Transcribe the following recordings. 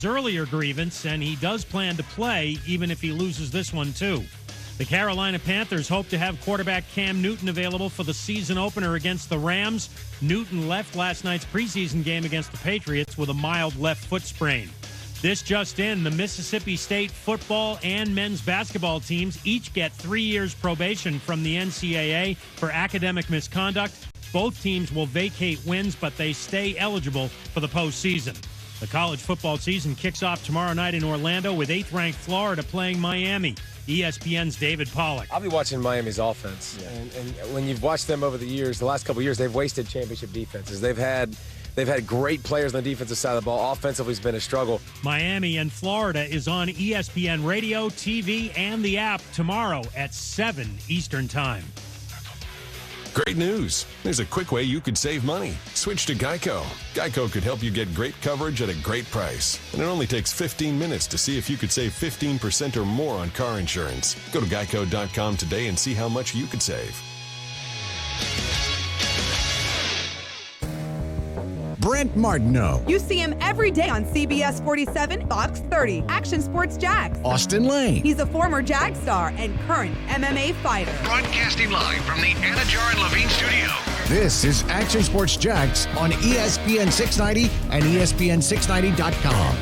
earlier grievance, and he does plan to play even if he loses this one too. The Carolina Panthers hope to have quarterback Cam Newton available for the season opener against the Rams. Newton left last night's preseason game against the Patriots with a mild left foot sprain. This just in, the Mississippi State football and men's basketball teams each get 3 years probation from the NCAA for academic misconduct. Both teams will vacate wins, but they stay eligible for the postseason. The college football season kicks off tomorrow night in Orlando with 8th-ranked Florida playing Miami. ESPN's David Pollack. I'll be watching Miami's offense. Yeah. And when you've watched them over the years, the last couple of years, they've wasted championship defenses. They've had great players on the defensive side of the ball. Offensively, it's been a struggle. Miami and Florida is on ESPN Radio, TV, and the app tomorrow at 7 Eastern Time. Great news. There's a quick way you could save money. Switch to Geico. Geico could help you get great coverage at a great price. And it only takes 15 minutes to see if you could save 15% or more on car insurance. Go to geico.com today and see how much you could save. Brent Martineau. You see him every day on CBS 47, Fox 30, Action Sports Jags. Austin Lane. He's a former Jag star and current MMA fighter. Broadcasting live from the Anajar and Levine studio. This is Action Sports Jags on ESPN 690 and ESPN690.com.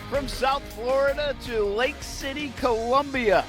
From South Florida to Lake City, Columbia.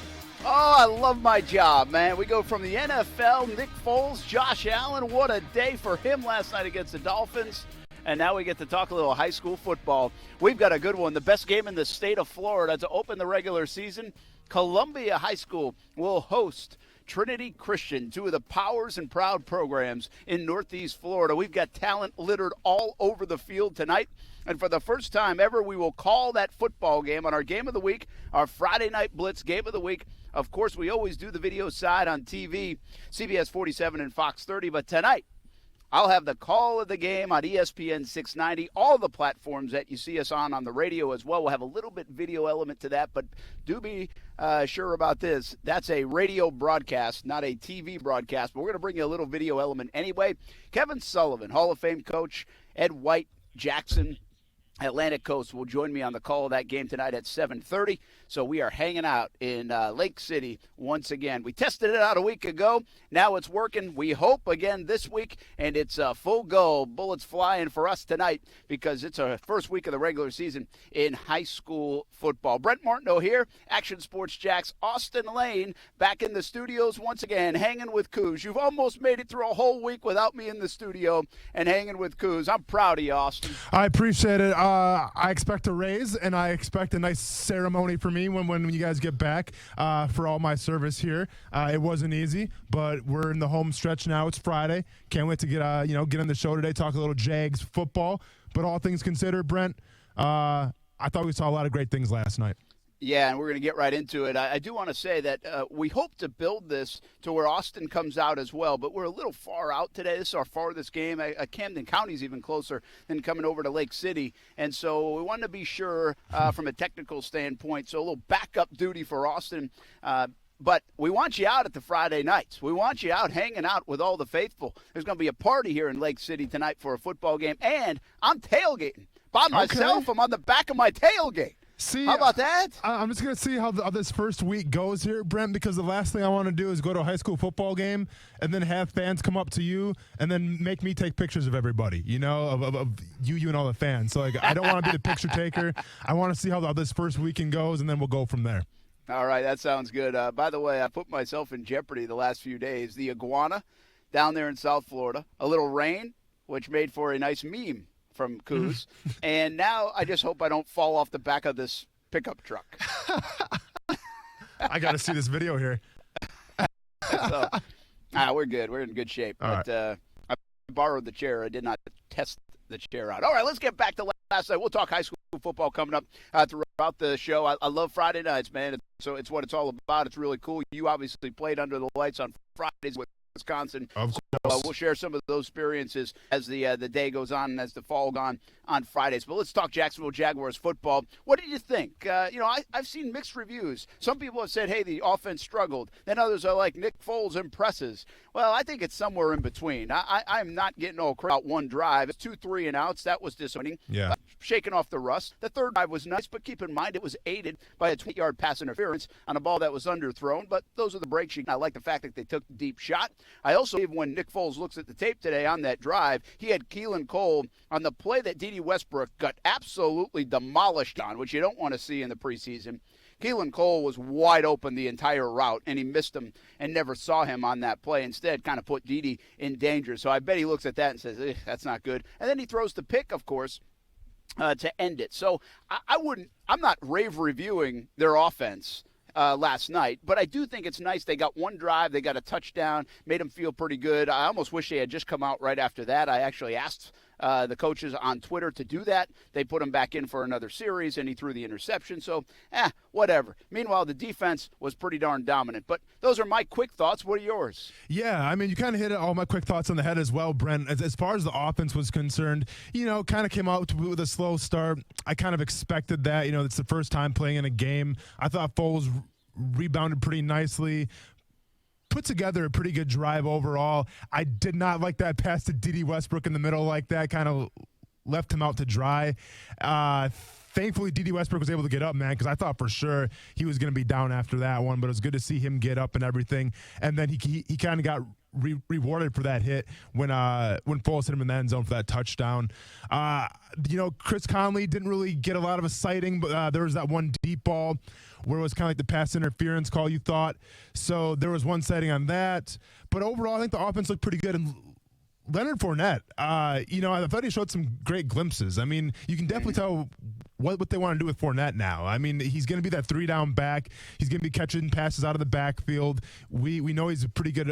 Oh, I love my job, man. We go from the NFL, Nick Foles, Josh Allen. What a day for him last night against the Dolphins. And now we get to talk a little high school football. We've got a good one. The best game in the state of Florida to open the regular season. Columbia High School will host Trinity Christian, two of the powers and proud programs in Northeast Florida. We've got talent littered all over the field tonight. And for the first time ever, we will call that football game on our game of the week, our Friday Night Blitz game of the week. Of course, we always do the video side on TV, CBS 47 and Fox 30. But tonight, I'll have the call of the game on ESPN 690, all the platforms that you see us on the radio as well. We'll have a little bit video element to that, but do be sure about this. That's a radio broadcast, not a TV broadcast, but we're going to bring you a little video element anyway. Kevin Sullivan, Hall of Fame coach, Ed White, Jackson, Atlantic Coast will join me on the call of that game tonight at 7:30. So we are hanging out in Lake City once again. We tested it out a week ago. Now it's working. We hope again this week, and it's full go. Bullets flying for us tonight because it's our first week of the regular season in high school football. Brent Martineau here, Action Sports Jax. Austin Lane back in the studios once again, hanging with Coos. You've almost made it through a whole week without me in the studio and hanging with Coos. I'm proud of you, Austin. I appreciate it. I expect a raise, and I expect a nice ceremony for me when you guys get back for all my service here. It wasn't easy, but we're in the home stretch now. It's Friday. Can't wait to get on the show today, talk a little Jags football. But all things considered, Brent, I thought we saw a lot of great things last night. Yeah, and we're going to get right into it. I do want to say that we hope to build this to where Austin comes out as well, but we're a little far out today. This is our farthest game. Camden County is even closer than coming over to Lake City, and so we want to be sure from a technical standpoint, so a little backup duty for Austin. But we want you out at the Friday nights. We want you out hanging out with all the faithful. There's going to be a party here in Lake City tonight for a football game, and I'm tailgating. By myself, I'm on the back of my tailgate. See, how about that? I'm just going to see how this first week goes here, Brent, because the last thing I want to do is go to a high school football game and then have fans come up to you and then make me take pictures of everybody, of you and all the fans. So, I don't want to be the picture taker. I want to see how this first weekend goes, and then we'll go from there. All right, that sounds good. By the way, I put myself in jeopardy the last few days. The iguana down there in South Florida, a little rain, which made for a nice meme from Coos, and now I just hope I don't fall off the back of this pickup truck. I got to see this video here. So, we're good. We're in good shape. But I borrowed the chair. I did not test the chair out. All right, let's get back to last night. We'll talk high school football coming up throughout the show. I love Friday nights, man. So it's what it's all about. It's really cool. You obviously played under the lights on Fridays with Wisconsin. Of course. So, we'll share some of those experiences as the day goes on and as the fall goes on Fridays. But let's talk Jacksonville Jaguars football. What did you think? I've seen mixed reviews. Some people have said, hey, the offense struggled. Then others are like, Nick Foles impresses. Well, I think it's somewhere in between. I'm not getting all credit about one drive. It's 2 3 and outs. That was disappointing. Yeah. shaking off the rust. The third drive was nice, but keep in mind it was aided by a 20-yard pass interference on a ball that was underthrown. But those are the breaks. I like the fact that they took the deep shot. I also believe when Nick Foles looks at the tape today on that drive, he had Keelan Cole on the play that Dede Westbrook got absolutely demolished on, which you don't want to see in the preseason. Keelan Cole was wide open the entire route, and he missed him and never saw him on that play. Instead, kind of put Dede in danger. So I bet he looks at that and says, that's not good. And then he throws the pick, of course, to end it. So I'm not rave reviewing their offense last night, but I do think it's nice. They got one drive, they got a touchdown, made them feel pretty good. I almost wish they had just come out right after that. I actually asked the coaches on Twitter to do that. They put him back in for another series, and he threw the interception. So, whatever. Meanwhile, the defense was pretty darn dominant. But those are my quick thoughts. What are yours? Yeah, I mean, you kind of hit all my quick thoughts on the head as well, Brent. As far as the offense was concerned, kind of came out with a slow start. I kind of expected that. It's the first time playing in a game. I thought Foles rebounded pretty nicely. Put together a pretty good drive overall. I did not like that pass to Dede Westbrook in the middle like that. Kind of left him out to dry. Thankfully, Dede Westbrook was able to get up, man, because I thought for sure he was going to be down after that one. But it was good to see him get up and everything. And then he kind of got rewarded for that hit when Foles hit him in the end zone for that touchdown. Chris Conley didn't really get a lot of a sighting, but there was that one deep ball where it was kind of like the pass interference call you thought. So there was one sighting on that. But overall, I think the offense looked pretty good. And Leonard Fournette, I thought he showed some great glimpses. I mean, you can definitely tell what they want to do with Fournette now. I mean, he's going to be that 3-down back. He's going to be catching passes out of the backfield. We know he's a pretty good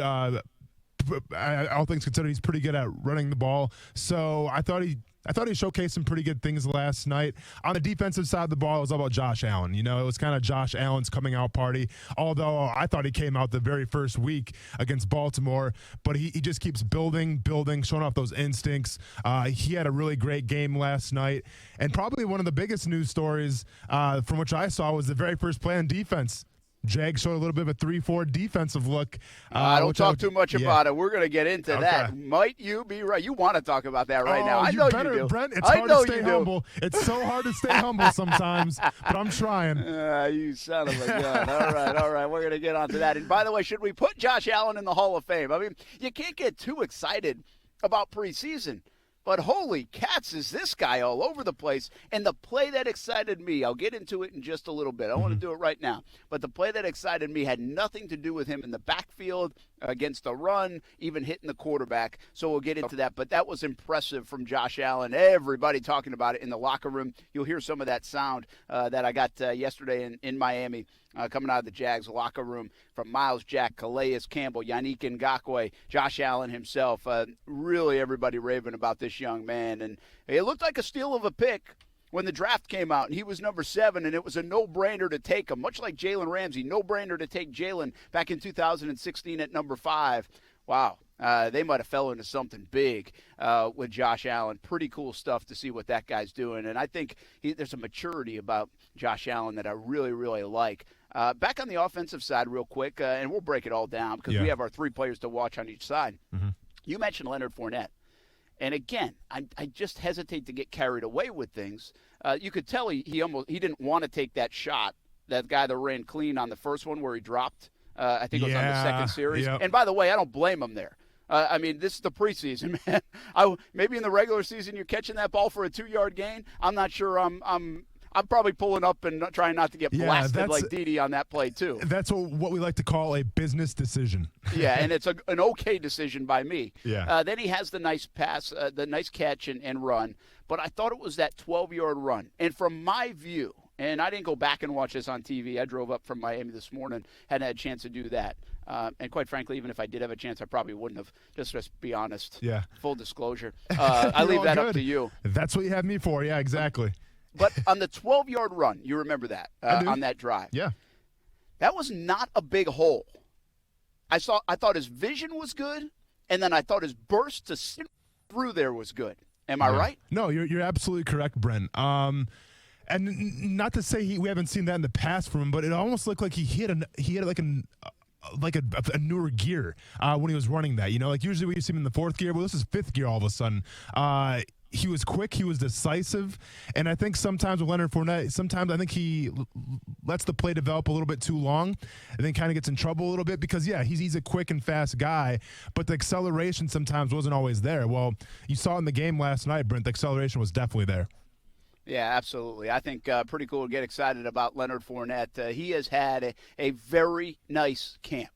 all things considered, he's pretty good at running the ball. So I thought he showcased some pretty good things last night. On the defensive side of the ball, it was all about Josh Allen. It was kind of Josh Allen's coming out party, although I thought he came out the very first week against Baltimore, but he just keeps building, showing off those instincts. He had a really great game last night, and probably one of the biggest news stories from which I saw was the very first play on defense. Jags showed a little bit of a 3-4 defensive look. I don't talk too much about it. We're going to get into that. Might you be right? You want to talk about that right now. I know you do. Brent, it's hard to stay humble. It's so hard to stay humble sometimes, but I'm trying. You son of a gun. All right. We're going to get on to that. And by the way, should we put Josh Allen in the Hall of Fame? I mean, you can't get too excited about preseason. But holy cats, is this guy all over the place. And the play that excited me, I'll get into it in just a little bit. I don't want to do it right now. But the play that excited me had nothing to do with him in the backfield, against the run, even hitting the quarterback. So we'll get into that. But that was impressive from Josh Allen. Everybody talking about it in the locker room. You'll hear some of that sound that I got yesterday in Miami. Coming out of the Jags locker room from Miles Jack, Calais Campbell, Yannick Ngakoue, Josh Allen himself. Really everybody raving about this young man. And it looked like a steal of a pick when the draft came out, and he was number 7, and it was a no-brainer to take him, much like Jalen Ramsey. No-brainer to take Jalen back in 2016 at number 5. Wow. They might have fell into something big with Josh Allen. Pretty cool stuff to see what that guy's doing. And I think there's a maturity about Josh Allen that I really, really like. Back on the offensive side real quick, and we'll break it all down because we have our 3 players to watch on each side. Mm-hmm. You mentioned Leonard Fournette. And again, I just hesitate to get carried away with things. You could tell he didn't want to take that shot, that guy that ran clean on the first one where he dropped. I think it was on the second series. Yep. And by the way, I don't blame him there. I mean, this is the preseason, man. Maybe in the regular season you're catching that ball for a 2-yard gain. I'm not sure I'm probably pulling up and trying not to get blasted like Dede on that play, too. That's what we like to call a business decision. Yeah, and it's an okay decision by me. Yeah. Then he has the nice pass, the nice catch and run. But I thought it was that 12-yard run. And from my view, and I didn't go back and watch this on TV. I drove up from Miami this morning, hadn't had a chance to do that. And quite frankly, even if I did have a chance, I probably wouldn't have. Just be honest. Yeah. Full disclosure. I leave that up to you. That's what you have me for. Yeah, exactly. But on the 12-yard run, you remember that on that drive. Yeah. That was not a big hole. I thought his vision was good, and then I thought his burst to sit through there was good. Am I right? No, you're absolutely correct, Brent. And not to say we haven't seen that in the past from him, but it almost looked like he had like a newer gear when he was running that. Like usually we see him in the 4th gear, but this is 5th gear all of a sudden. he was quick, he was decisive, and I think sometimes with Leonard Fournette, sometimes I think he lets the play develop a little bit too long and then kind of gets in trouble a little bit because, yeah, he's a quick and fast guy, but the acceleration sometimes wasn't always there. Well, you saw in the game last night, Brent, the acceleration was definitely there. Yeah, absolutely. I think pretty cool to get excited about Leonard Fournette. He has had a very nice camp.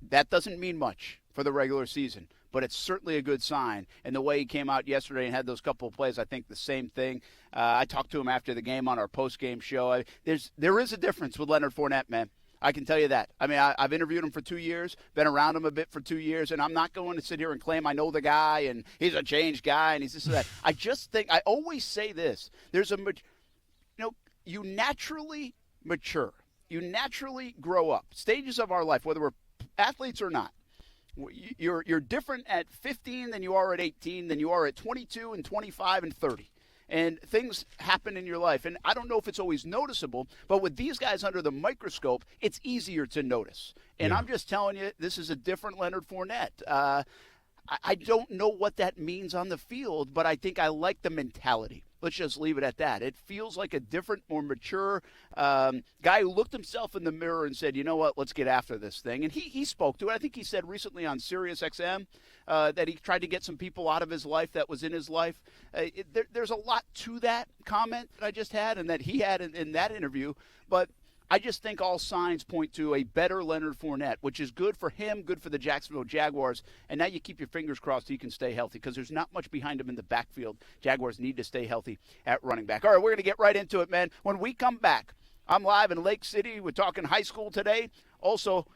That doesn't mean much for the regular season, but it's certainly a good sign. And the way he came out yesterday and had those couple of plays, I think the same thing. I talked to him after the game on our post-game show. There is a difference with Leonard Fournette, man. I can tell you that. I mean, I've interviewed him for 2 years, been around him a bit for 2 years, and I'm not going to sit here and claim I know the guy and he's a changed guy and he's this and that. I just think, I always say this, you naturally mature. You naturally grow up. Stages of our life, whether we're athletes or not. You're different at 15 than you are at 18, than you are at 22 and 25 and 30. And things happen in your life. And I don't know if it's always noticeable, but with these guys under the microscope, it's easier to notice. And I'm just telling you, this is a different Leonard Fournette. I don't know what that means on the field, but I think I like the mentality. Let's just leave it at that. It feels like a different, more mature guy who looked himself in the mirror and said, you know what, let's get after this thing. And he spoke to it. I think he said recently on Sirius XM that he tried to get some people out of his life that was in his life. There's a lot to that comment that I just had and that he had in that interview. But I just think all signs point to a better Leonard Fournette, which is good for him, good for the Jacksonville Jaguars. And now you keep your fingers crossed he can stay healthy because there's not much behind him in the backfield. Jaguars need to stay healthy at running back. All right, we're going to get right into it, man. When we come back, I'm live in Lake City. We're talking high school today. Also,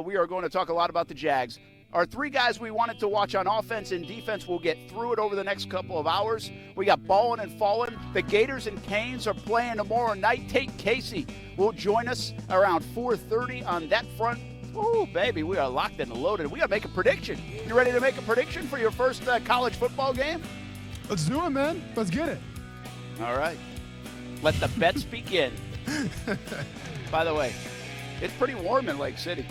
we are going to talk a lot about the Jags. Our three guys we wanted to watch on offense and defense, we'll get through it over the next couple of hours. We got Ballin' and Fallin'. The Gators and Canes are playing tomorrow night. Tate Casey will join us around 4:30 on that front. Ooh, baby, we are locked and loaded. We got to make a prediction. You ready to make a prediction for your first college football game? Let's do it, man. Let's get it. All right. Let the bets begin. By the way, it's pretty warm in Lake City.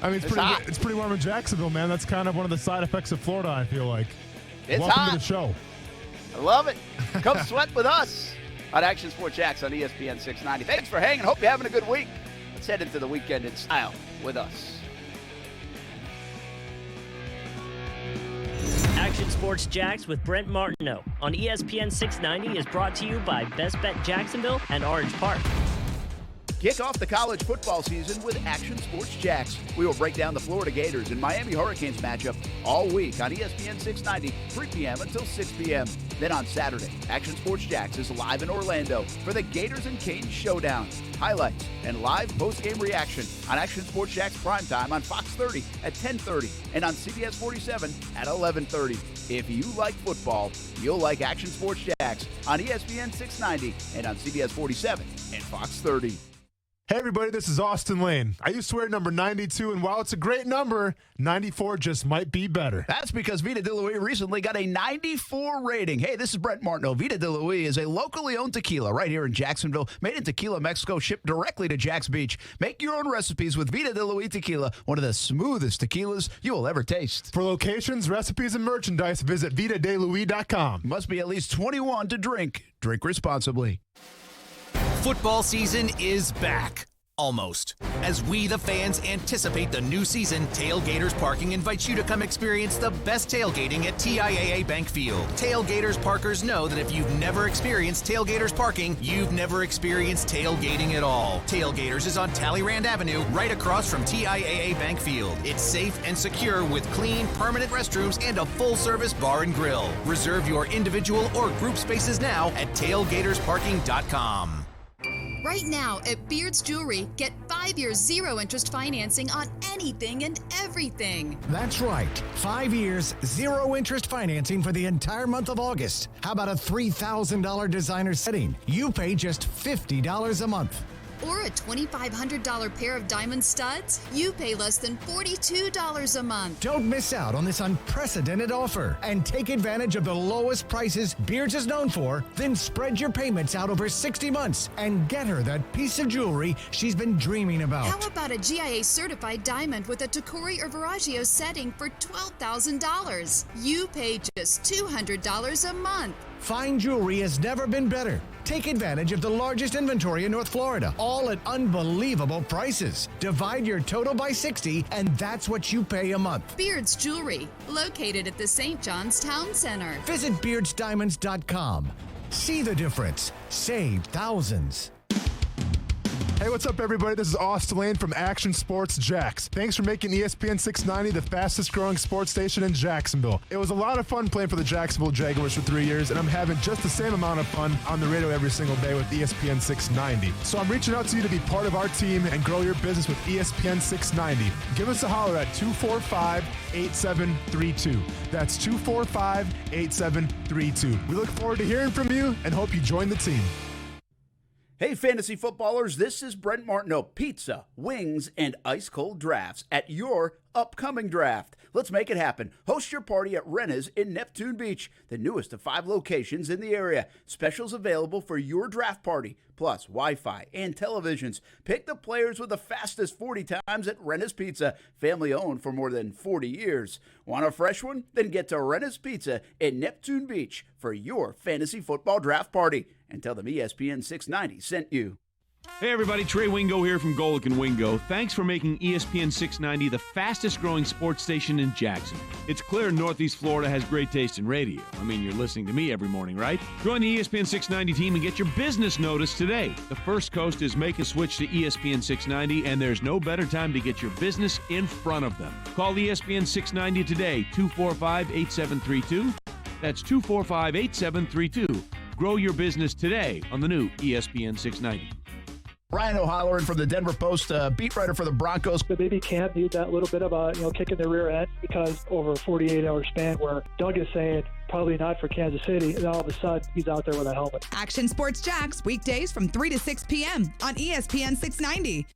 I mean, it's pretty warm in Jacksonville, man. That's kind of one of the side effects of Florida, I feel like. It's Welcome hot. to the show. I love it. Come sweat with us on Action Sports Jax on ESPN 690. Thanks for hanging. Hope you're having a good week. Let's head into the weekend in style with us. Action Sports Jax with Brent Martineau on ESPN 690 is brought to you by Best Bet Jacksonville and Orange Park. Kick off the college football season with Action Sports Jax. We will break down the Florida Gators and Miami Hurricanes matchup all week on ESPN 690, 3 p.m. until 6 p.m. Then on Saturday, Action Sports Jax is live in Orlando for the Gators and Canes showdown. Highlights and live post-game reaction on Action Sports Jax primetime on Fox 30 at 10:30 and on CBS 47 at 11:30. If you like football, you'll like Action Sports Jax on ESPN 690 and on CBS 47 and Fox 30. Hey, everybody, this is Austin Lane. I used to wear number 92, and while it's a great number, 94 just might be better. That's because Vita de Luis recently got a 94 rating. Hey, this is Brent Martineau. Vita de Luis is a locally owned tequila right here in Jacksonville, made in Tequila, Mexico, shipped directly to Jax Beach. Make your own recipes with Vita de Luis tequila, one of the smoothest tequilas you will ever taste. For locations, recipes, and merchandise, visit VitaDeLuis.com. Must be at least 21 to drink. Drink responsibly. Football season is back. Almost. As we, the fans, anticipate the new season, Tailgaters Parking invites you to come experience the best tailgating at TIAA Bank Field. Tailgaters Parkers know that if you've never experienced Tailgaters Parking, you've never experienced tailgating at all. Tailgaters is on Talleyrand Avenue, right across from TIAA Bank Field. It's safe and secure with clean, permanent restrooms and a full-service bar and grill. Reserve your individual or group spaces now at tailgatorsparking.com. Right now at Beard's Jewelry, get 5 years 0 interest financing on anything and everything. That's right. 5 years, 0 interest financing for the entire month of August. How about a $3,000 designer setting? You pay just $50 a month. or a $2,500 pair of diamond studs, you pay less than $42 a month. Don't miss out on this unprecedented offer and take advantage of the lowest prices Beards is known for. Then spread your payments out over 60 months and get her that piece of jewelry she's been dreaming about. How about a GIA certified diamond with a Tacori or Veragio setting for $12,000? You pay just $200 a month. Fine jewelry has never been better. Take advantage of the largest inventory in North Florida, all at unbelievable prices. Divide your total by 60, and that's what you pay a month. Beards Jewelry, located at the St. John's Town Center. Visit beardsdiamonds.com. See the difference. Save thousands. Hey, what's up, everybody? This is Austin Lane from Action Sports Jax. Thanks for making ESPN 690 the fastest-growing sports station in Jacksonville. It was a lot of fun playing for the Jacksonville Jaguars for 3 years, and I'm having just the same amount of fun on the radio every single day with ESPN 690. So I'm reaching out to you to be part of our team and grow your business with ESPN 690. Give us a holler at 245-8732. That's 245-8732. We look forward to hearing from you and hope you join the team. Hey, fantasy footballers, this is Brent Martineau. Pizza, wings, and ice-cold drafts at your upcoming draft. Let's make it happen. Host your party at Renna's in Neptune Beach, the newest of 5 locations in the area. Specials available for your draft party, plus Wi-Fi and televisions. Pick the players with the fastest 40 times at Renna's Pizza, family-owned for more than 40 years. Want a fresh one? Then get to Renna's Pizza in Neptune Beach for your fantasy football draft party. And tell them ESPN 690 sent you. Hey everybody, Trey Wingo here from Golic and Wingo. Thanks for making ESPN 690 the fastest growing sports station in Jackson. It's clear Northeast Florida has great taste in radio. I mean, you're listening to me every morning, right? Join the ESPN 690 team and get your business notice today. The First Coast is making a switch to ESPN 690, and there's no better time to get your business in front of them. Call ESPN 690 today, 245-8732. That's 245-8732. Grow your business today on the new ESPN 690. Ryan O'Halloran from the Denver Post, beat writer for the Broncos. But maybe Cam need that little bit of a kick in the rear end, because over a 48-hour span where Doug is saying probably not for Kansas City, and all of a sudden he's out there with a helmet. Action Sports Jax, weekdays from 3 to 6 p.m. on ESPN 690.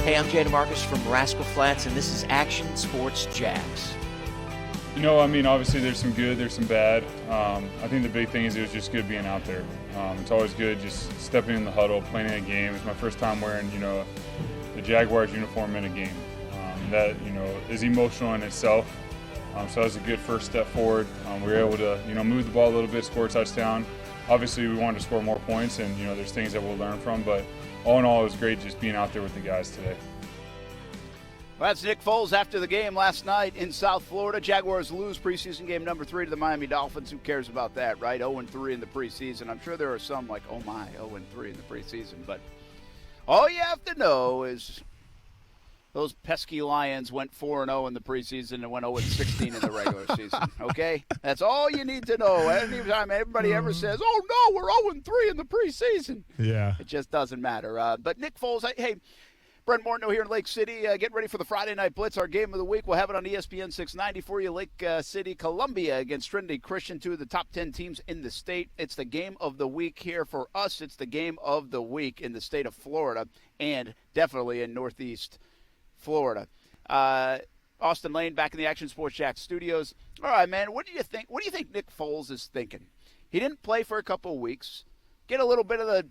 Hey, I'm Jay DeMarcus from Rascal Flats, and this is Action Sports Jax. Obviously there's some good, there's some bad. I think the big thing is it was just good being out there. It's always good just stepping in the huddle, playing a game. It's my first time wearing, the Jaguars uniform in a game. That, is emotional in itself. So that was a good first step forward. We were able to, move the ball a little bit, score a touchdown. Obviously we wanted to score more points, and, there's things that we'll learn from, but all in all, it was great just being out there with the guys today. Well, that's Nick Foles after the game last night in South Florida. Jaguars lose preseason game number 3 to the Miami Dolphins. Who cares about that, right? 0-3 in the preseason. I'm sure there are some like, oh my, 0-3 in the preseason. But all you have to know is those pesky Lions went 4-0 in the preseason and went 0-16 in the regular season, okay? That's all you need to know. Anytime everybody ever says, oh, no, we're 0-3 in the preseason. Yeah. It just doesn't matter. But Nick Foles, hey, Brent Martineau here in Lake City. Getting ready for the Friday Night Blitz, our game of the week. We'll have it on ESPN 690 for you. Lake City, Columbia against Trinity Christian, 2 of the top 10 teams in the state. It's the game of the week here for us. It's the game of the week in the state of Florida and definitely in Northeast Florida. Austin Lane back in the Action Sports Jax studios. All right, man, what do you think? What do you think Nick Foles is thinking? He didn't play for a couple of weeks. Get a little bit of the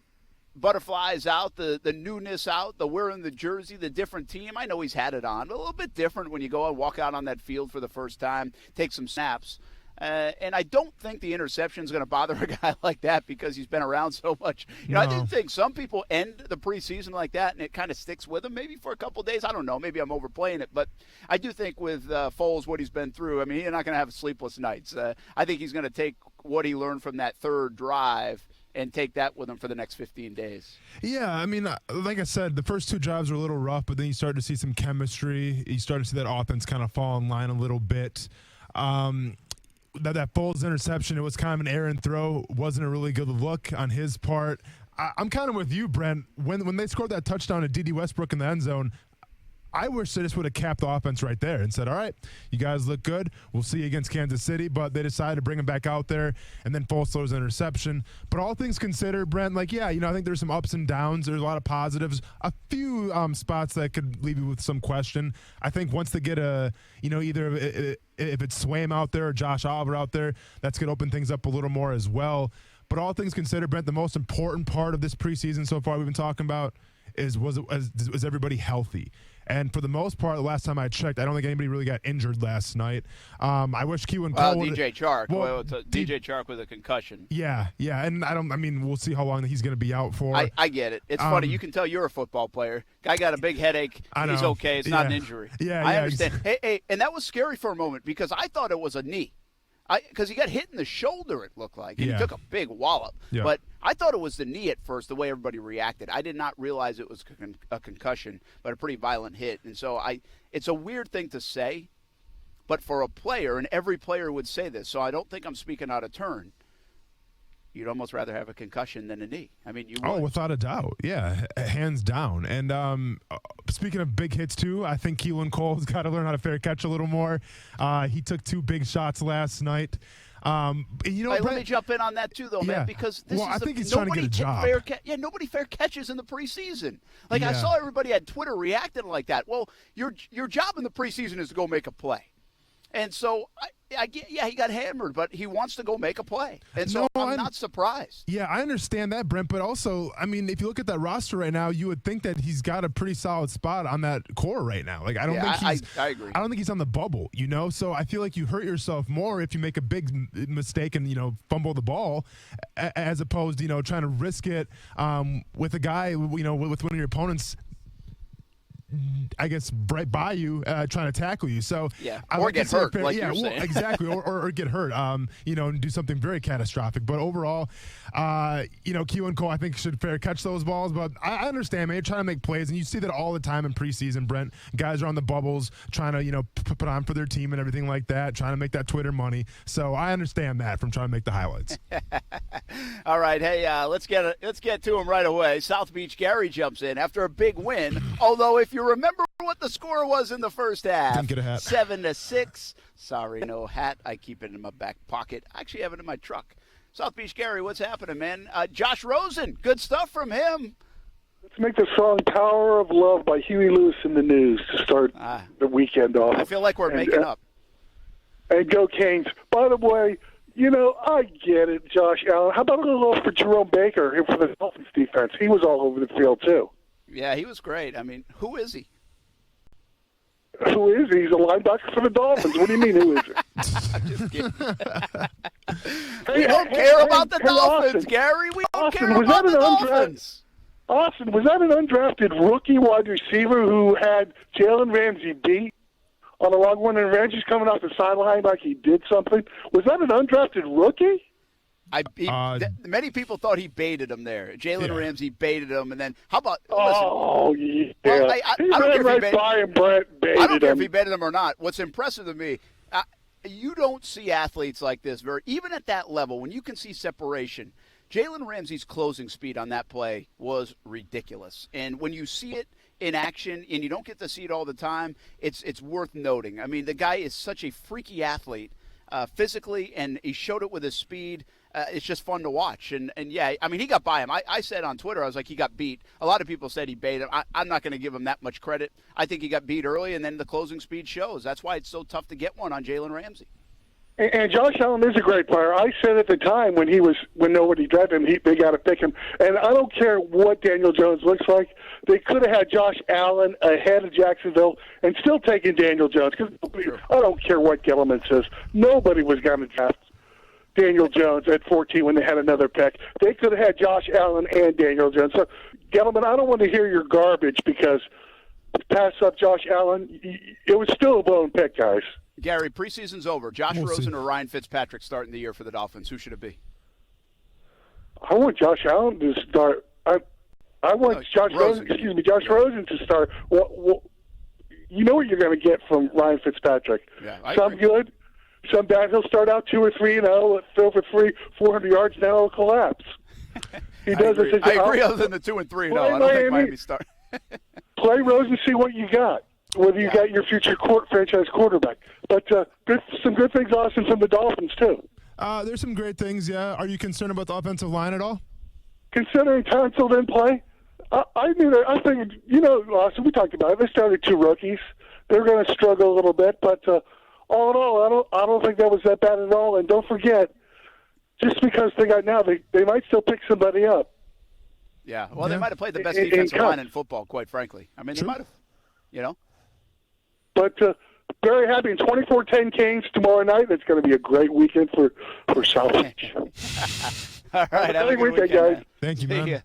butterflies out, the newness out, the wearing the jersey, the different team. I know he's had it on, but a little bit different when you go and walk out on that field for the first time, take some snaps. And I don't think the interception is going to bother a guy like that because he's been around so much. I do think some people end the preseason like that, and it kind of sticks with them maybe for a couple of days. I don't know. Maybe I'm overplaying it. But I do think with Foles, what he's been through, he's not going to have sleepless nights. I think he's going to take what he learned from that third drive and take that with him for the next 15 days. Yeah, like I said, the first 2 drives were a little rough, but then you start to see some chemistry. You start to see that offense kind of fall in line a little bit. That Foles interception, it was kind of an errant throw. Wasn't a really good look on his part. I'm kind of with you, Brent. When they scored that touchdown to D.D. Westbrook in the end zone, I wish they just would have capped the offense right there and said, all right, you guys look good. We'll see you against Kansas City. But they decided to bring him back out there, and then Foles throws an interception. But all things considered, Brent, I think there's some ups and downs. There's a lot of positives. A few spots that could leave you with some question. I think once they get either if it's Swaim out there or Josh Oliver out there, that's going to open things up a little more as well. But all things considered, Brent, the most important part of this preseason so far we've been talking about was everybody healthy? And for the most part, the last time I checked, I don't think anybody really got injured last night. I wish Keelan Cole. DJ Chark. DJ Chark with a concussion. Yeah, and we'll see how long he's going to be out for. I get it. It's funny. You can tell you're a football player. Guy got a big headache. He's okay. It's not an injury. I understand. Hey, and that was scary for a moment because I thought it was a knee. Because he got hit in the shoulder, it looked like, and he took a big wallop. Yeah. But I thought it was the knee at first, the way everybody reacted. I did not realize it was a concussion, but a pretty violent hit. And so it's a weird thing to say, but for a player, and every player would say this, so I don't think I'm speaking out of turn, you'd almost rather have a concussion than a knee. I mean, you would. Oh, without a doubt. Yeah, hands down. And speaking of big hits, too, I think Keelan Cole's got to learn how to fair catch a little more. He took 2 big shots last night. Let me jump in on that, too, though, man, because I think he's trying to get a job. Nobody fair catches in the preseason. I saw everybody on Twitter reacting like that. Well, your job in the preseason is to go make a play. And so, he got hammered, but he wants to go make a play. And so I'm not surprised. Yeah, I understand that, Brent. But also, if you look at that roster right now, you would think that he's got a pretty solid spot on that core right now. I agree. I don't think he's on the bubble, So I feel like you hurt yourself more if you make a big mistake and, fumble the ball as opposed to, trying to risk it with a guy, with one of your opponents, I guess, right by you, trying to tackle you. So or get hurt, like you're saying. Exactly, or get hurt, and do something very catastrophic. But overall, Keelan Cole, I think, should fair catch those balls. But I understand, man, you're trying to make plays, and you see that all the time in preseason, Brent. Guys are on the bubbles, trying to, put on for their team and everything like that, trying to make that Twitter money. So I understand that from trying to make the highlights. All right, hey, let's get to him right away. South Beach Gary jumps in after a big win, although if you remember what the score was in the first half. Didn't get a hat. 7-6. Sorry, no hat. I keep it in my back pocket. I actually have it in my truck. South Beach Gary, what's happening, man? Josh Rosen, good stuff from him. Let's make the song Power of Love by Huey Lewis in the News to start the weekend off. I feel like we're making up. And go Canes. By the way, I get it, Josh Allen. How about a little off for Jerome Baker here for the Dolphins defense? He was all over the field, too. Yeah, he was great. Who is he? Who is he? He's a linebacker for the Dolphins. What do you mean, who is he? I'm just kidding. We don't care about the Dolphins, Austin. Gary. We don't care about the Dolphins. Austin, was that an undrafted rookie wide receiver who had Jalen Ramsey beat on a long one, and Ramsey's coming off the sideline like he did something? Was that an undrafted rookie? Many people thought he baited him there. Jalen Ramsey baited him, and then how about? Yeah. Well, he ran right by him, Brett. Baited I don't care if he baited him or not. What's impressive to me, you don't see athletes like this even at that level when you can see separation. Jalen Ramsey's closing speed on that play was ridiculous, and when you see it in action, and you don't get to see it all the time, it's worth noting. The guy is such a freaky athlete. Physically, and he showed it with his speed. It's just fun to watch. And he got by him. I said on Twitter, I was like, he got beat. A lot of people said he baited him. I'm not going to give him that much credit. I think he got beat early, and then the closing speed shows. That's why it's so tough to get one on Jalen Ramsey. And Josh Allen is a great player. I said at the time when nobody drafted him, they got to pick him. And I don't care what Daniel Jones looks like. They could have had Josh Allen ahead of Jacksonville and still taken Daniel Jones. Because I don't care what Gellerman says. Nobody was going to draft Daniel Jones at 14 when they had another pick. They could have had Josh Allen and Daniel Jones. So, Gellerman, I don't want to hear your garbage because pass up Josh Allen. It was still a blown pick, guys. Gary, preseason's over. Josh Rosen or Ryan Fitzpatrick starting the year for the Dolphins? Who should it be? I want Josh Allen to start. I want Josh Rosen to start. Well, you know what you're going to get from Ryan Fitzpatrick. Yeah, some agree. Good, some bad. He'll start out 2 or 3-0, throw for 400 yards, then he'll collapse. He does I agree other than the 2 and 3-0. I don't think Miami start. Play Rosen, see what you got. whether you got your future franchise quarterback. But some good things, Austin, from the Dolphins, too. There's some great things, yeah. Are you concerned about the offensive line at all? Considering Tunsil didn't play, I think, Austin, we talked about it. They started 2 rookies. They're going to struggle a little bit, but all in all, I don't think that was that bad at all. And don't forget, just because they got now, they might still pick somebody up. Yeah, well, they might have played the best defensive line in football, quite frankly. I mean, they might have, But very happy. In 24-10 Canes tomorrow night. That's going to be a great weekend for South Beach. All right, have a good weekend, guys. man. Thank you, man.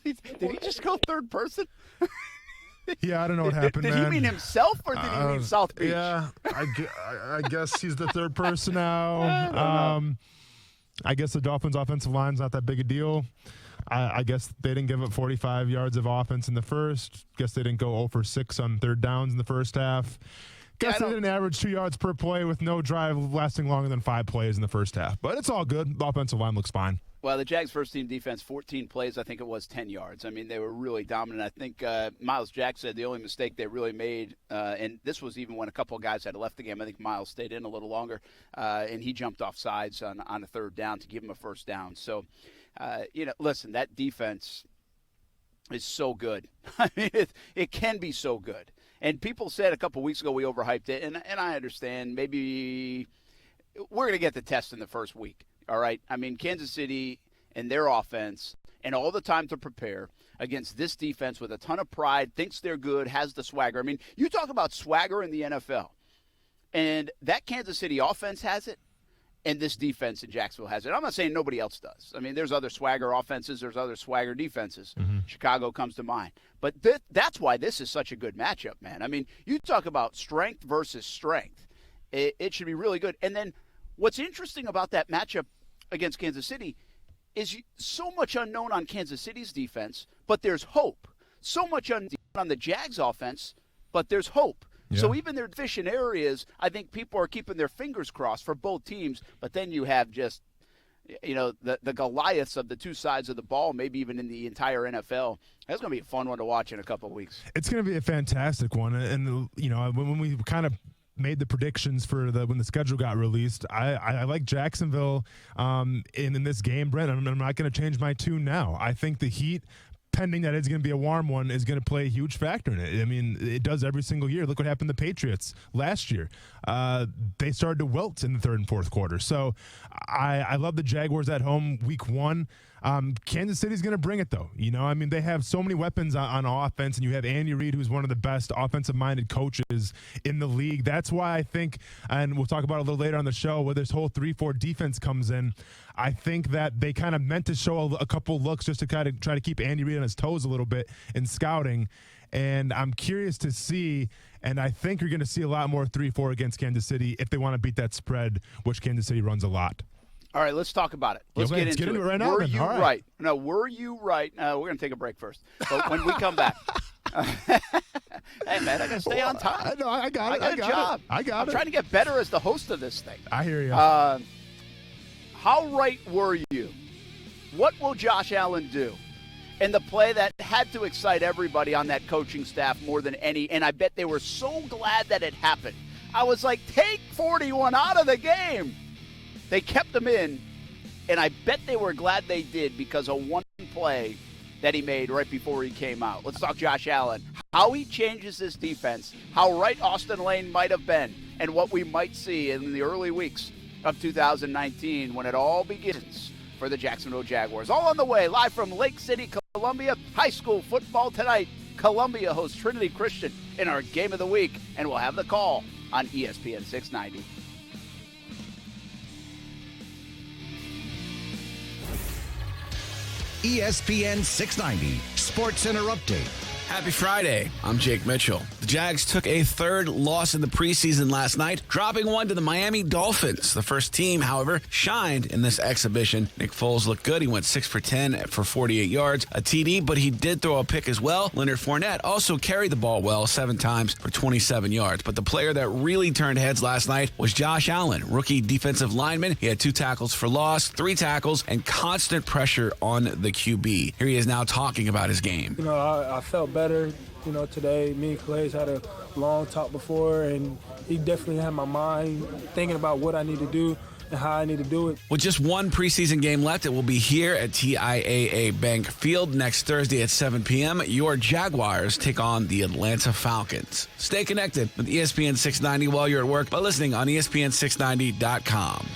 Did he just go third person? Yeah, I don't know what happened, Did man. he mean himself, or did he mean South Beach? Yeah, I guess he's the third person now. I guess the Dolphins' offensive line's not that big a deal. I guess they didn't give up 45 yards of offense in the first. Guess they didn't go 0 for 6 on third downs in the first half. Guess they didn't average 2 yards per play with no drive lasting longer than 5 plays in the first half. But it's all good. The offensive line looks fine. Well, the Jags' first-team defense, 14 plays, I think it was 10 yards. I mean, they were really dominant. I think Miles Jack said the only mistake they really made, and this was even when a couple of guys had left the game. I think Miles stayed in a little longer, and he jumped off sides on a third down to give him a first down. So, listen, that defense is so good. I mean, it can be so good. And people said a couple weeks ago we overhyped it, and I understand. Maybe we're going to get the test in the first week. All right. I mean, Kansas City and their offense and all the time to prepare against this defense with a ton of pride, thinks they're good, has the swagger. I mean, you talk about swagger in the NFL, and that Kansas City offense has it, and this defense in Jacksonville has it. I'm not saying nobody else does. I mean, there's other swagger offenses. There's other swagger defenses. Mm-hmm. Chicago comes to mind. But that's why this is such a good matchup, man. I mean, you talk about strength versus strength. It should be really good. And then what's interesting about that matchup against Kansas City is so much unknown on Kansas City's defense, but there's hope. So much unknown on the Jags offense, but there's hope. Yeah. So even their deficient areas, I think people are keeping their fingers crossed for both teams. But then you have just, the Goliaths of the two sides of the ball, maybe even in the entire NFL. That's going to be a fun one to watch in a couple of weeks. It's going to be a fantastic one. And, when we kind of made the predictions for when the schedule got released, I like Jacksonville in this game, Brent. I'm not going to change my tune now. I think the Heat, pending that it's going to be a warm one, is going to play a huge factor in it. I mean, it does every single year. Look what happened to the Patriots last year. They started to wilt in the third and fourth quarter. So I love the Jaguars at home week 1. Kansas City's going to bring it, though. I mean, they have so many weapons on offense, and you have Andy Reid, who's one of the best offensive-minded coaches in the league. That's why I think, and we'll talk about it a little later on the show, where this whole 3-4 defense comes in. I think that they kind of meant to show a couple looks just to kind of try to keep Andy Reid on his toes a little bit in scouting. And I'm curious to see, and I think you're going to see a lot more 3-4 against Kansas City if they want to beat that spread, which Kansas City runs a lot. All right, let's talk about it. Let's get into it right now. Were you right? No, were you right? We're going to take a break first. But when we come back. Hey, man, I got to stay on time. No, I got it. I got a job. I'm trying to get better as the host of this thing. I hear you. How right were you? What will Josh Allen do? And the play that had to excite everybody on that coaching staff more than any, and I bet they were so glad that it happened. I was like, take 41 out of the game. They kept them in, and I bet they were glad they did because of one play that he made right before he came out. Let's talk Josh Allen, how he changes his defense, how right Austin Lane might have been, and what we might see in the early weeks of 2019 when it all begins for the Jacksonville Jaguars. All on the way, live from Lake City, Columbia. High school football tonight. Columbia hosts Trinity Christian in our Game of the Week, and we'll have the call on ESPN 690. ESPN 690 Sports Center Update. Happy Friday. I'm Jake Mitchell. The Jags took a third loss in the preseason last night, dropping one to the Miami Dolphins. The first team, however, shined in this exhibition. Nick Foles looked good. He went 6 for 10 for 48 yards, a TD, but he did throw a pick as well. Leonard Fournette also carried the ball well 7 times for 27 yards. But the player that really turned heads last night was Josh Allen, rookie defensive lineman. He had 2 tackles for loss, 3 tackles, and constant pressure on the QB. Here he is now talking about his game. I felt better better, today. Me and Clay's had a long talk before, and he definitely had my mind thinking about what I need to do and how I need to do it. With just one preseason game left, it will be here at TIAA Bank Field next Thursday at 7 p.m. Your Jaguars take on the Atlanta Falcons. Stay connected with ESPN 690 while you're at work by listening on ESPN690.com.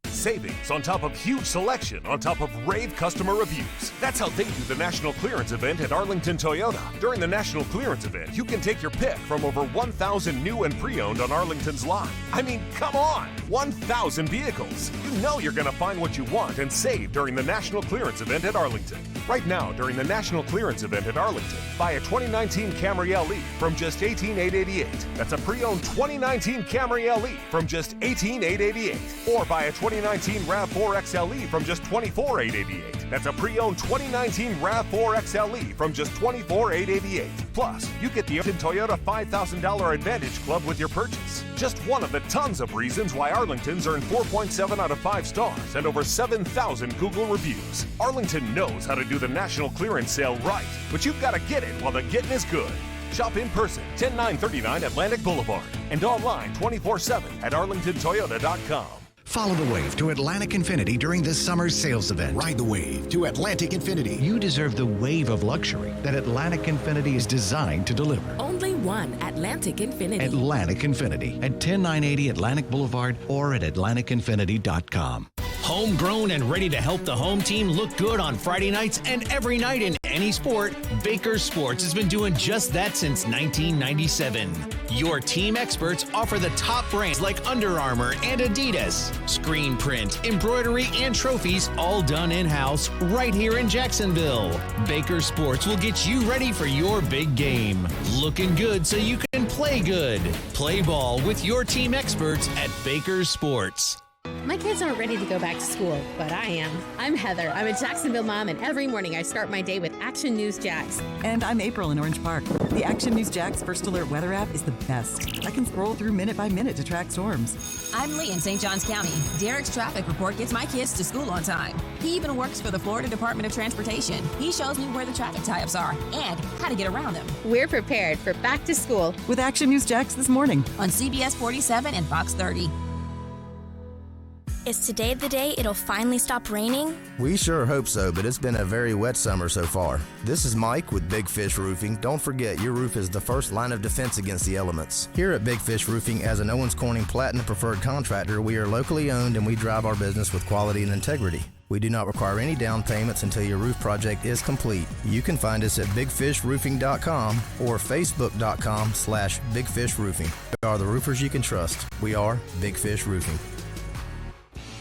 Savings on top of huge selection on top of rave customer reviews. That's how they do the National Clearance Event at Arlington Toyota. During the National Clearance Event, you can take your pick from over 1,000 new and pre-owned on Arlington's lot. I mean, come on! 1,000 vehicles. You know you're going to find what you want and save during the National Clearance Event at Arlington. Right now, during the National Clearance Event at Arlington, buy a 2019 Camry LE from just $18,888. That's a pre-owned 2019 Camry LE from just $18,888. Or buy a 2019 RAV4 XLE from just $24,888. That's a pre-owned 2019 RAV4 XLE from just $24,888. Plus, you get the Toyota $5,000 Advantage Club with your purchase. Just one of the tons of reasons why Arlington's earned 4.7 out of 5 stars and over 7,000 Google reviews. Arlington knows how to do the national clearance sale right, but you've got to get it while the getting is good. Shop in person, 10939 Atlantic Boulevard, and online 24/7 at arlingtontoyota.com. Follow the wave to Atlantic Infinity during this summer's sales event. Ride the wave to Atlantic Infinity. You deserve the wave of luxury that Atlantic Infinity is designed to deliver. Only one Atlantic Infinity. Atlantic Infinity at 10980 Atlantic Boulevard or at atlanticinfinity.com. Homegrown and ready to help the home team look good on Friday nights and every night in any sport, Baker Sports has been doing just that since 1997. Your team experts offer the top brands like Under Armour and Adidas. Screen print, embroidery, and trophies all done in-house right here in Jacksonville. Baker Sports will get you ready for your big game. Looking good so you can play good. Play ball with your team experts at Baker Sports. My kids aren't ready to go back to school, but I am. I'm Heather. I'm a Jacksonville mom, and every morning I start my day with Action News Jax. And I'm April in Orange Park. The Action News Jax First Alert weather app is the best. I can scroll through minute by minute to track storms. I'm Lee in St. Johns County. Derek's traffic report gets my kids to school on time. He even works for the Florida Department of Transportation. He shows me where the traffic tie-ups are and how to get around them. We're prepared for back to school with Action News Jax this morning on CBS 47 and Fox 30. Is today the day it'll finally stop raining? We sure hope so, but it's been a very wet summer so far. This is Mike with Big Fish Roofing. Don't forget, your roof is the first line of defense against the elements. Here at Big Fish Roofing, as an Owens Corning Platinum Preferred Contractor, we are locally owned and we drive our business with quality and integrity. We do not require any down payments until your roof project is complete. You can find us at bigfishroofing.com or facebook.com/bigfishroofing. We are the roofers you can trust. We are Big Fish Roofing.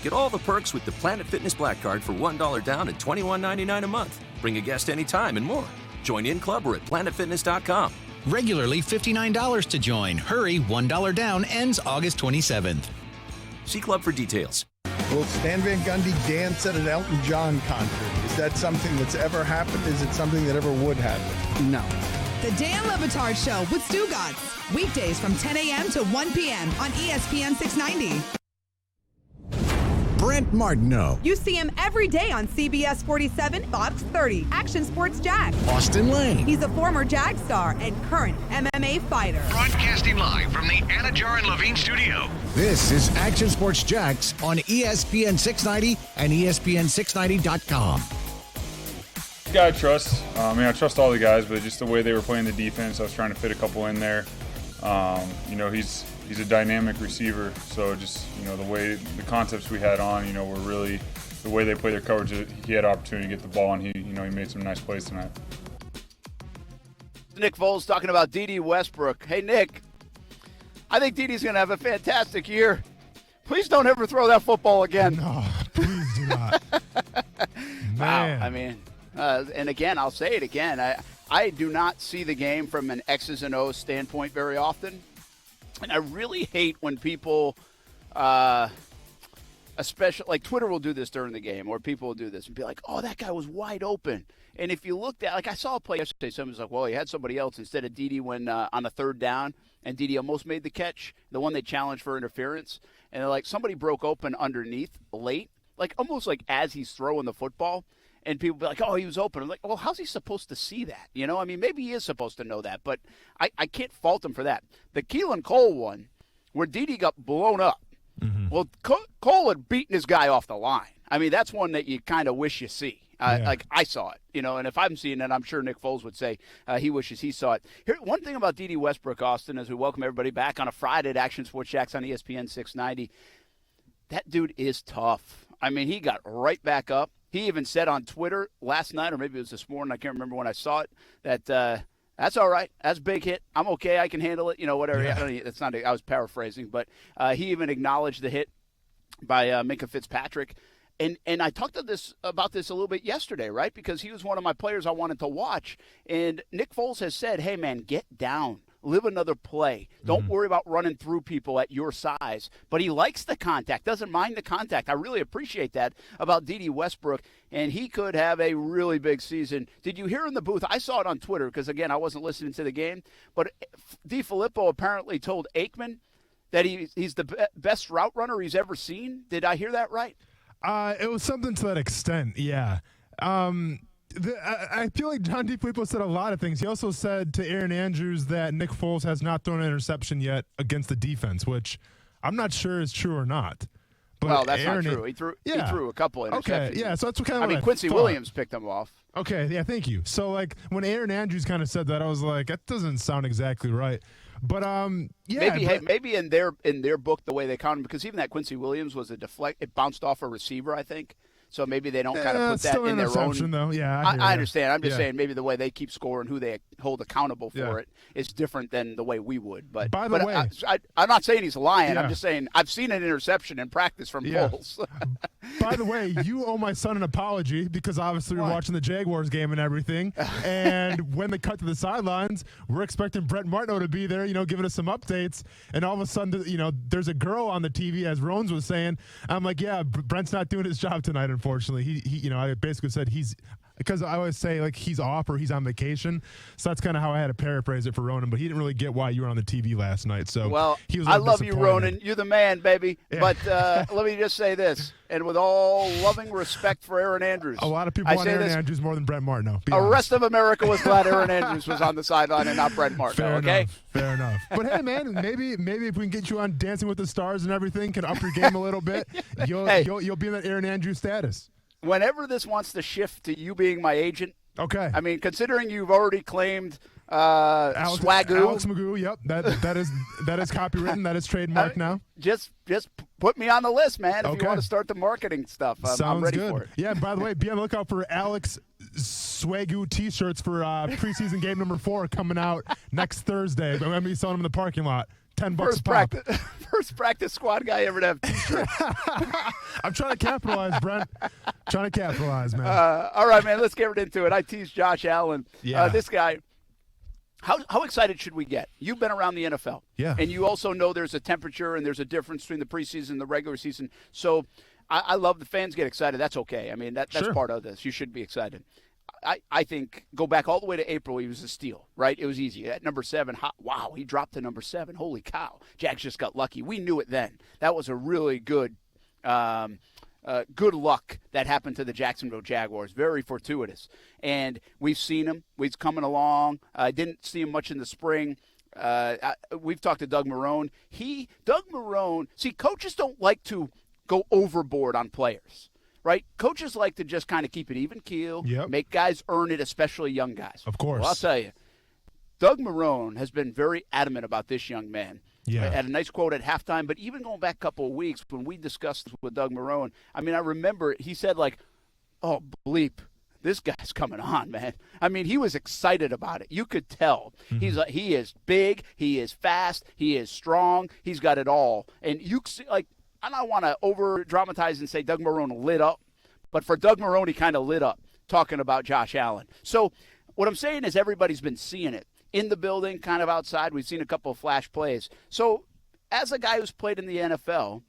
Get all the perks with the Planet Fitness Black Card for $1 down and $21.99 a month. Bring a guest anytime and more. Join in club or at planetfitness.com. Regularly $59 to join. Hurry, $1 down ends August 27th. See club for details. Will Stan Van Gundy dance at an Elton John concert? Is that something that's ever happened? Is it something that ever would happen? No. The Dan Le Batard Show with Stu Gatz. Weekdays from 10 a.m. to 1 p.m. on ESPN 690. Brent Martineau. You see him every day on CBS 47, Fox 30, Action Sports Jax. Austin Lane. He's a former Jag star and current MMA fighter. Broadcasting live from the Anajar and Levine studio. This is Action Sports Jax on ESPN 690 and ESPN690.com. Yeah, I trust. I trust all the guys, but just the way they were playing the defense, I was trying to fit a couple in there. He's a dynamic receiver, so just, the concepts we had on, were really the way they play their coverage. He had opportunity to get the ball, and he made some nice plays tonight. Nick Foles talking about D.D. Westbrook. Hey, Nick, I think D.D.'s going to have a fantastic year. Please don't ever throw that football again. No, please do not. Wow, and again, I'll say it again. I do not see the game from an X's and O's standpoint very often. And I really hate when people, especially like Twitter will do this during the game, or people will do this and be like, oh, that guy was wide open. And if you looked at, I saw a play yesterday, someone's like, well, he had somebody else instead of Dede when on a third down, and Dede almost made the catch, the one they challenged for interference. And they're like, somebody broke open underneath late, like almost like as he's throwing the football. and people be like, oh, he was open. I'm like, well, how's he supposed to see that? You know, I mean, maybe he is supposed to know that, but I can't fault him for that. The Keelan Cole one, where Dede got blown up. Well, Cole had beaten his guy off the line. I mean, that's one that you kind of wish you see. Like I saw it, you know, and if I'm seeing it, I'm sure Nick Foles would say he wishes he saw it. Here, one thing about Dede Westbrook, Austin, as we welcome everybody back on a Friday at Action Sports Jax on ESPN 690, that dude is tough. I mean, he got right back up. He even said on Twitter last night, or maybe it was this morning, I can't remember when I saw it, that that's all right. That's a big hit. I'm okay. I can handle it. You know, whatever. Yeah. It's not. I was paraphrasing, but he even acknowledged the hit by Minkah Fitzpatrick. And I talked about this a little bit yesterday, right? Because he was one of my players I wanted to watch. And Nick Foles has said, hey, man, get down. Live another play. Don't worry about running through people at your size. But he likes the contact, doesn't mind the contact. I really appreciate that about Dede Westbrook, and he could have a really big season. Did you hear in the booth? I saw it on Twitter because, again, I wasn't listening to the game. But DeFilippo apparently told Aikman that he's the best route runner he's ever seen. Did I hear that right? It was something to that extent, yeah. I feel like John DeFilippo said a lot of things. He also said to Aaron Andrews that Nick Foles has not thrown an interception yet against the defense, which I'm not sure is true or not. But well, that's Aaron, not true. He threw a couple interceptions. Okay, yeah, so that's what kind of. I mean, Quincy Williams picked him off. Okay, yeah, thank you. So, like, when Aaron Andrews kind of said that, I was like, that doesn't sound exactly right. But yeah, maybe in their book the way they count him, because even that Quincy Williams was it bounced off a receiver, I think. So maybe they don't kind of put that in their own. Though. Yeah, I understand. I'm just saying maybe the way they keep score and who they hold accountable for it is different than the way we would. But by the way, I'm not saying he's lying. I'm just saying I've seen an interception in practice from Foles. By the way, you owe my son an apology because obviously we're watching the Jaguars game and everything. And when they cut to the sidelines, we're expecting Brett Martineau to be there, giving us some updates. And all of a sudden, there's a girl on the TV, as Rones was saying. I'm like, yeah, Brent's not doing his job tonight, unfortunately. He I basically said because I always say, like, he's off or he's on vacation. So that's kind of how I had to paraphrase it for Ronan, but he didn't really get why you were on the TV last night. So he was I love you, Ronan. You're the man, baby. Yeah. But let me just say this, and with all loving respect for Aaron Andrews. A lot of people want Aaron Andrews more than Brett Martineau. The rest of America was glad Aaron Andrews was on the sideline and not Brett Martineau, Fair enough. But, hey, man, maybe if we can get you on Dancing with the Stars and everything, can up your game a little bit, you'll be in that Aaron Andrews status. Whenever this wants to shift to you being my agent, okay. I mean, considering you've already claimed Swagoo. Alex Magoo, yep. That is copywritten. That is trademarked now. Just put me on the list, man, if you want to start the marketing stuff. I'm ready for it. Yeah, and by the way, be on the lookout for Alex Swagoo T-shirts for preseason game number 4 coming out next Thursday. I'm going to be selling them in the parking lot. $10 First practice squad guy ever to have T-shirts. I'm trying to capitalize, Brent. Trying to capitalize, man. All right, man. Let's get right into it. I teased Josh Allen. Yeah. This guy. How excited should we get? You've been around the NFL. Yeah. And you also know there's a temperature and there's a difference between the preseason and the regular season. So I love the fans get excited. That's okay. I mean, that's part of this. You should be excited. I think go back all the way to April, he was a steal, right? It was easy. At number 7, wow, he dropped to number 7. Holy cow. Jags just got lucky. We knew it then. That was a really good good luck that happened to the Jacksonville Jaguars. Very fortuitous. And we've seen him. He's coming along. I didn't see him much in the spring. We've talked to Doug Marrone. Doug Marrone, see, coaches don't like to go overboard on players. Right? Coaches like to just kind of keep it even keel, make guys earn it, especially young guys. Of course. Well, I'll tell you, Doug Marrone has been very adamant about this young man. Yeah. Had a nice quote at halftime, but even going back a couple of weeks when we discussed with Doug Marrone, I mean, I remember he said, like, oh, bleep, this guy's coming on, man. I mean, he was excited about it. You could tell. Mm-hmm. He is big, he is fast, he is strong, he's got it all. And you see, like, I don't want to over-dramatize and say Doug Marrone lit up, but for Doug Marrone, he kind of lit up talking about Josh Allen. So what I'm saying is everybody's been seeing it. In the building, kind of outside, we've seen a couple of flash plays. So as a guy who's played in the NFL,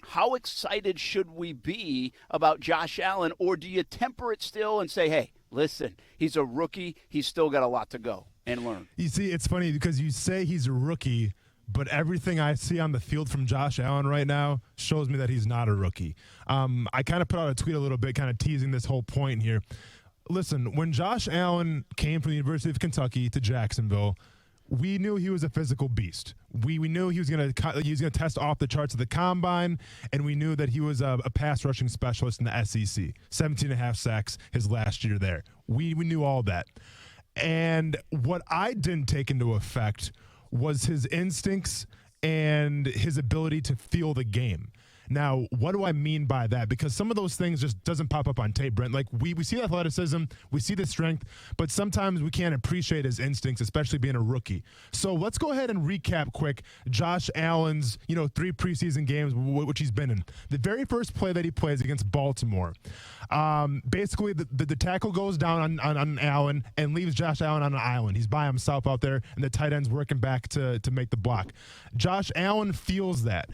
how excited should we be about Josh Allen, or do you temper it still and say, hey, listen, he's a rookie, he's still got a lot to go and learn? You see, it's funny because you say he's a rookie, but everything I see on the field from Josh Allen right now shows me that he's not a rookie. I kind of put out a tweet a little bit, kind of teasing this whole point here. Listen, when Josh Allen came from the University of Kentucky to Jacksonville, we knew he was a physical beast. We knew he was going to test off the charts of the combine, and we knew that he was a pass rushing specialist in the SEC. 17.5 sacks his last year there. We knew all that. And what I didn't take into effect was his instincts and his ability to feel the game. Now, what do I mean by that? Because some of those things just doesn't pop up on tape, Brent. Like, we see athleticism, we see the strength, but sometimes we can't appreciate his instincts, especially being a rookie. So let's go ahead and recap quick Josh Allen's, 3 preseason games, which he's been in. The very first play that he plays against Baltimore, basically the tackle goes down on Allen and leaves Josh Allen on an island. He's by himself out there, and the tight end's working back to make the block. Josh Allen feels that.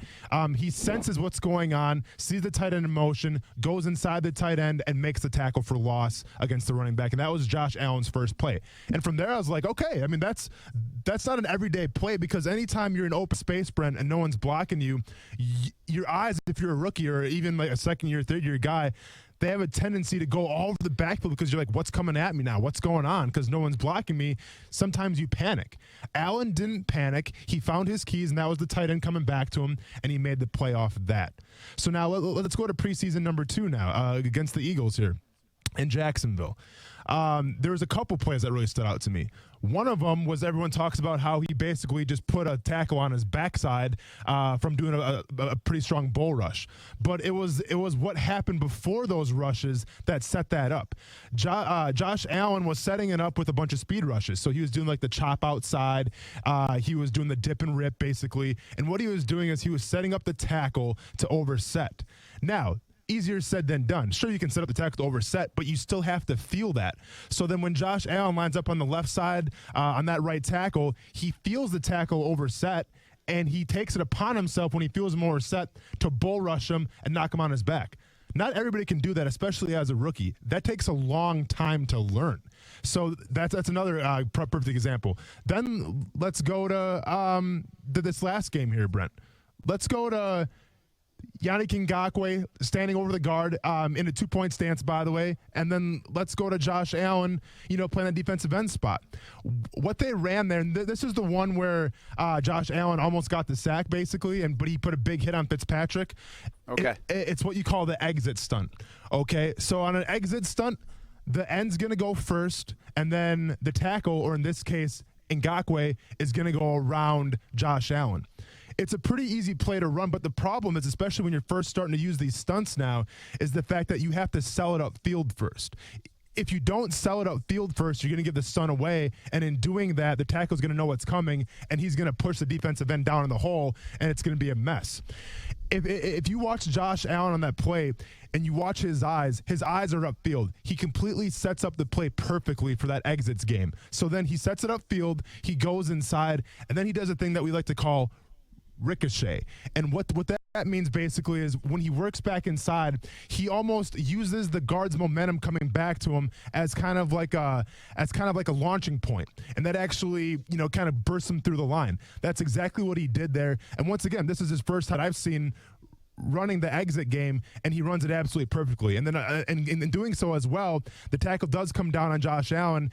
He senses what's going on, sees the tight end in motion, goes inside the tight end, and makes the tackle for loss against the running back. And that was Josh Allen's first play. And from there, I was like, okay, I mean, that's not an everyday play, because anytime you're in open space, Brent, and no one's blocking you, your eyes, if you're a rookie or even like a second-year, third-year guy, they have a tendency to go all over the backfield because you're like, what's coming at me now? What's going on? Because no one's blocking me. Sometimes you panic. Allen didn't panic. He found his keys, and that was the tight end coming back to him, and he made the play off of that. So now let's go to preseason number 2 now against the Eagles here in Jacksonville. There was a couple plays that really stood out to me. One of them was everyone talks about how he basically just put a tackle on his backside from doing a pretty strong bull rush. But it was what happened before those rushes that set that up. Josh Allen was setting it up with a bunch of speed rushes. So he was doing like the chop outside. He was doing the dip and rip basically. And what he was doing is he was setting up the tackle to overset. Now, easier said than done. Sure, you can set up the tackle to overset, but you still have to feel that. So then when Josh Allen lines up on the left side on that right tackle, he feels the tackle overset, and he takes it upon himself when he feels him overset to bull rush him and knock him on his back. Not everybody can do that, especially as a rookie. That takes a long time to learn. So that's another perfect example. Then let's go to this last game here, Brent. Let's go to Yannick Ngakoue standing over the guard in a 2-point stance, by the way. And then let's go to Josh Allen, playing that defensive end spot. What they ran there, and this is the one where Josh Allen almost got the sack, basically, but he put a big hit on Fitzpatrick. Okay. It's what you call the exit stunt. Okay, so on an exit stunt, the end's going to go first, and then the tackle, or in this case, Ngakoue, is going to go around Josh Allen. It's a pretty easy play to run, but the problem is, especially when you're first starting to use these stunts now, is the fact that you have to sell it upfield first. If you don't sell it upfield first, you're going to give the stunt away, and in doing that, the tackle's going to know what's coming, and he's going to push the defensive end down in the hole, and it's going to be a mess. If you watch Josh Allen on that play and you watch his eyes are upfield. He completely sets up the play perfectly for that exits game. So then he sets it upfield, he goes inside, and then he does a thing that we like to call ricochet. And what that means basically is when he works back inside, he almost uses the guard's momentum coming back to him as kind of like a launching point. And that actually, kind of bursts him through the line. That's exactly what he did there. And once again, this is his first time I've seen running the exit game, and he runs it absolutely perfectly. And then in doing so as well, the tackle does come down on Josh Allen.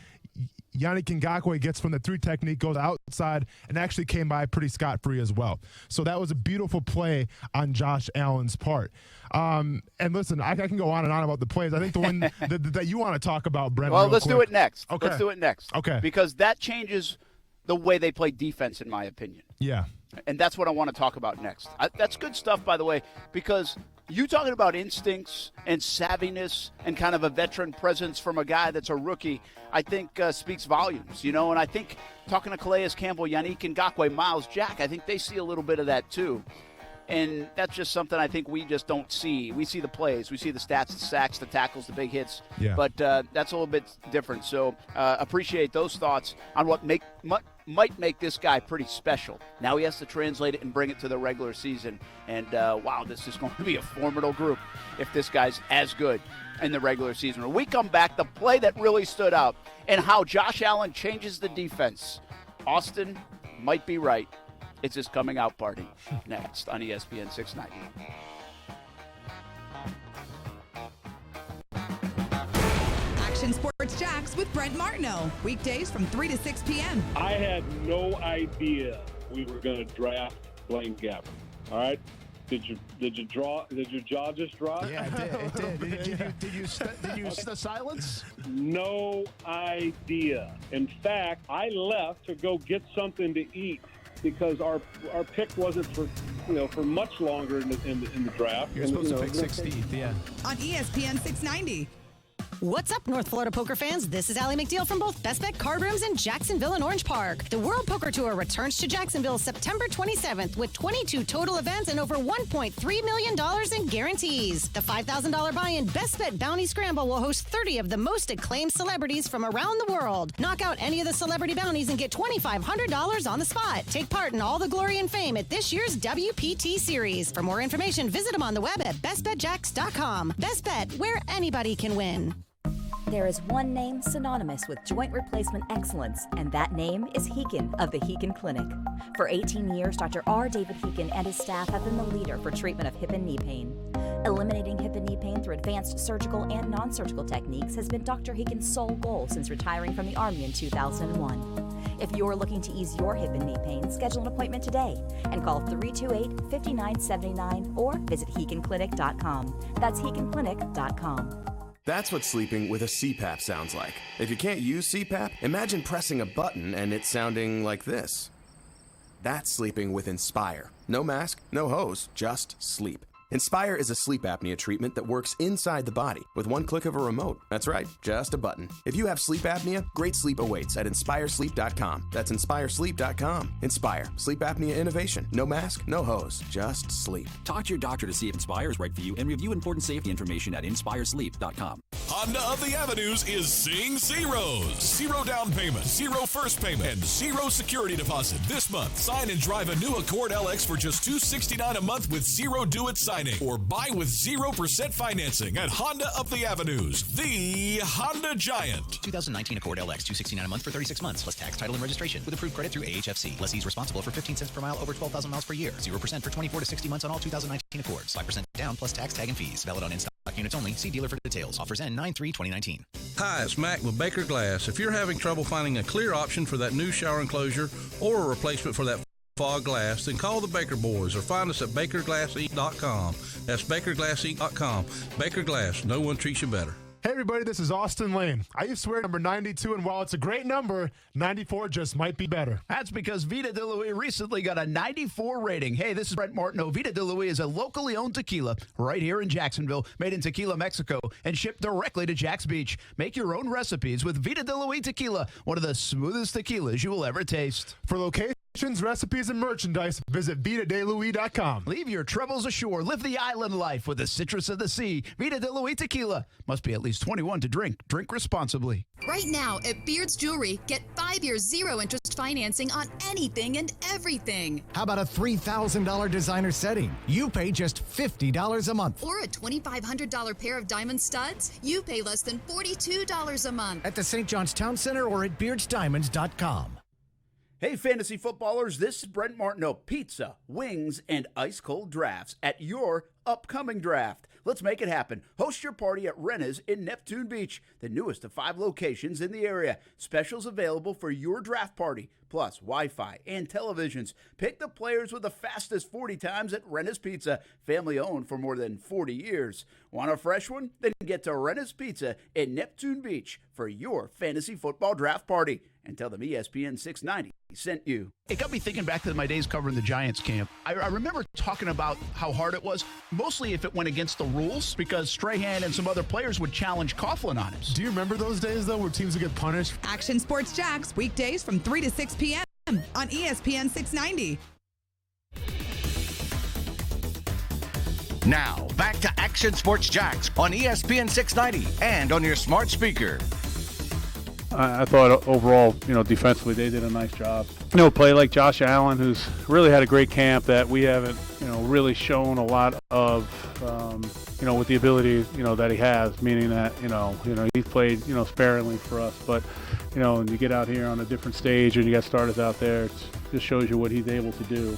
Yannick Ngakoue gets from the 3 technique, goes outside, and actually came by pretty scot-free as well. So that was a beautiful play on Josh Allen's part. And listen, I can go on and on about the plays. I think the one that you want to talk about, Brent. Well, let's do it next. Okay. Let's do it next. Okay. Because that changes the way they play defense, in my opinion. Yeah. And that's what I want to talk about next. That's good stuff, by the way, because you talking about instincts and savviness and kind of a veteran presence from a guy that's a rookie, I think speaks volumes, and I think talking to Calais Campbell, Yannick Ngakoue, Miles Jack, I think they see a little bit of that too. And that's just something I think we just don't see. We see the plays. We see the stats, the sacks, the tackles, the big hits. Yeah. But that's a little bit different. So appreciate those thoughts on what might make this guy pretty special. Now he has to translate it and bring it to the regular season. And, wow, this is going to be a formidable group if this guy's as good in the regular season. When we come back, the play that really stood out and how Josh Allen changes the defense. Austin might be right. It's his coming out party next on ESPN 690. Action Sports Jax with Brent Martineau. Weekdays from 3 to 6 p.m. I had no idea we were going to draft Blaine Gabbert. All right? Did your jaw just drop? Yeah, it did. Did you silence? No idea. In fact, I left to go get something to eat because our pick wasn't for much longer in the draft. You're supposed to pick 16th, yeah. On ESPN 690. What's up, North Florida poker fans? This is Allie McDeal from both Best Bet Card Rooms in Jacksonville and Orange Park. The World Poker Tour returns to Jacksonville September 27th with 22 total events and over $1.3 million in guarantees. The $5,000 buy-in Best Bet Bounty Scramble will host 30 of the most acclaimed celebrities from around the world. Knock out any of the celebrity bounties and get $2,500 on the spot. Take part in all the glory and fame at this year's WPT Series. For more information, visit them on the web at bestbetjax.com. Best Bet, where anybody can win. There is one name synonymous with joint replacement excellence, and that name is Heekin of the Heekin Clinic. For 18 years, Dr. R. David Heekin and his staff have been the leader for treatment of hip and knee pain. Eliminating hip and knee pain through advanced surgical and non-surgical techniques has been Dr. Heekin's sole goal since retiring from the Army in 2001. If you're looking to ease your hip and knee pain, schedule an appointment today and call 328-5979 or visit HeekinClinic.com. That's HeekinClinic.com. That's what sleeping with a CPAP sounds like. If you can't use CPAP, imagine pressing a button and it sounding like this. That's sleeping with Inspire. No mask, no hose, just sleep. Inspire is a sleep apnea treatment that works inside the body with one click of a remote. That's right, just a button. If you have sleep apnea, great sleep awaits at InspireSleep.com. That's InspireSleep.com. Inspire. Sleep apnea innovation. No mask, no hose, just sleep. Talk to your doctor to see if Inspire is right for you and review important safety information at InspireSleep.com. Honda of the Avenues is seeing zeros. Zero down payment, zero first payment, and zero security deposit this month. Sign and drive a new Accord LX for just $269 a month with zero do-it signing. Or buy with 0% financing at Honda of the Avenues, the Honda Giant. 2019 Accord LX, $269 a month for 36 months, plus tax, title, and registration, with approved credit through AHFC. Lessee's responsible for 15 cents per mile over 12,000 miles per year. 0% for 24 to 60 months on all 2019 Accords. 5% down, plus tax, tag, and fees. Valid on in-stock units only. See dealer for details. Offers end 9/3/2019. Hi, it's Mac with Baker Glass. If you're having trouble finding a clear option for that new shower enclosure or a replacement for that fog glass, then call the Baker Boys or find us at BakerGlassInc.com. That's BakerGlassInc.com. Baker Glass, no one treats you better. Hey everybody, this is Austin Lane. I used to wear number 92, and while it's a great number, 94 just might be better. That's because Vida de Luis recently got a 94 rating. Hey, this is Brent Martineau. Vida de Luis is a locally owned tequila right here in Jacksonville, made in Tequila, Mexico, and shipped directly to Jax Beach. Make your own recipes with Vida de Luis tequila, one of the smoothest tequilas you will ever taste. For locations, recipes, and merchandise, visit VitaDeLuis.com. Leave your troubles ashore. Live the island life with the citrus of the sea. Vida de Luis tequila. Must be at least 21 to drink. Drink responsibly. Right now at Beard's Jewelry, get 5 years zero interest financing on anything and everything. How about a $3,000 designer setting? You pay just $50 a month. Or a $2,500 pair of diamond studs? You pay less than $42 a month. At the St. John's Town Center or at BeardsDiamonds.com. Hey, fantasy footballers, this is Brent Martineau. Pizza, wings, and ice-cold drafts at your upcoming draft. Let's make it happen. Host your party at Renna's in Neptune Beach, the newest of 5 locations in the area. Specials available for your draft party, plus Wi-Fi and televisions. Pick the players with the fastest 40 times at Renna's Pizza, family-owned for more than 40 years. Want a fresh one? Then get to Renna's Pizza in Neptune Beach for your fantasy football draft party. And tell them ESPN 690 sent you. It got me thinking back to my days covering the Giants camp. I remember talking about how hard it was, mostly if it went against the rules, because Strahan and some other players would challenge Coughlin on it. Do you remember those days, though, where teams would get punished? Action Sports Jax, weekdays from 3 to 6 p.m. on ESPN 690. Now, back to Action Sports Jax on ESPN 690 and on your smart speaker. I thought overall, defensively they did a nice job. Play like Josh Allen, who's really had a great camp that we haven't, really shown a lot of, with the ability, that he has, meaning that, he's played, sparingly for us. But, when you get out here on a different stage and you got starters out there, it just shows you what he's able to do.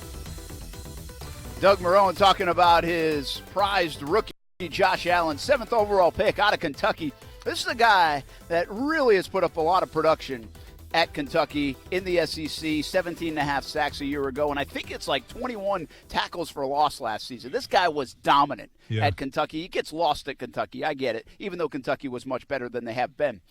Doug Marrone talking about his prized rookie, Josh Allen, 7th overall pick out of Kentucky. This is a guy that really has put up a lot of production at Kentucky in the SEC, 17.5 sacks a year ago, and I think it's like 21 tackles for loss last season. This guy was dominant at Kentucky. He gets lost at Kentucky. I get it, even though Kentucky was much better than they have been.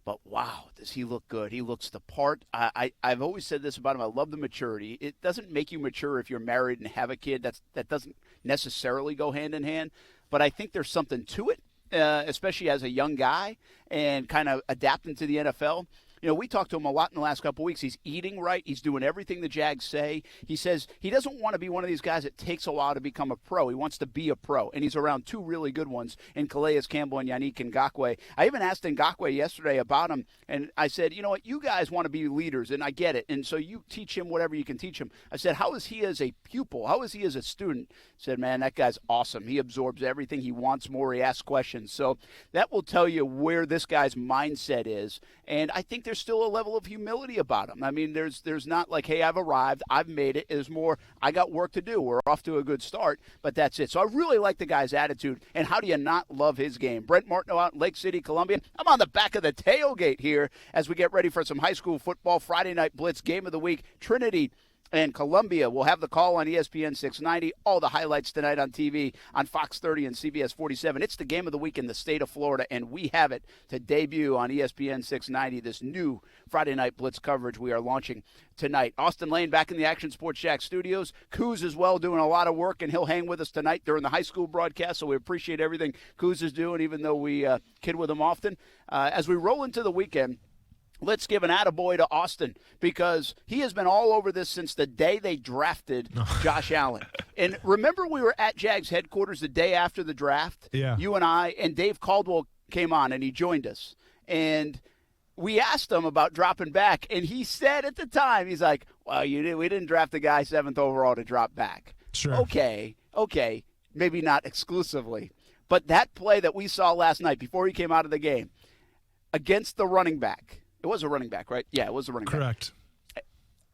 But, wow, does he look good. He looks the part. I've always said this about him. I love the maturity. It doesn't make you mature if you're married and have a kid. That doesn't necessarily go hand in hand. But I think there's something to it, especially as a young guy and kind of adapting to the NFL. We talked to him a lot in the last couple of weeks. He's eating right. He's doing everything the Jags say. He says he doesn't want to be one of these guys that takes a while to become a pro. He wants to be a pro, and he's around two really good ones in Calais Campbell and Yannick Ngakoue. I even asked Ngakoue yesterday about him, and I said, you know what, you guys want to be leaders, and I get it, and so you teach him whatever you can teach him. I said, how is he as a pupil? How is he as a student? He said, man, that guy's awesome. He absorbs everything. He wants more. He asks questions. So that will tell you where this guy's mindset is, and I think there's still a level of humility about him. I mean, there's not like, hey, I've arrived, I've made it. It's more, I got work to do. We're off to a good start, but that's it. So I really like the guy's attitude, and how do you not love his game? Brent Martineau out in Lake City, Columbia. I'm on the back of the tailgate here as we get ready for some high school football. Friday Night Blitz, game of the week, Trinity and Columbia will have the call on ESPN 690. All the highlights tonight on TV on Fox 30 and CBS 47. It's the game of the week in the state of Florida, and we have it to debut on ESPN 690, this new Friday Night Blitz coverage we are launching tonight. Austin Lane back in the Action Sports Shack studios. Coos as well doing a lot of work, and he'll hang with us tonight during the high school broadcast, so we appreciate everything Coos is doing, even though we kid with him often. As we roll into the weekend, let's give an attaboy to Austin, because he has been all over this since the day they drafted Josh Allen. And remember, we were at Jags headquarters the day after the draft. Yeah. You and I, and Dave Caldwell came on, and he joined us. And we asked him about dropping back, and he said at the time, he's like, well, we didn't draft the guy 7th overall to drop back. Sure. Okay, maybe not exclusively. But that play that we saw last night before he came out of the game against the running back, it was a running back, right? Yeah, it was a running back. Correct.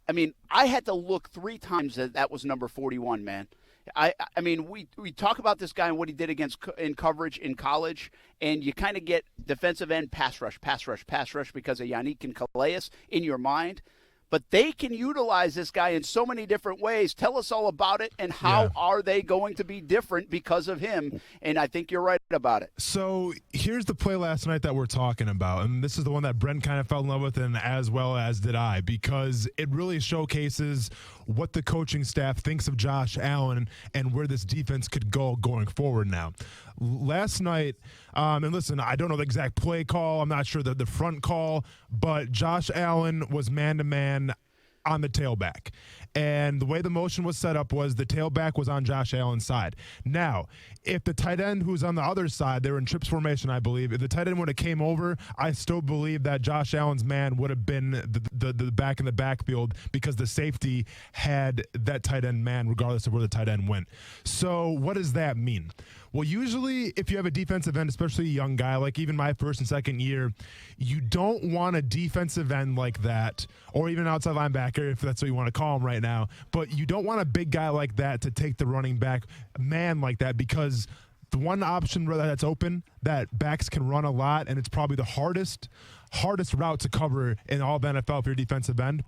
I mean, I had to look 3 times that was number 41, man. I mean, we talk about this guy and what he did in coverage in college, and you kind of get defensive end pass rush because of Yannick and Calais in your mind. But they can utilize this guy in so many different ways. Tell us all about it, and how are they going to be different because of him? And I think you're right about it. So here's the play last night that we're talking about, and this is the one that Brent kind of fell in love with, and as well as did I, because it really showcases what the coaching staff thinks of Josh Allen and where this defense could go going forward now. Last night, and listen, I don't know the exact play call. I'm not sure the front call, but Josh Allen was man-to-man on the tailback. And the way the motion was set up was the tailback was on Josh Allen's side. Now, if the tight end who's on the other side, they were in trips formation, I believe. If the tight end would have came over, I still believe that Josh Allen's man would have been the back in the backfield, because the safety had that tight end man regardless of where the tight end went. So what does that mean? Well, usually if you have a defensive end, especially a young guy, like even my first and second year, you don't want a defensive end like that, or even an outside linebacker, if that's what you want to call him right now. But you don't want a big guy like that to take the running back man like that, because the one option that's open that backs can run a lot, and it's probably the hardest route to cover in all of the NFL for your defensive end,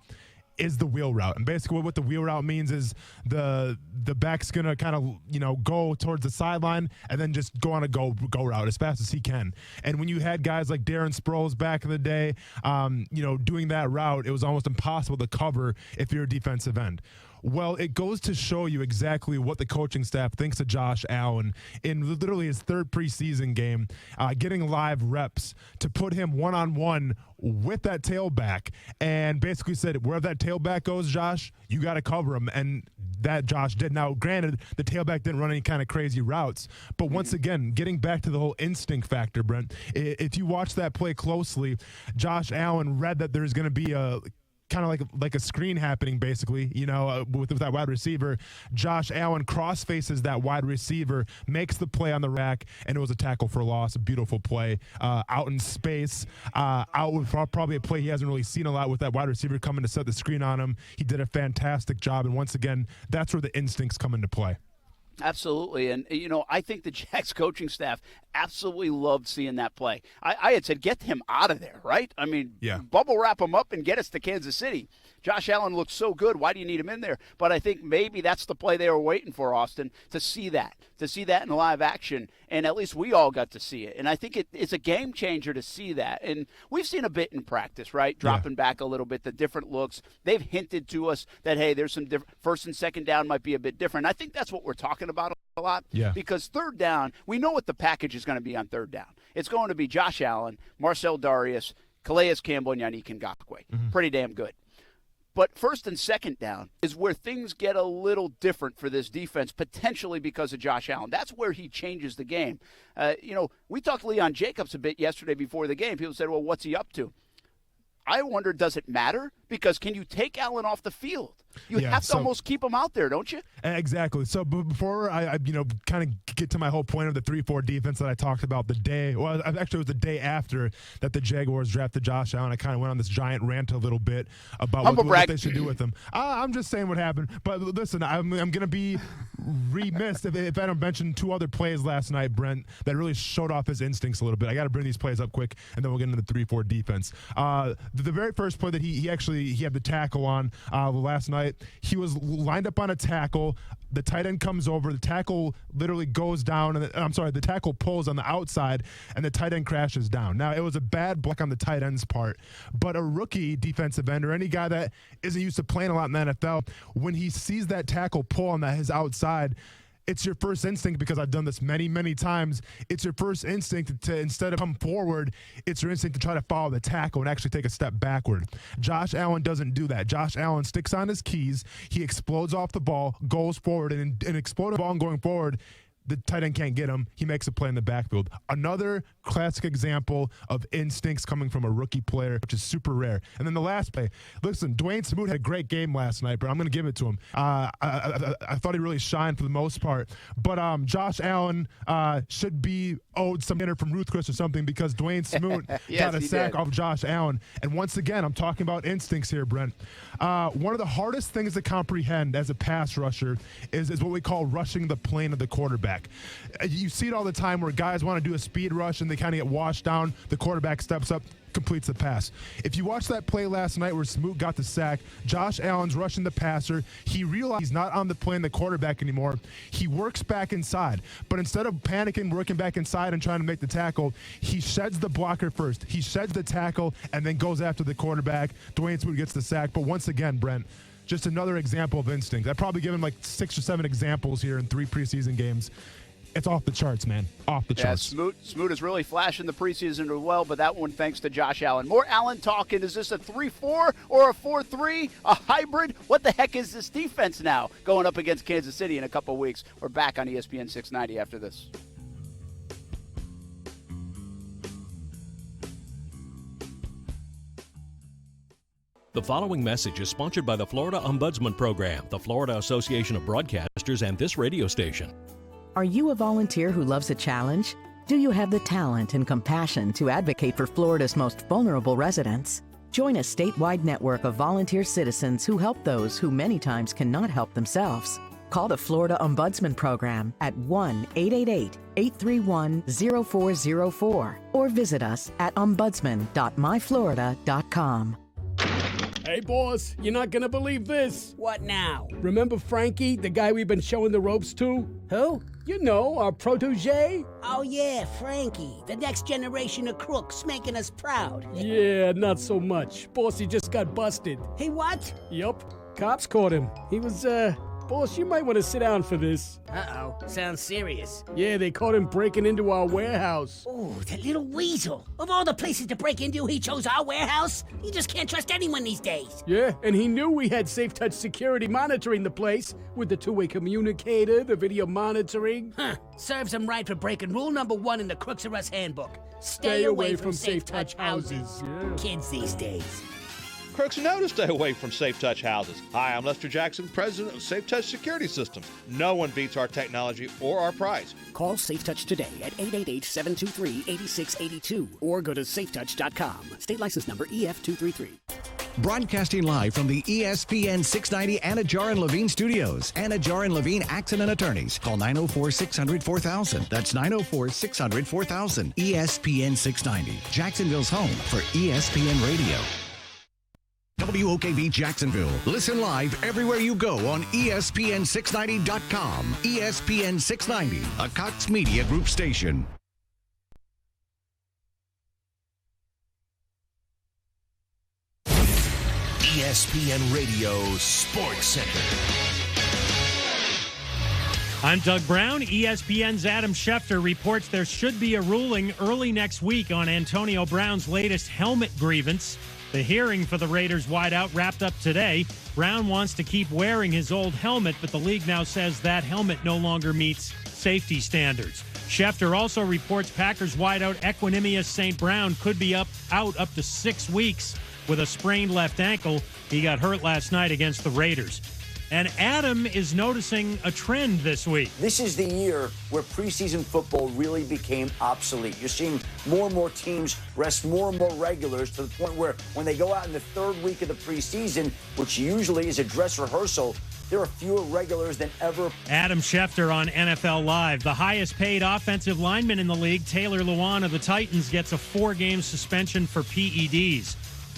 is the wheel route. And basically what the wheel route means is the back's going to kind of, go towards the sideline and then just go on a go route as fast as he can. And when you had guys like Darren Sproles back in the day, doing that route, it was almost impossible to cover if you're a defensive end. Well, it goes to show you exactly what the coaching staff thinks of Josh Allen in literally his 3rd preseason game, getting live reps to put him one-on-one with that tailback, and basically said, wherever that tailback goes, Josh, you got to cover him. And that Josh did. Now, granted, the tailback didn't run any kind of crazy routes, but once again, getting back to the whole instinct factor, Brent, if you watch that play closely, Josh Allen read that there's going to be a kind of like a screen happening, basically, with that wide receiver. Josh Allen cross faces that wide receiver, makes the play on the rack, and it was a tackle for loss. A beautiful play out in space, out with probably a play he hasn't really seen a lot with that wide receiver coming to set the screen on him. He did a fantastic job, and once again, that's where the instincts come into play. Absolutely. And, I think the Jags coaching staff absolutely loved seeing that play. I had said, get him out of there, right? I mean, bubble wrap him up and get us to Kansas City. Josh Allen looks so good. Why do you need him in there? But I think maybe that's the play they were waiting for, Austin, to see that in live action. And at least we all got to see it. And I think it's a game changer to see that. And we've seen a bit in practice, right? Dropping back a little bit, the different looks. They've hinted to us that, hey, there's some first and second down might be a bit different. I think that's what we're talking about a lot. Yeah. Because third down, we know what the package is going to be on third down. It's going to be Josh Allen, Marcel Darius, Calais Campbell, and Yannick Ngakoue. Pretty damn good. But first and second down is where things get a little different for this defense, potentially because of Josh Allen. That's where he changes the game. We talked to Leon Jacobs a bit yesterday before the game. People said, well, what's he up to? I wonder, does it matter? Because can you take Allen off the field? You have to almost keep him out there, don't you? Exactly. So before I kind of get to my whole point of the 3-4 defense that I talked about actually it was the day after that the Jaguars drafted Josh Allen. I kind of went on this giant rant a little bit about what they should do with him. I'm just saying what happened. But listen, I'm going to be remiss if I don't mention two other plays last night, Brent, that really showed off his instincts a little bit. I got to bring these plays up quick, and then we'll get into the 3-4 defense. The very first play that he had the tackle on last night, he was lined up on a tackle. The tight end comes over. The tackle literally goes down. The tackle pulls on the outside, and the tight end crashes down. Now, it was a bad block on the tight end's part, but a rookie defensive end or any guy that isn't used to playing a lot in the NFL, when he sees that tackle pull on his outside, it's your first instinct, because I've done this many, many times. It's your first instinct to, instead of come forward, it's your instinct to try to follow the tackle and actually take a step backward. Josh Allen doesn't do that. Josh Allen sticks on his keys. He explodes off the ball, goes forward, and exploding the ball and going forward, the tight end can't get him. He makes a play in the backfield. Another classic example of instincts coming from a rookie player, which is super rare. And then the last play. Listen, Dwayne Smoot had a great game last night, but I'm going to give it to him. I thought he really shined for the most part. But Josh Allen should be owed some dinner from Ruth Chris or something, because Dwayne Smoot got a sack off Josh Allen. And once again, I'm talking about instincts here, Brent. One of the hardest things to comprehend as a pass rusher is what we call rushing the plane of the quarterback. You see it all the time where guys want to do a speed rush and they kind of get washed down. The quarterback steps up, completes the pass. If you watch that play last night where Smoot got the sack, Josh Allen's rushing the passer. He realized he's not on the plane the quarterback anymore. He works back inside. But instead of panicking, working back inside and trying to make the tackle, he sheds the blocker first. He sheds the tackle and then goes after the quarterback. Dwayne Smoot gets the sack. But once again, Brent, just another example of instinct. I've probably given like 6 or 7 examples here in 3 preseason games. It's off the charts, man. Off the charts. Smoot is really flashing the preseason as well, but that one thanks to Josh Allen. More Allen talking. Is this a 3-4 or a 4-3? A hybrid? What the heck is this defense now going up against Kansas City in a couple weeks? We're back on ESPN 690 after this. The following message is sponsored by the Florida Ombudsman Program, the Florida Association of Broadcasters, and this radio station. Are you a volunteer who loves a challenge? Do you have the talent and compassion to advocate for Florida's most vulnerable residents? Join a statewide network of volunteer citizens who help those who many times cannot help themselves. Call the Florida Ombudsman Program at 1-888-831-0404 or visit us at ombudsman.myflorida.com. Hey, boss, you're not gonna believe this. What now? Remember Frankie, the guy we've been showing the ropes to? Who? You know, our protege. Oh, yeah, Frankie. The next generation of crooks making us proud. Yeah, not so much. Boss, he just got busted. He what? Yup. Cops caught him. He was Boss, you might want to sit down for this. Uh-oh. Sounds serious. Yeah, they caught him breaking into our warehouse. Oh, that little weasel. Of all the places to break into, he chose our warehouse? You just can't trust anyone these days. Yeah, and he knew we had Safe Touch security monitoring the place with the two-way communicator, the video monitoring. Huh. Serves him right for breaking rule number 1 in the Crooks R Us handbook. Stay away from Safe Touch houses. Yeah. Kids these days. Crooks know to stay away from Safe Touch houses. Hi, I'm Lester Jackson, president of Safe Touch Security Systems. No one beats our technology or our price. Call Safe Touch today at 888-723-8682 or go to safetouch.com. State license number EF233. Broadcasting live from the ESPN 690 Anajar and Levine studios. Anajar and Levine Accident Attorneys. Call 904-600-4000. That's 904-600-4000. ESPN 690. Jacksonville's home for ESPN Radio. WOKV Jacksonville. Listen live everywhere you go on ESPN690.com. ESPN 690, a Cox Media Group station. ESPN Radio Sports Center. I'm Doug Brown. ESPN's Adam Schefter reports there should be a ruling early next week on Antonio Brown's latest helmet grievance. The hearing for the Raiders wideout wrapped up today. Brown wants to keep wearing his old helmet, but the league now says that helmet no longer meets safety standards. Schefter also reports Packers wideout Equanimous St. Brown could be out up to 6 weeks with a sprained left ankle. He got hurt last night against the Raiders. And Adam is noticing a trend this week. This is the year where preseason football really became obsolete. You're seeing more and more teams rest more and more regulars to the point where when they go out in the third week of the preseason, which usually is a dress rehearsal, there are fewer regulars than ever. Adam Schefter on NFL Live. The highest paid offensive lineman in the league, Taylor Lewan of the Titans, gets a 4-game suspension for PEDs.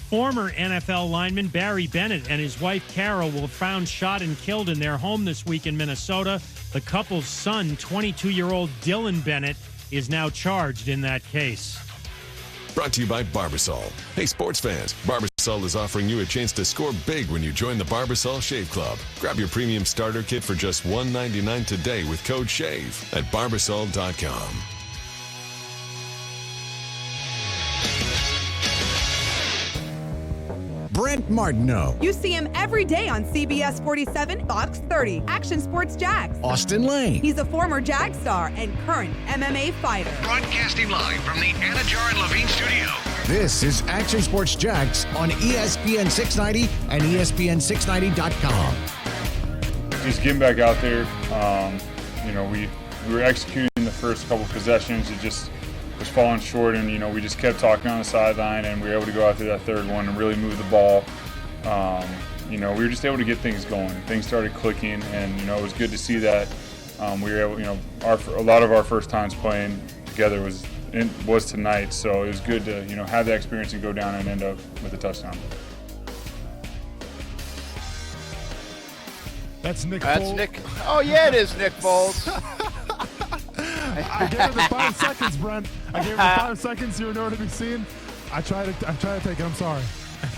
Former NFL lineman Barry Bennett and his wife Carol were found shot and killed in their home this week in Minnesota. The couple's son, 22-year-old Dylan Bennett, is now charged in that case. Brought to you by Barbasol. Hey, sports fans, Barbasol is offering you a chance to score big when you join the Barbasol Shave Club. Grab your premium starter kit for just $1.99 today with code SHAVE at Barbasol.com. Brent Martineau. You see him every day on CBS 47, Fox 30, Action Sports Jags. Austin Lane. He's a former Jag star and current MMA fighter. Broadcasting live from the Anajar and Levine studio. This is Action Sports Jags on ESPN 690 and ESPN690.com. Just getting back out there, we were executing the first couple possessions. It just was falling short, and we just kept talking on the sideline, and we were able to go out to that third one and really move the ball. We were just able to get things going. Things started clicking, and it was good to see that we were able. A lot of our first times playing together was tonight, so it was good to have that experience and go down and end up with a touchdown. That's Nick. That's Nick. Oh yeah, it is Nick Foles. I gave her the 5 seconds, Brent. I gave her the 5 seconds in order to be seen. I tried to take it. I'm sorry.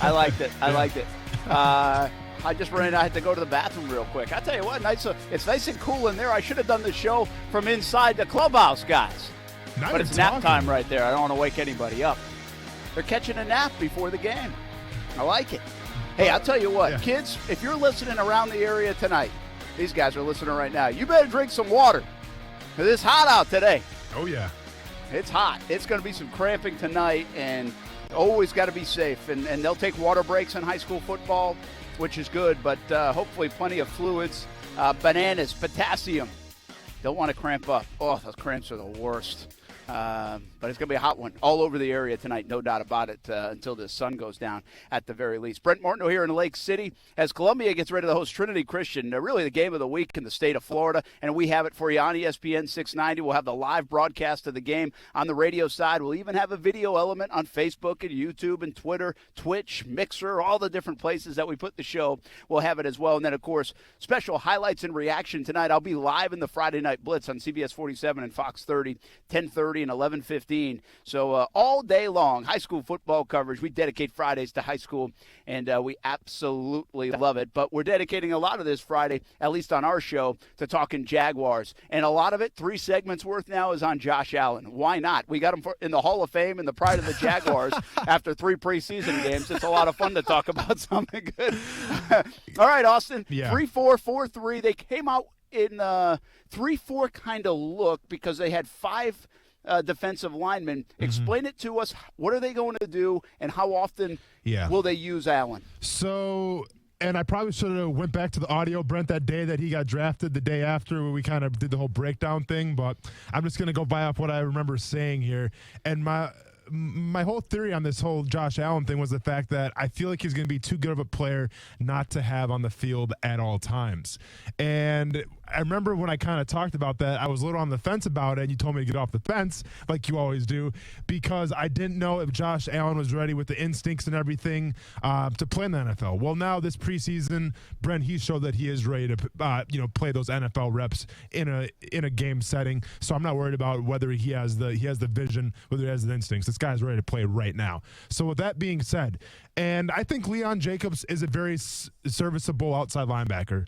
I liked it. I just ran in. I had to go to the bathroom real quick. I tell you what, it's nice and cool in there. I should have done the show from inside the clubhouse, guys. But it's nap time right there. I don't want to wake anybody up. They're catching a nap before the game. I like it. Hey, I'll tell you what, kids, if you're listening around the area tonight, these guys are listening right now, you better drink some water. Because it's hot out today. Oh, yeah. It's hot. It's going to be some cramping tonight, and always got to be safe. And they'll take water breaks in high school football, which is good, but hopefully plenty of fluids, bananas, potassium. Don't want to cramp up. Oh, those cramps are the worst. But it's going to be a hot one all over the area tonight, no doubt about it, until the sun goes down at the very least. Brent Martineau here in Lake City as Columbia gets ready to host Trinity Christian, really the game of the week in the state of Florida, and we have it for you on ESPN 690. We'll have the live broadcast of the game on the radio side. We'll even have a video element on Facebook and YouTube and Twitter, Twitch, Mixer, all the different places that we put the show. We'll have it as well. And then, of course, special highlights and reaction tonight. I'll be live in the Friday Night Blitz on CBS 47 and Fox 30, 10:30 11:30 and 11:15. So all day long, high school football coverage. We dedicate Fridays to high school, and we absolutely love it. But we're dedicating a lot of this Friday, at least on our show, to talking Jaguars. And a lot of it, 3 segments worth now, is on Josh Allen. Why not? We got him in the Hall of Fame and the pride of the Jaguars after 3 preseason games. It's a lot of fun to talk about something good. All right, Austin, 3-4, 4-3. They came out in 3-4 kind of look because they had 5 defensive linemen. Explain it to us. What are they going to do, and how often will they use Allen? So, and I probably should have went back to the audio, Brent, that day that he got drafted, the day after, where we kind of did the whole breakdown thing. But I'm just going to go by off what I remember saying here. And my whole theory on this whole Josh Allen thing was the fact that I feel like he's going to be too good of a player not to have on the field at all times. And I remember when I kind of talked about that, I was a little on the fence about it, and you told me to get off the fence, like you always do, because I didn't know if Josh Allen was ready with the instincts and everything to play in the NFL. Well, now this preseason, Brent, he showed that he is ready to play those NFL reps in a game setting. So I'm not worried about whether he has the vision, whether he has the instincts. This guy's ready to play right now. So with that being said, and I think Leon Jacobs is a very serviceable outside linebacker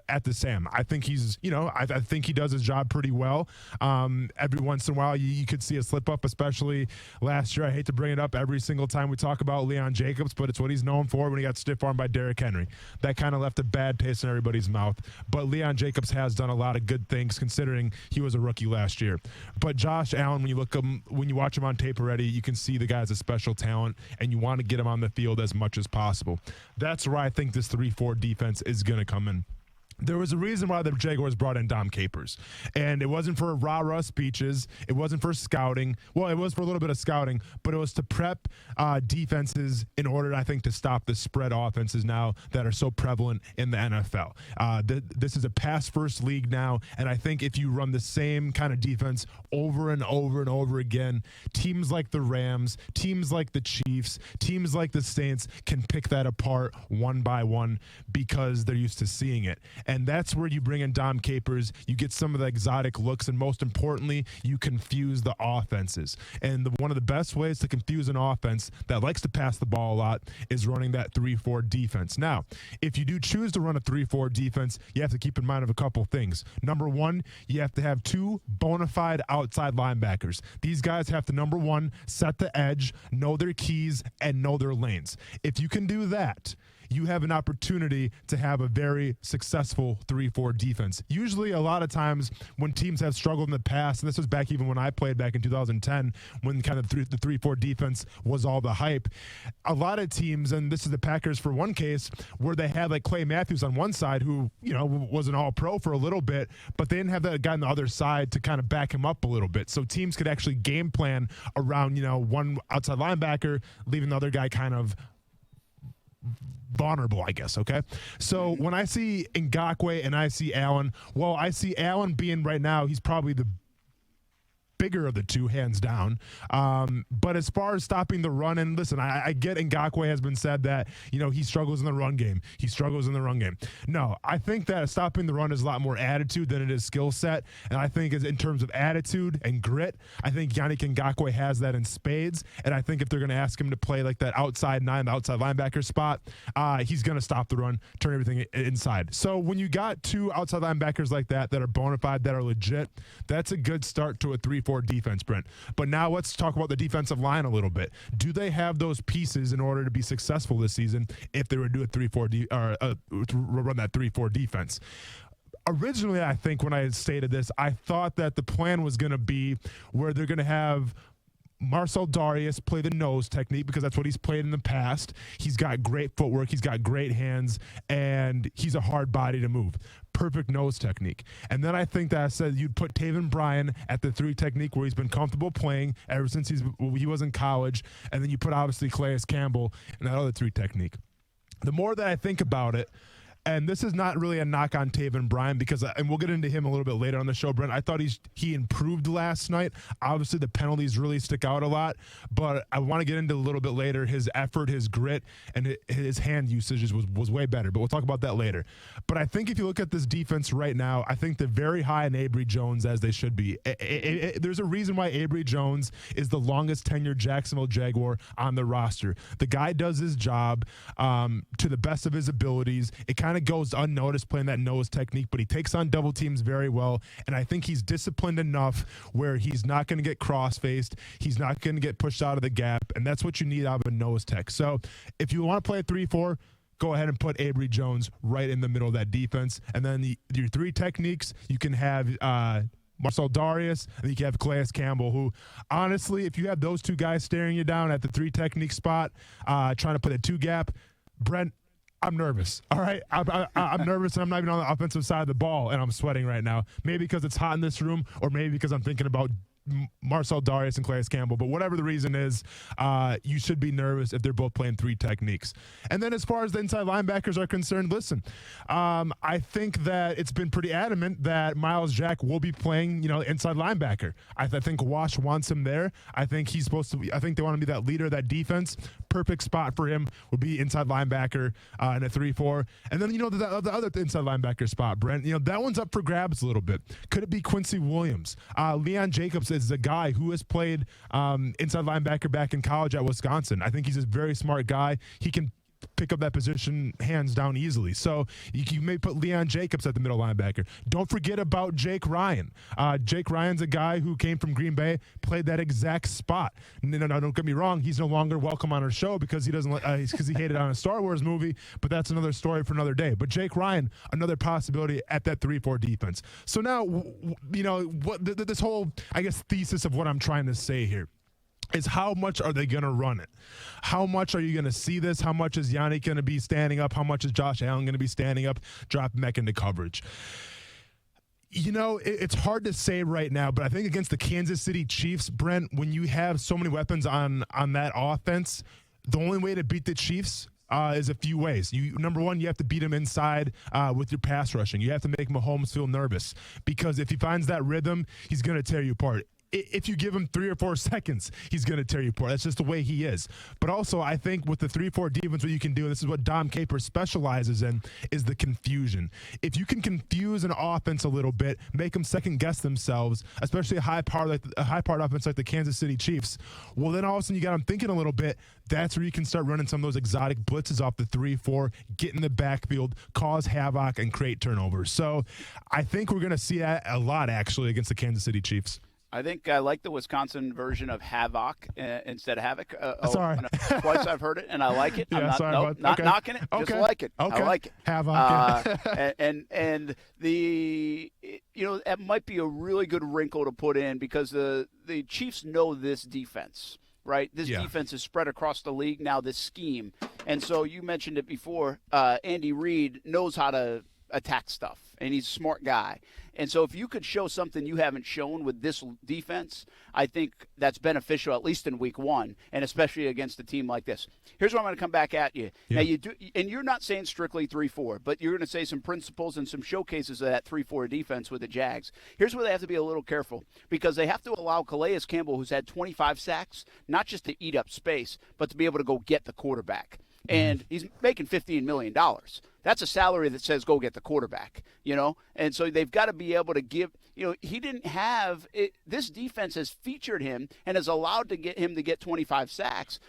at the Sam. I think he's, I think he does his job pretty well. Every once in a while, you could see a slip up, especially last year. I hate to bring it up every single time we talk about Leon Jacobs, but it's what he's known for when he got stiff-armed by Derrick Henry. That kind of left a bad taste in everybody's mouth. But Leon Jacobs has done a lot of good things considering he was a rookie last year. But Josh Allen, when you watch him on tape already, you can see the guy's a special talent, and you want to get him on the field as much as possible. That's where I think this 3-4 defense is going to come in. There was a reason why the Jaguars brought in Dom Capers, and it wasn't for rah-rah speeches. It wasn't for scouting. Well, it was for a little bit of scouting, but it was to prep defenses in order, I think, to stop the spread offenses now that are so prevalent in the NFL. This is a pass-first league now, and I think if you run the same kind of defense over and over and over again, teams like the Rams, teams like the Chiefs, teams like the Saints can pick that apart one by one because they're used to seeing it. And that's where you bring in Dom Capers. You get some of the exotic looks, and most importantly, you confuse the offenses. And one of the best ways to confuse an offense that likes to pass the ball a lot is running that 3-4 defense. Now, if you do choose to run a 3-4 defense, you have to keep in mind of a couple things. Number one, you have to have 2 bona fide outside linebackers. These guys have to, number one, set the edge, know their keys, and know their lanes. If you can do that, you have an opportunity to have a very successful 3-4 defense. Usually, a lot of times when teams have struggled in the past, and this was back even when I played back in 2010, when kind of the 3-4 defense was all the hype, a lot of teams, and this is the Packers for one case, where they had like Clay Matthews on one side who, was an all-pro for a little bit, but they didn't have that guy on the other side to kind of back him up a little bit. So teams could actually game plan around, one outside linebacker, leaving the other guy kind of vulnerable, I guess, okay? So when I see Ngakoue and I see Allen, well, I see Allen being right now, he's probably the bigger of the two, hands down. But as far as stopping the run, and listen, I get Ngakoue has been said that, he struggles in the run game. He struggles in the run game. No, I think that stopping the run is a lot more attitude than it is skill set. And I think in terms of attitude and grit, I think Yannick Ngakoue has that in spades. And I think if they're going to ask him to play like that outside 9, the outside linebacker spot, he's going to stop the run, turn everything inside. So when you got 2 outside linebackers like that are bona fide, that are legit, that's a good start to a 3-4 defense, Brent. But now let's talk about the defensive line a little bit. Do they have those pieces in order to be successful this season if they were to do a 3-4 to run that 3-4 defense? Originally, I think when I had stated this, I thought that the plan was going to be where they're going to have Marcel Darius play the nose technique because that's what he's played in the past. He's got great footwork. He's got great hands, and he's a hard body to move. Perfect nose technique. And then I think that I said you'd put Taven Bryan at the 3 technique where he's been comfortable playing ever since he was in college. And then you put obviously Calais Campbell in that other 3 technique. The more that I think about it, And this is not really a knock on Taven Bryan because, and we'll get into him a little bit later on the show, Brent. I thought he improved last night. Obviously, the penalties really stick out a lot, but I want to get into a little bit later. His effort, his grit, and his hand usage was way better, but we'll talk about that later. But I think if you look at this defense right now, I think they're very high on Avery Jones, as they should be. There's a reason why Avery Jones is the longest tenured Jacksonville Jaguar on the roster. The guy does his job to the best of his abilities. It kind of goes unnoticed playing that nose technique, but he takes on double teams very well, and I think he's disciplined enough where he's not going to get cross-faced. He's not going to get pushed out of the gap, and that's what you need out of a nose tech. So if you want to play a 3-4, go ahead and put Avery Jones right in the middle of that defense. And then your three techniques, you can have Marcel Darius, and you can have Calais Campbell, who, honestly, if you have those two guys staring you down at the three technique spot, trying to put a two gap, Brent, I'm nervous. All right, I'm nervous, and I'm not even on the offensive side of the ball, and I'm sweating right now. Maybe because it's hot in this room, or maybe because I'm thinking about Marcel Darius and Calais Campbell, but whatever the reason is, you should be nervous if they're both playing three techniques. And then as far as the inside linebackers are concerned, listen, I think that it's been pretty adamant that Miles Jack will be playing, inside linebacker. I think Wash wants him there. I think he's supposed to be, I think they want to be that leader of that defense. Perfect spot for him would be inside linebacker in a 3-4. And then, the other inside linebacker spot, Brent, that one's up for grabs a little bit. Could it be Quincy Williams? Leon Jacobs is a guy who has played inside linebacker back in college at Wisconsin. I think he's a very smart guy. He can pick up that position hands down easily. So you may put Leon Jacobs at the middle linebacker. Don't forget about Jake Ryan. Jake Ryan's a guy who came from Green Bay, played that exact spot. No, don't get me wrong. He's no longer welcome on our show because he doesn't because he hated on a Star Wars movie, but that's another story for another day. But Jake Ryan, another possibility at that 3-4 defense. So now, what this whole, I guess, thesis of what I'm trying to say here is how much are they going to run it? How much are you going to see this? How much is Yannick going to be standing up? How much is Josh Allen going to be standing up, dropping back into coverage? It's hard to say right now, but I think against the Kansas City Chiefs, Brent, when you have so many weapons on that offense, the only way to beat the Chiefs is a few ways. Number one, you have to beat him inside with your pass rushing. You have to make Mahomes feel nervous because if he finds that rhythm, he's going to tear you apart. If you give him 3 or 4 seconds, he's going to tear you apart. That's just the way he is. But also, I think with the 3-4 defense, what you can do, and this is what Dom Capers specializes in, is the confusion. If you can confuse an offense a little bit, make them second-guess themselves, especially a high-powered offense like the Kansas City Chiefs, well, then all of a sudden you got them thinking a little bit. That's where you can start running some of those exotic blitzes off the 3-4, get in the backfield, cause havoc, and create turnovers. So I think we're going to see that a lot, actually, against the Kansas City Chiefs. I think I like the Wisconsin version of havoc instead of havoc. Sorry. Twice I've heard it, and I like it. Yeah, I'm not knocking it. Okay. Just like it. Okay. I like it. Havoc. And that might be a really good wrinkle to put in because the Chiefs know this defense. Right? This defense is spread across the league now, this scheme. And so you mentioned it before, Andy Reid knows how to attack stuff, and he's a smart guy. And so if you could show something you haven't shown with this defense, I think that's beneficial, at least in week one, and especially against a team like this. Here's where I'm going to come back at you. Yeah. Now, you're not saying strictly 3-4, but you're going to say some principles and some showcases of that 3-4 defense with the Jags. Here's where they have to be a little careful because they have to allow Calais Campbell, who's had 25 sacks, not just to eat up space, but to be able to go get the quarterback. And he's making $15 million. That's a salary that says go get the quarterback, And so they've got to be able to give, he didn't have it. This defense has featured him and has allowed him to get 25 sacks,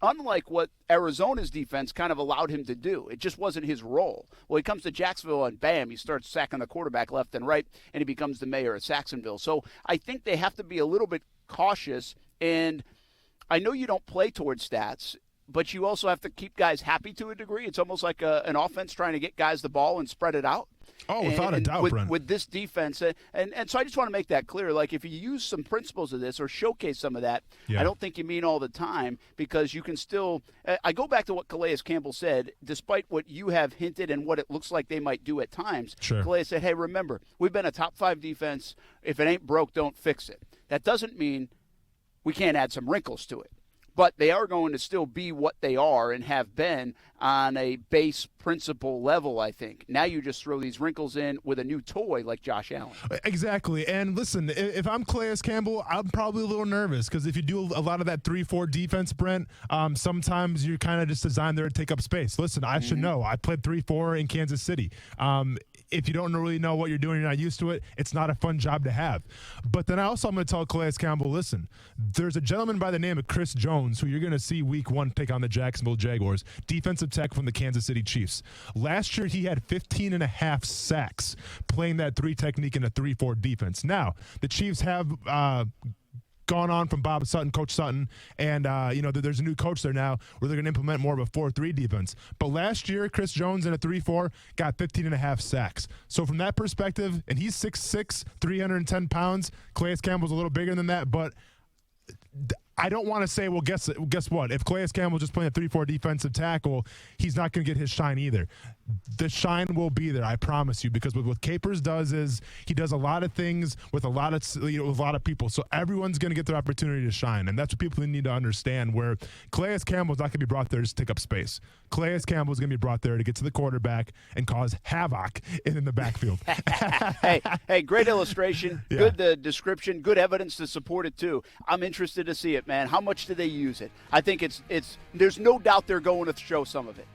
unlike what Arizona's defense kind of allowed him to do. It just wasn't his role. Well, he comes to Jacksonville and bam, he starts sacking the quarterback left and right, and he becomes the mayor of Saxonville. So I think they have to be a little bit cautious. And I know you don't play towards stats, but you also have to keep guys happy to a degree. It's almost like an offense trying to get guys the ball and spread it out. Oh, without a doubt, Brent. With this defense. And so I just want to make that clear. Like, if you use some principles of this or showcase some of that, I don't think you mean all the time because you can still – I go back to what Calais Campbell said, despite what you have hinted and what it looks like they might do at times. Sure. Calais said, hey, remember, we've been a top 5 defense. If it ain't broke, don't fix it. That doesn't mean we can't add some wrinkles to it. But they are going to still be what they are and have been on a base principle level, I think. Now you just throw these wrinkles in with a new toy like Josh Allen. Exactly. And listen, if I'm Calais Campbell, I'm probably a little nervous because if you do a lot of that 3-4 defense, Brent, sometimes you're kind of just designed there to take up space. Listen, I should know. I played 3-4 in Kansas City. If you don't really know what you're doing, you're not used to it, it's not a fun job to have. But then I'm going to tell Calais Campbell, listen, there's a gentleman by the name of Chris Jones who you're going to see week 1 take on the Jacksonville Jaguars, defensive tech from the Kansas City Chiefs. Last year, he had 15.5 sacks playing that 3 technique in a 3-4 defense. Now, the Chiefs have gone on from Bob Sutton, Coach Sutton, and there's a new coach there now where they're going to implement more of a 4-3 defense. But last year, Chris Jones in a 3-4 got 15.5 sacks. So from that perspective, and he's 6'6", 310 pounds. Calais Campbell's a little bigger than that, but I don't want to say, well, guess what? If Calais Campbell's just playing a 3-4 defensive tackle, he's not going to get his shine either. The shine will be there, I promise you, because what Capers does is he does a lot of things with a lot of people. So everyone's going to get their opportunity to shine, and that's what people need to understand. Where Calais Campbell's not going to be brought there to take up space. Calais Campbell's going to be brought there to get to the quarterback and cause havoc in the backfield. Hey, great illustration, Yeah. Good description, good evidence to support it too. I'm interested to see it, man. How much do they use it? I think it's. There's no doubt they're going to show some of it.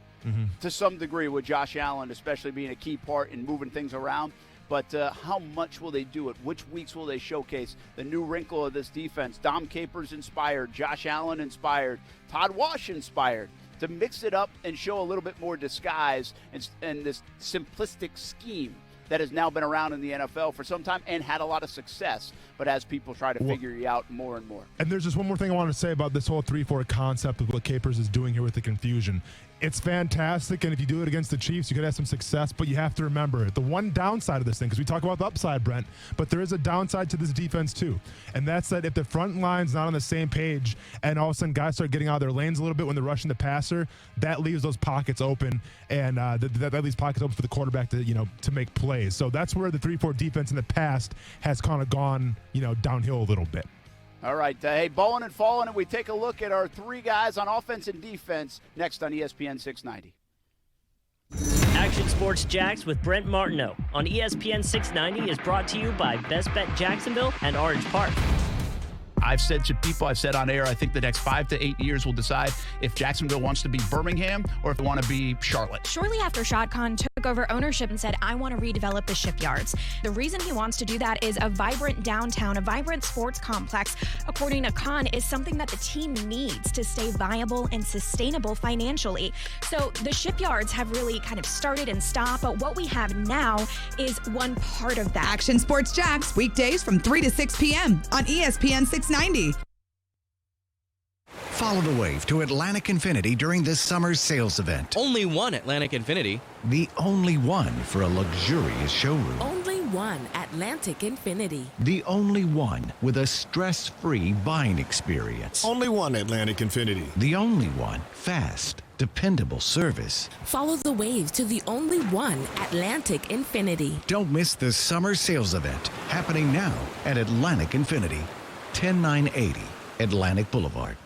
To some degree with Josh Allen, especially being a key part in moving things around. But how much will they do it? Which weeks will they showcase the new wrinkle of this defense? Dom Capers inspired, Josh Allen inspired, Todd Wash inspired, to mix it up and show a little bit more disguise and this simplistic scheme that has now been around in the NFL for some time and had a lot of success, but as people try to figure you out more and more. And there's just one more thing I want to say about this whole 3-4 concept of what Capers is doing here with the confusion. It's fantastic, and if you do it against the Chiefs, you could have some success, but you have to remember the one downside of this thing, because we talk about the upside, Brent, but there is a downside to this defense too, and that's that if the front line's not on the same page and all of a sudden guys start getting out of their lanes a little bit when they're rushing the passer, that leaves those pockets open, and that leaves pockets open for the quarterback to make plays. So that's where the 3-4 defense in the past has kind of gone downhill a little bit. All right, hey, bowling and falling, and we take a look at our 3 guys on offense and defense next on ESPN 690. Action Sports Jax with Brent Martineau on ESPN 690 is brought to you by Best Bet Jacksonville and Orange Park. I've said to people, I've said on air, I think the next 5 to 8 years will decide if Jacksonville wants to be Birmingham or if they want to be Charlotte. Shortly after Shad Khan took over ownership and said, I want to redevelop the shipyards. The reason he wants to do that is a vibrant downtown, a vibrant sports complex, according to Khan, is something that the team needs to stay viable and sustainable financially. So the shipyards have really kind of started and stopped, but what we have now is one part of that. Action Sports Jax, weekdays from 3 to 6 p.m. on ESPN 690. Follow the wave to Atlantic Infinity during this summer's sales event. Only one Atlantic Infinity. The only one for a luxurious showroom. Only one Atlantic Infinity. The only one with a stress-free buying experience. Only one Atlantic Infinity. The only one fast, dependable service. Follow the wave to the only one Atlantic Infinity. Don't miss the summer sales event happening now at Atlantic Infinity, 10980 Atlantic Boulevard.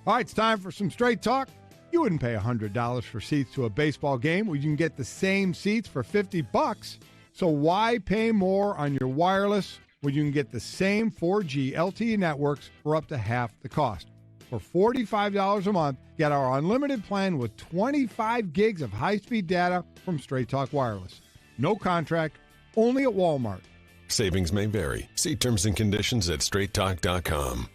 All right, it's time for some straight talk. You wouldn't pay $100 for seats to a baseball game where you can get the same seats for $50. So why pay more on your wireless when you can get the same 4G LTE networks for up to half the cost? For $45 a month, get our unlimited plan with 25 gigs of high-speed data from Straight Talk Wireless. No contract, only at Walmart. Savings may vary. See terms and conditions at straighttalk.com.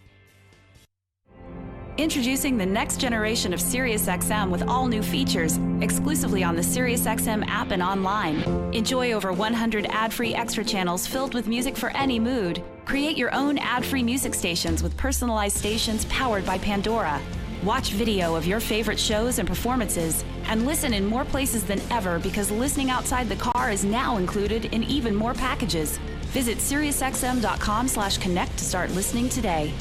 Introducing the next generation of SiriusXM with all new features, exclusively on the SiriusXM app and online. Enjoy over 100 ad-free extra channels filled with music for any mood. Create your own ad-free music stations with personalized stations powered by Pandora. Watch video of your favorite shows and performances, and listen in more places than ever because listening outside the car is now included in even more packages. Visit SiriusXM.com/connect to start listening today.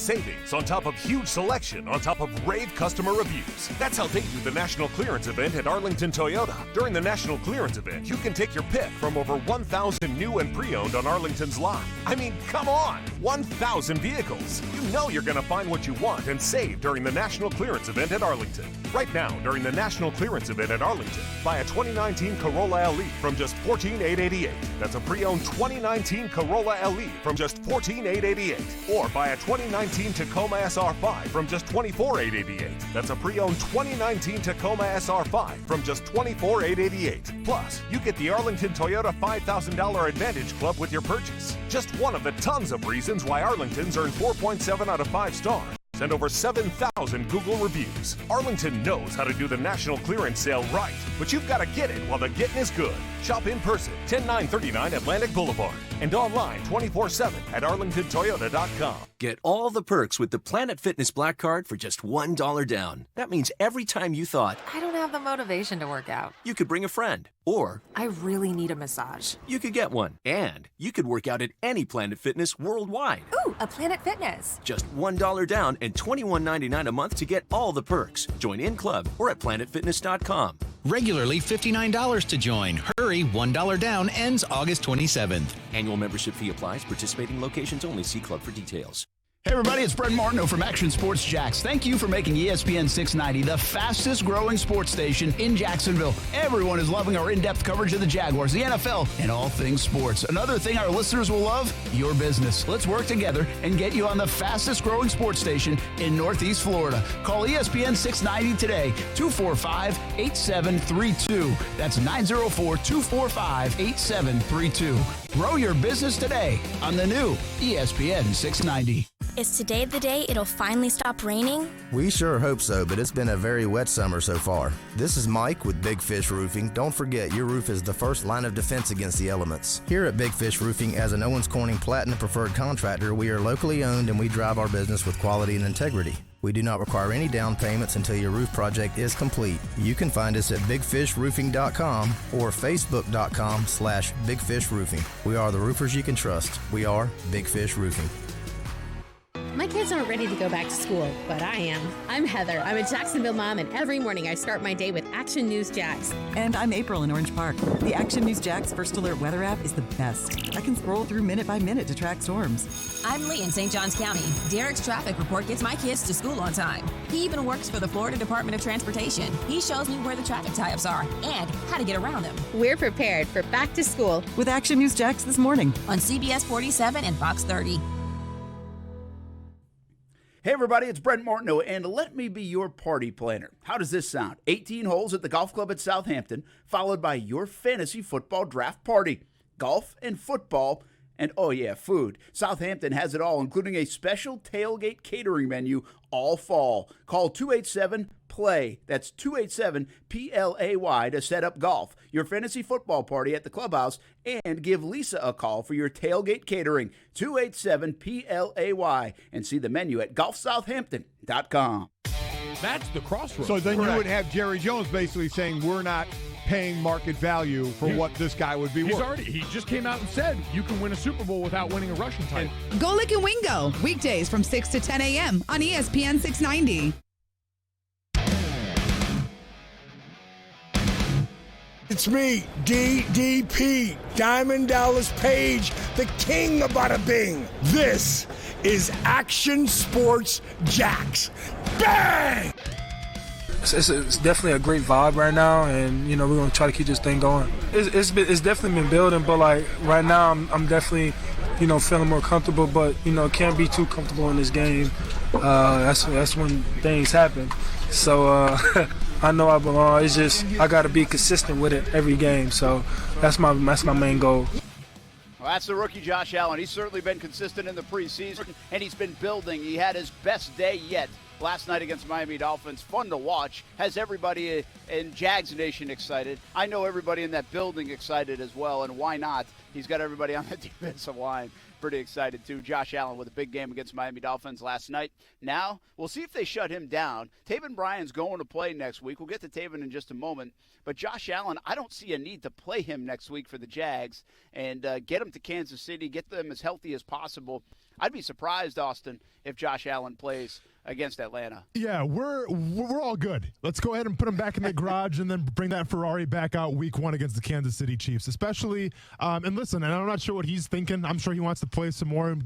savings on top of huge selection on top of rave customer reviews. That's how they do the national clearance event at Arlington Toyota. During the national clearance event, you can take your pick from over 1,000 new and pre-owned on Arlington's lot. I mean, come on, 1,000 vehicles. You know you're going to find what you want and save during the national clearance event at Arlington. Right now, during the national clearance event at Arlington, buy a 2019 Corolla LE from just $14,888. That's a pre-owned 2019 Corolla LE from just $14,888. Or buy a 2019 Tacoma SR5 from just $24,888. That's a pre-owned 2019 Tacoma SR5 from just $24,888. Plus, you get the Arlington Toyota $5,000 Advantage Club with your purchase. Just one of the tons of reasons why Arlington's earned 4.7 out of 5 stars and over 7,000 Google reviews. Arlington knows how to do the national clearance sale right, but you've got to get it while the getting is good. Shop in person, 10939 Atlantic Boulevard, and online 24/7 at arlingtontoyota.com. Get all the perks with the Planet Fitness Black Card for just $1 down. That means every time you thought, I don't have the motivation to work out, you could bring a friend, or I really need a massage, you could get one, and you could work out at any Planet Fitness worldwide. Ooh, a Planet Fitness. Just $1 down and $21.99 a month to get all the perks. Join in club or at planetfitness.com. Regularly $59 to join. Hurry, $1 down ends August 27th. Annual membership fee applies. Participating locations only. See club for details. Hey everybody, it's Brent Martineau from Action Sports Jax. Thank you for making ESPN 690 the fastest growing sports station in Jacksonville. Everyone is loving our in-depth coverage of the Jaguars, the NFL, and all things sports. Another thing our listeners will love, your business. Let's work together and get you on the fastest growing sports station in Northeast Florida. Call ESPN 690 today, 245-8732. That's 904-245-8732. Grow your business today on the new ESPN 690. Is today the day it'll finally stop raining? We sure hope so, but it's been a very wet summer so far. This is Mike with Big Fish Roofing. Don't forget, your roof is the first line of defense against the elements. Here at Big Fish Roofing, as an Owens Corning Platinum Preferred Contractor, we are locally owned and we drive our business with quality and integrity. We do not require any down payments until your roof project is complete. You can find us at bigfishroofing.com or facebook.com/bigfishroofing. We are the roofers you can trust. We are Big Fish Roofing. My kids aren't ready to go back to school, but I am. I'm Heather. I'm a Jacksonville mom, and every morning I start my day with Action News Jax. And I'm April in Orange Park. The Action News Jax First Alert weather app is the best. I can scroll through minute by minute to track storms. I'm Lee in St. Johns County. Derek's traffic report gets my kids to school on time. He even works for the Florida Department of Transportation. He shows me where the traffic tie-ups are and how to get around them. We're prepared for back to school with Action News Jax this morning on CBS 47 and Fox 30. Hey everybody, it's Brent Martineau, and let me be your party planner. How does this sound? 18 holes at the golf club at Southampton, followed by your fantasy football draft party. Golf and football, and oh yeah, food. Southampton has it all, including a special tailgate catering menu all fall. Call 287-PLAY. That's 287-PLAY to set up golf, your fantasy football party at the clubhouse, and give Lisa a call for your tailgate catering. 287-PLAY, and see the menu at golfsouthampton.com. That's the crossroads. So then you would have Jerry Jones basically saying we're not paying market value for what this guy would be worth. He just came out and said you can win a Super Bowl without winning a rushing title. Go Lick and Wingo, weekdays from 6 to 10 a.m. on ESPN 690. It's me, DDP, Diamond Dallas Page, the king of bada bing. This is Action Sports Jax. Bang! It's definitely a great vibe right now, and we're gonna try to keep this thing going. It's definitely been building, but like right now I'm definitely feeling more comfortable, but can't be too comfortable in this game. That's when things happen. So I know I belong. It's just I got to be consistent with it every game. So that's my main goal. Well, that's the rookie Josh Allen. He's certainly been consistent in the preseason, and he's been building. He had his best day yet last night against Miami Dolphins. Fun to watch. Has everybody in Jags Nation excited. I know everybody in that building excited as well, and why not? He's got everybody on the defensive line pretty excited too. Josh Allen with a big game against Miami Dolphins last night. Now, we'll see if they shut him down. Taven Bryan's going to play next week. We'll get to Taven in just a moment. But Josh Allen, I don't see a need to play him next week for the Jags and get him to Kansas City, get them as healthy as possible. I'd be surprised, Austin, if Josh Allen plays against Atlanta. Yeah, we're all good. Let's go ahead and put him back in the garage and then bring that Ferrari back out week 1 against the Kansas City Chiefs, especially. And listen, and I'm not sure what he's thinking. I'm sure he wants to play some more,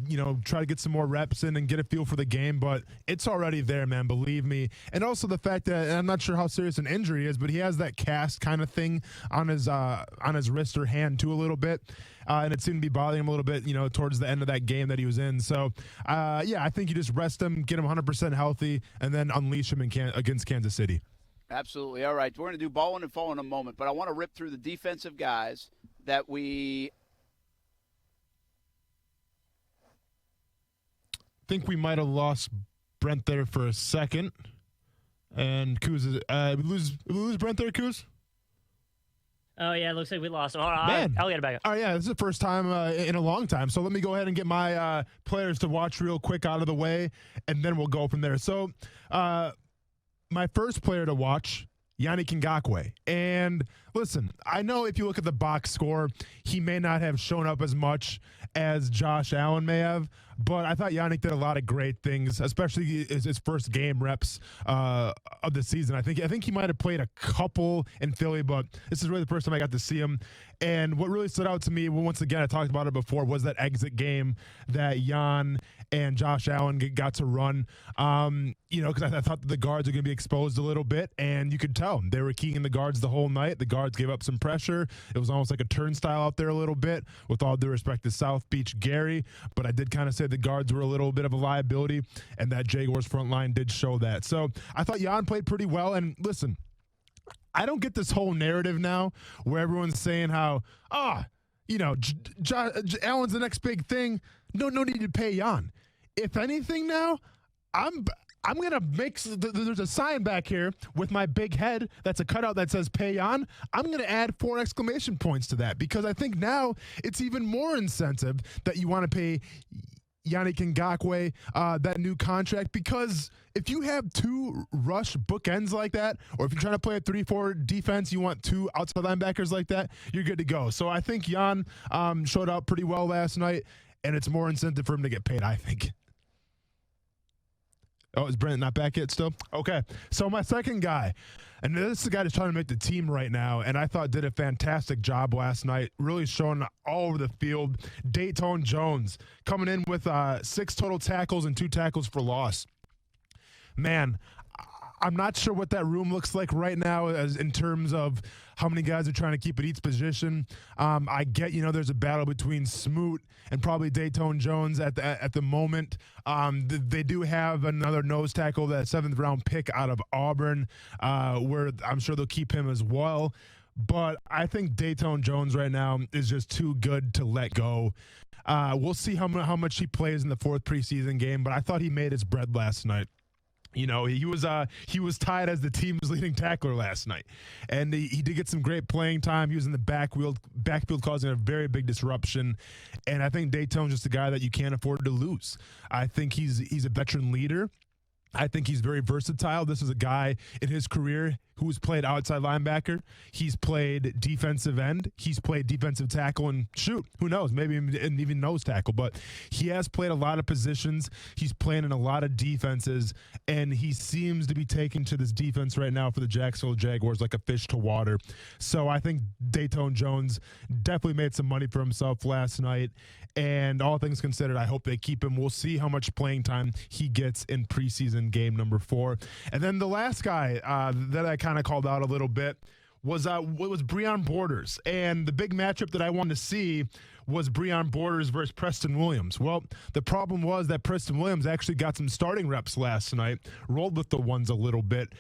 try to get some more reps in and get a feel for the game, but it's already there, man, believe me. And also the fact that, and I'm not sure how serious an injury is, but he has that cast kind of thing on his wrist or hand too a little bit. And it seemed to be bothering him a little bit, towards the end of that game that he was in. So, I think you just rest him, get him 100% healthy, and then unleash him against Kansas City. Absolutely. All right, we're going to do balling and falling in a moment, but I want to rip through the defensive guys that we think we might have lost Brent there for a second. And Kuz, we lose Brent there, Kuz? Oh, yeah, it looks like we lost him. All right, Man. I'll get it back up. Oh, yeah, this is the first time in a long time. So let me go ahead and get my players to watch real quick out of the way, and then we'll go from there. So my first player to watch, Yannick Ngakoue. And listen, I know if you look at the box score, he may not have shown up as much as Josh Allen may have, but I thought Yannick did a lot of great things, especially his first game reps of the season. I think he might have played a couple in Philly, but this is really the first time I got to see him. And what really stood out to me, once again, I talked about it before, was that exit game that Jan and Josh Allen got to run. Because I thought that the guards are going to be exposed a little bit, and you could tell they were keying the guards the whole night. The guards gave up some pressure. It was almost like a turnstile out there a little bit, with all due respect to South Beach Gary. But I did kind of say the guards were a little bit of a liability, and that Jaguars front line did show that. So I thought Jan played pretty well. And listen, I don't get this whole narrative now where everyone's saying how, Allen's the next big thing. No need to pay Jan. If anything now, I'm going to make – there's a sign back here with my big head that's a cutout that says pay Jan. I'm going to add 4 exclamation points to that, because I think now it's even more incentive that you want to pay Yannick Ngakoue that new contract, because if you have 2 rush bookends like that, or if you're trying to play a 3-4 defense, you want 2 outside linebackers like that, you're good to go. So I think Jan showed up pretty well last night, and it's more incentive for him to get paid, I think. Oh, is Brent not back yet still? Okay. So my second guy, and this is the guy that's trying to make the team right now, and I thought did a fantastic job last night, really showing all over the field. Dayton Jones coming in with 6 total tackles and 2 tackles for loss. Man, I'm not sure what that room looks like right now as in terms of how many guys are trying to keep at each position. I get, there's a battle between Smoot and probably Dayton Jones at the moment. They do have another nose tackle, that 7th round pick out of Auburn, where I'm sure they'll keep him as well. But I think Dayton Jones right now is just too good to let go. We'll see how much he plays in the 4th preseason game, but I thought he made his bread last night. He was tied as the team's leading tackler last night, and he did get some great playing time. He was in the backfield causing a very big disruption, and I think Dayton's just a guy that you can't afford to lose. I think he's a veteran leader. I think he's very versatile. This is a guy in his career who's played outside linebacker. He's played defensive end. He's played defensive tackle, and who knows, maybe even nose tackle. But he has played a lot of positions. He's playing in a lot of defenses, and he seems to be taking to this defense right now for the Jacksonville Jaguars like a fish to water. So I think Dayton Jones definitely made some money for himself last night. And all things considered, I hope they keep him. We'll see how much playing time he gets in preseason game number 4. And then the last guy that I kind of called out a little bit was Breon Borders. And the big matchup that I wanted to see was Breon Borders versus Preston Williams. Well, the problem was that Preston Williams actually got some starting reps last night, rolled with the ones a little bit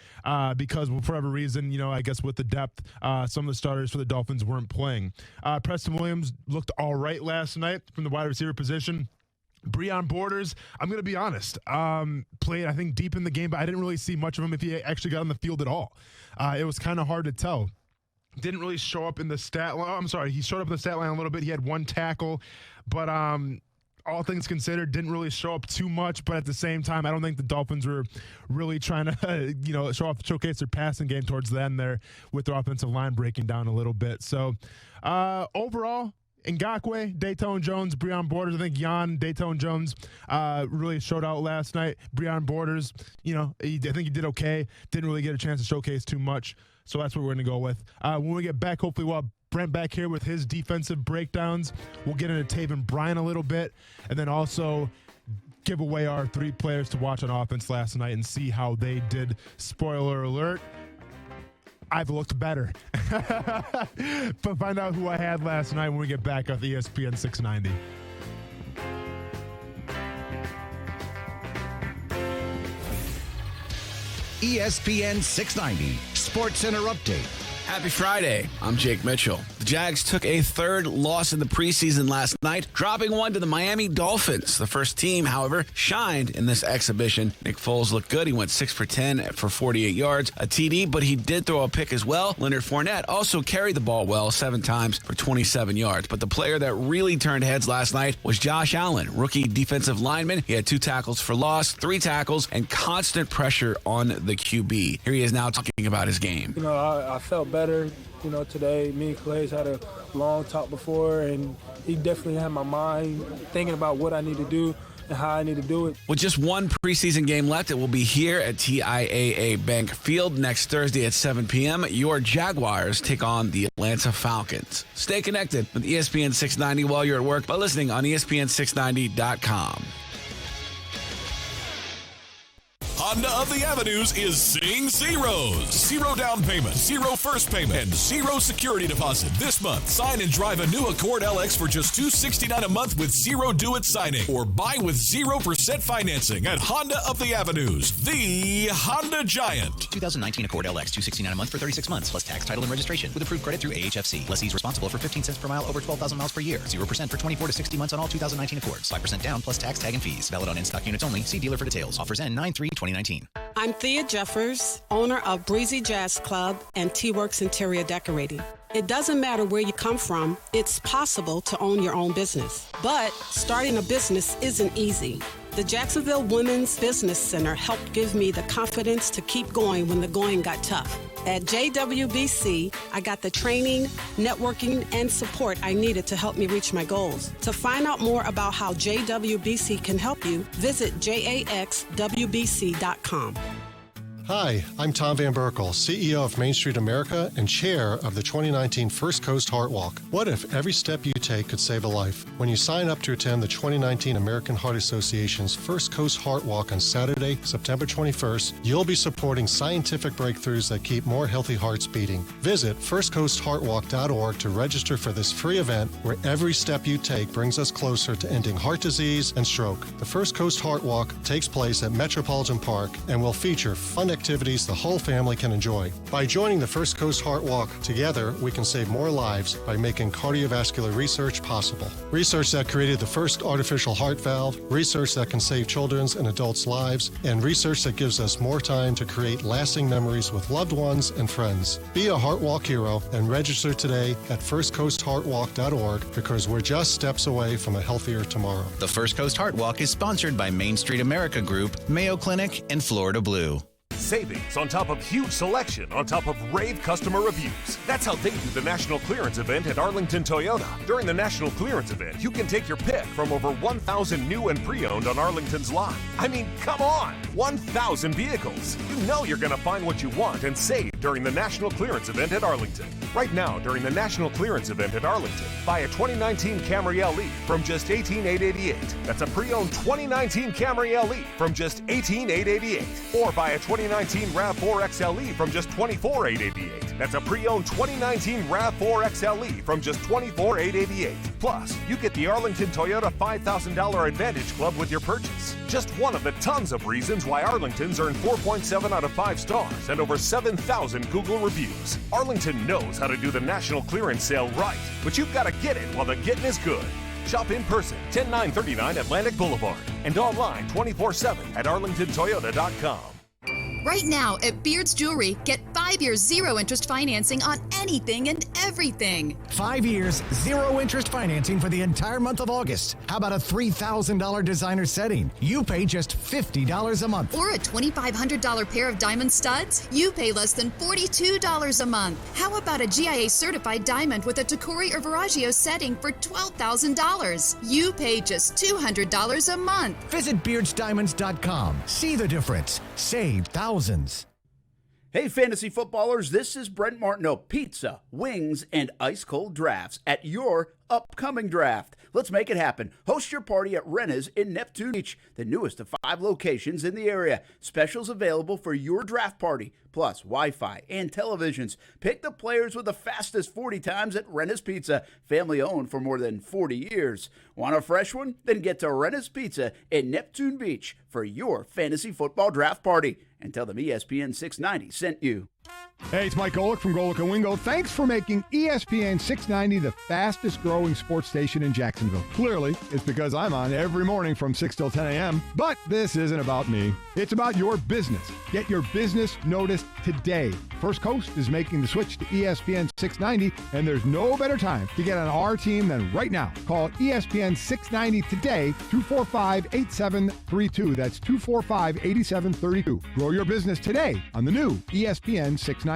because for whatever reason, I guess with the depth, some of the starters for the Dolphins weren't playing. Preston Williams looked all right last night from the wide receiver position. Breon Borders, I'm going to be honest, played, I think, deep in the game, but I didn't really see much of him if he actually got on the field at all. It was kind of hard to tell. Didn't really show up in the stat line. I'm sorry, he showed up in the stat line a little bit. He had 1 tackle, but all things considered, didn't really show up too much. But at the same time, I don't think the Dolphins were really trying to, showcase their passing game towards the end there with their offensive line breaking down a little bit. So overall, Ngakoue, Dayton Jones, Breon Borders. I think Jan Dayton Jones really showed out last night. Breon Borders, I think he did okay. Didn't really get a chance to showcase too much. So that's what we're going to go with. When we get back, hopefully we'll have Brent back here with his defensive breakdowns. We'll get into Taven Bryan a little bit, and then also give away our 3 players to watch on offense last night and see how they did. Spoiler alert, I've looked better. But find out who I had last night when we get back on ESPN 690. ESPN 690 Sports Center Update. Happy Friday. I'm Jake Mitchell. The Jags took a 3rd loss in the preseason last night, dropping one to the Miami Dolphins. The first team, however, shined in this exhibition. Nick Foles looked good. He went 6 for 10 for 48 yards, a TD, but he did throw a pick as well. Leonard Fournette also carried the ball well 7 times for 27 yards. But the player that really turned heads last night was Josh Allen, rookie defensive lineman. He had 2 tackles for loss, 3 tackles, and constant pressure on the QB. Here he is now talking about his game. I felt better, today. Me and Calais had a long talk before, and he definitely had my mind thinking about what I need to do and how I need to do it. With just 1 preseason game left, it will be here at TIAA Bank Field next Thursday at 7 p.m. Your Jaguars take on the Atlanta Falcons. Stay connected with ESPN 690 while you're at work by listening on ESPN690.com. Honda of the Avenues is seeing zeros. 0 down payment, 0 first payment, and 0 security deposit this month. Sign and drive a new Accord LX for just $269 a month with 0 due at signing, or buy with 0% financing at Honda of the Avenues, the Honda Giant. 2019 Accord LX, $269 a month for 36 months, plus tax, title, and registration, with approved credit through AHFC. Lessees responsible for 15 cents per mile over 12,000 miles per year. 0% for 24 to 60 months on all 2019 Accords. 5% down, plus tax, tag, and fees. Valid on in-stock units only. See dealer for details. Offers end 9/3/2019. I'm Thea Jeffers, owner of Breezy Jazz Club and T-Works Interior Decorating. It doesn't matter where you come from, it's possible to own your own business. But starting a business isn't easy. The Jacksonville Women's Business Center helped give me the confidence to keep going when the going got tough. At JWBC, I got the training, networking, and support I needed to help me reach my goals. To find out more about how JWBC can help you, visit jaxwbc.com. Hi, I'm Tom Van Berkel, CEO of Main Street America and chair of the 2019 First Coast Heart Walk. What if every step you take could save a life? When you sign up to attend the 2019 American Heart Association's First Coast Heart Walk on Saturday, September 21st, you'll be supporting scientific breakthroughs that keep more healthy hearts beating. Visit firstcoastheartwalk.org to register for this free event where every step you take brings us closer to ending heart disease and stroke. The First Coast Heart Walk takes place at Metropolitan Park and will feature fun activities the whole family can enjoy. By joining the First Coast Heart Walk, together we can save more lives by making cardiovascular research possible. Research that created the first artificial heart valve, research that can save children's and adults' lives, and research that gives us more time to create lasting memories with loved ones and friends. Be a Heart Walk hero and register today at firstcoastheartwalk.org because we're just steps away from a healthier tomorrow. The First Coast Heart Walk is sponsored by Main Street America Group, Mayo Clinic, and Florida Blue. Savings on top of huge selection on top of rave customer reviews. That's how they do the National Clearance Event at Arlington Toyota. During the National Clearance Event, you can take your pick from over 1,000 new and pre-owned on Arlington's lot. I mean, come on! 1,000 vehicles. You know you're going to find what you want and save during the National Clearance Event at Arlington. Right now, during the National Clearance Event at Arlington, buy a 2019 Camry LE from just $18,888. That's a pre-owned 2019 Camry LE from just $18,888. Or buy a 2019 RAV4 XLE from just $24,888. That's a pre-owned 2019 RAV4 XLE from just $24,888. Plus, you get the Arlington Toyota $5,000 Advantage Club with your purchase. Just one of the tons of reasons why Arlington's earned 4.7 out of 5 stars and over 7,000 Google reviews. Arlington knows how to do the national clearance sale right, but you've got to get it while the getting is good. Shop in person, 10939 Atlantic Boulevard, and online 24/7 at arlingtontoyota.com. Right now at Beard's Jewelry, get 5 years 0 interest financing on anything and everything. 5 years, 0 interest financing for the entire month of August. How about a $3,000 designer setting? You pay just $50 a month. Or a $2,500 pair of diamond studs? You pay less than $42 a month. How about a GIA certified diamond with a Tacori or Veragio setting for $12,000? You pay just $200 a month. Visit beardsdiamonds.com. See the difference. Save thousands. Hey, fantasy footballers, this is Brent Martineau. Pizza, wings, and ice-cold drafts at your upcoming draft. Let's make it happen. Host your party at Renna's in Neptune Beach, the newest of 5 locations in the area. Specials available for your draft party, plus Wi-Fi and televisions. Pick the players with the fastest 40 times at Renna's Pizza, family-owned for more than 40 years. Want a fresh one? Then get to Renna's Pizza in Neptune Beach for your fantasy football draft party. And tell them ESPN 690 sent you. Hey, it's Mike Golick from Golick & Wingo. Thanks for making ESPN 690 the fastest growing sports station in Jacksonville. Clearly, it's because I'm on every morning from 6 till 10 a.m. But this isn't about me. It's about your business. Get your business noticed today. First Coast is making the switch to ESPN 690, and there's no better time to get on our team than right now. Call ESPN 690 today, 245-8732. That's 245-8732. Grow your business today on the new ESPN 690.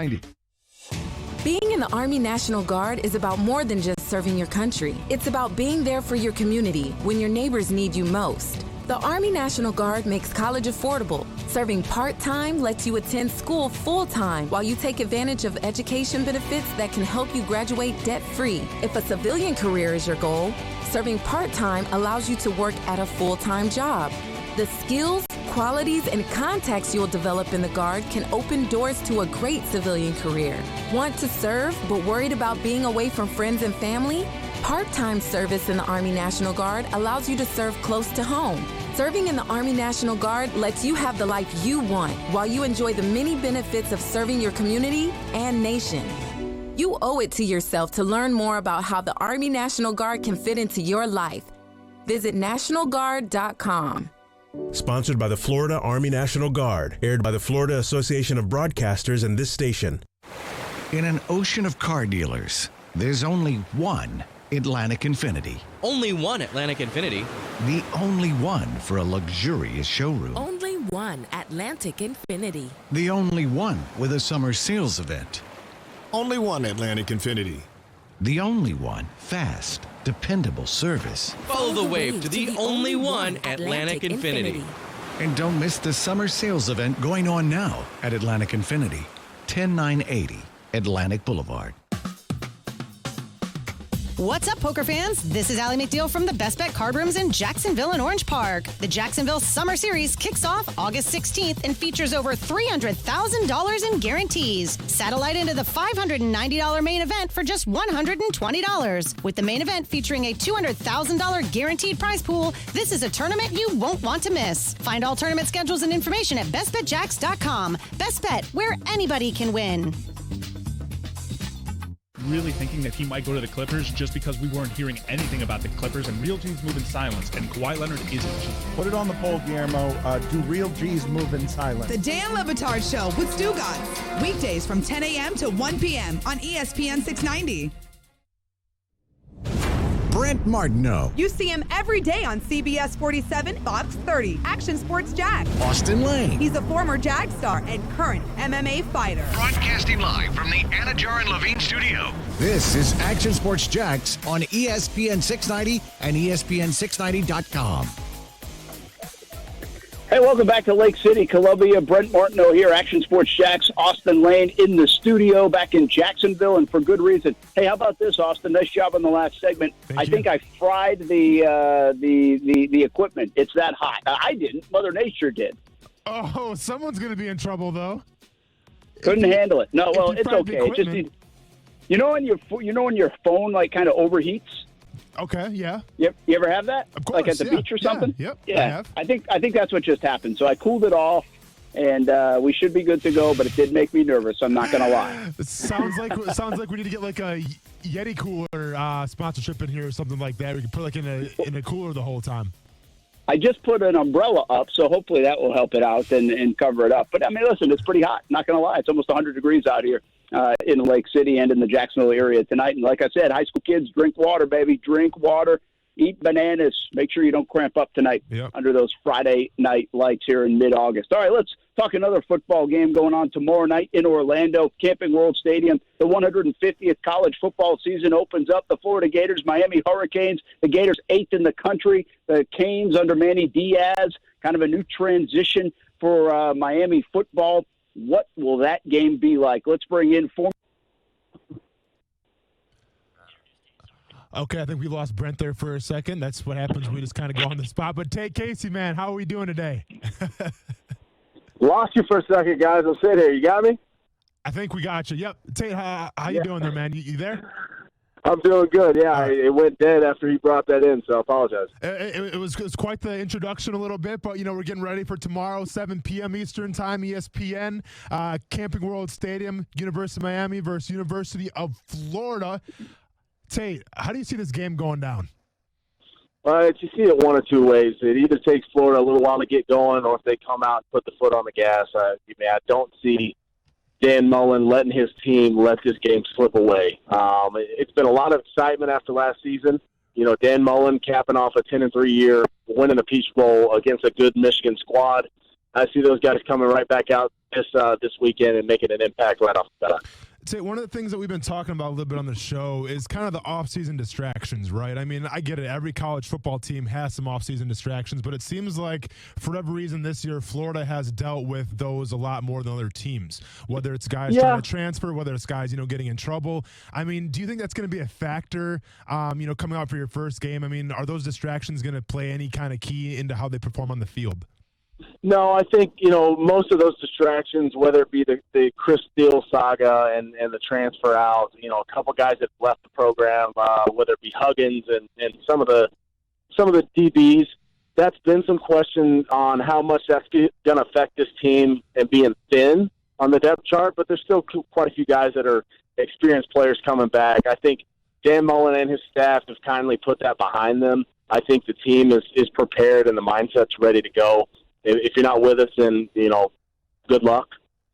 Being in the Army National Guard is about more than just serving your country. It's about being there for your community when your neighbors need you most. The Army National Guard makes college affordable. Serving part-time lets you attend school full-time while you take advantage of education benefits that can help you graduate debt-free. If a civilian career is your goal, serving part-time allows you to work at a full-time job. The skills, qualities, and contacts you'll develop in the Guard can open doors to a great civilian career. Want to serve but worried about being away from friends and family? Part-time service in the Army National Guard allows you to serve close to home. Serving in the Army National Guard lets you have the life you want while you enjoy the many benefits of serving your community and nation. You owe it to yourself to learn more about how the Army National Guard can fit into your life. Visit NationalGuard.com. Sponsored by the Florida Army National Guard. Aired by the Florida Association of Broadcasters and this station. In an ocean of car dealers, there's only one Atlantic Infiniti. Only one Atlantic Infiniti. The only one for a luxurious showroom. Only one Atlantic Infiniti. The only one with a summer sales event. Only one Atlantic Infiniti. The only one fast, dependable service. Follow the wave to the only one Atlantic Infiniti. And don't miss the summer sales event going on now at Atlantic Infiniti, 10980 Atlantic Boulevard. What's up, poker fans? This is Allie McDeal from the Best Bet Card Rooms in Jacksonville and Orange Park. The Jacksonville Summer Series kicks off August 16th and features over $300,000 in guarantees. Satellite into the $590 main event for just $120. With the main event featuring a $200,000 guaranteed prize pool, this is a tournament you won't want to miss. Find all tournament schedules and information at bestbetjacks.com. Best Bet, where anybody can win. Really thinking that he might go to the Clippers just because we weren't hearing anything about the Clippers, and real G's move in silence, and Kawhi Leonard isn't. Put it on the poll, Guillermo. Do real G's move in silence? The Dan Le Batard Show with Stu Gatz. Weekdays from 10 a.m. to 1 p.m. on ESPN 690. Brent Martineau. You see him every day on CBS 47, Fox 30, Action Sports Jax. Austin Lane. He's a former Jag star and current MMA fighter. Broadcasting live from the Anajar and Levine studio. This is Action Sports Jax on ESPN 690 and ESPN690.com. Hey, welcome back to Lake City, Columbia. Brent Martineau here, Action Sports Jax. Austin Lane in the studio back in Jacksonville, and for good reason. Hey, how about this, Austin? Nice job on the last segment. I think I fried the equipment. It's that hot. I didn't. Mother Nature did. Oh, someone's going to be in trouble, though. Couldn't handle it. No, well, it's okay. It just you know when your phone like kind of overheats. Okay, yeah. You ever have that? Of course, like at the beach or something? Yeah, yeah. I think that's what just happened. So I cooled it off, and we should be good to go. But it did make me nervous. I'm not going to lie. It sounds like we need to get like a Yeti cooler sponsorship in here or something like that. We can put like in a cooler the whole time. I just put an umbrella up, so hopefully that will help it out and cover it up. But, I mean, listen, it's pretty hot. Not going to lie. It's almost 100 degrees out here in Lake City and in the Jacksonville area tonight. And like I said, high school kids, drink water, baby. Drink water. Eat bananas. Make sure you don't cramp up tonight under those Friday night lights here in mid-August. All right, let's talk another football game going on tomorrow night in Orlando, Camping World Stadium. The 150th college football season opens up. The Florida Gators, Miami Hurricanes. The Gators 8th in the country. The Canes under Manny Diaz. Kind of a new transition for Miami football. What will that game be like? Let's bring in former. Okay, I think we lost Brent there for a second. That's what happens when we just kind of go on the spot. But Casey, man, how are we doing today? Lost you for a second, guys. I'm sitting here. You got me? I think we got you. Yep. Tate, how you doing there, man? You there? I'm doing good. Yeah, it went dead after he brought that in, so I apologize. It was quite the introduction a little bit, but, we're getting ready for tomorrow, 7 p.m. Eastern Time, ESPN, Camping World Stadium, University of Miami versus University of Florida. Tate, how do you see this game going down? You see it one or two ways. It either takes Florida a little while to get going, or if they come out and put the foot on the gas. I don't see Dan Mullen letting his team let this game slip away. It's been a lot of excitement after last season. Dan Mullen capping off a 10-3 year, winning the Peach Bowl against a good Michigan squad. I see those guys coming right back out this weekend and making an impact right off the bat. One of the things that we've been talking about a little bit on the show is kind of the off-season distractions, right? I mean, I get it. Every college football team has some off-season distractions, but it seems like for whatever reason this year, Florida has dealt with those a lot more than other teams, whether it's guys trying to transfer, whether it's guys, getting in trouble. I mean, do you think that's going to be a factor, coming out for your first game? I mean, are those distractions going to play any kind of key into how they perform on the field? No, I think, most of those distractions, whether it be the Chris Steele saga and the transfer out, a couple guys that left the program, whether it be Huggins and some of the DBs, that's been some question on how much that's going to affect this team and being thin on the depth chart, but there's still quite a few guys that are experienced players coming back. I think Dan Mullen and his staff have kindly put that behind them. I think the team is prepared and the mindset's ready to go. If you're not with us, then, good luck,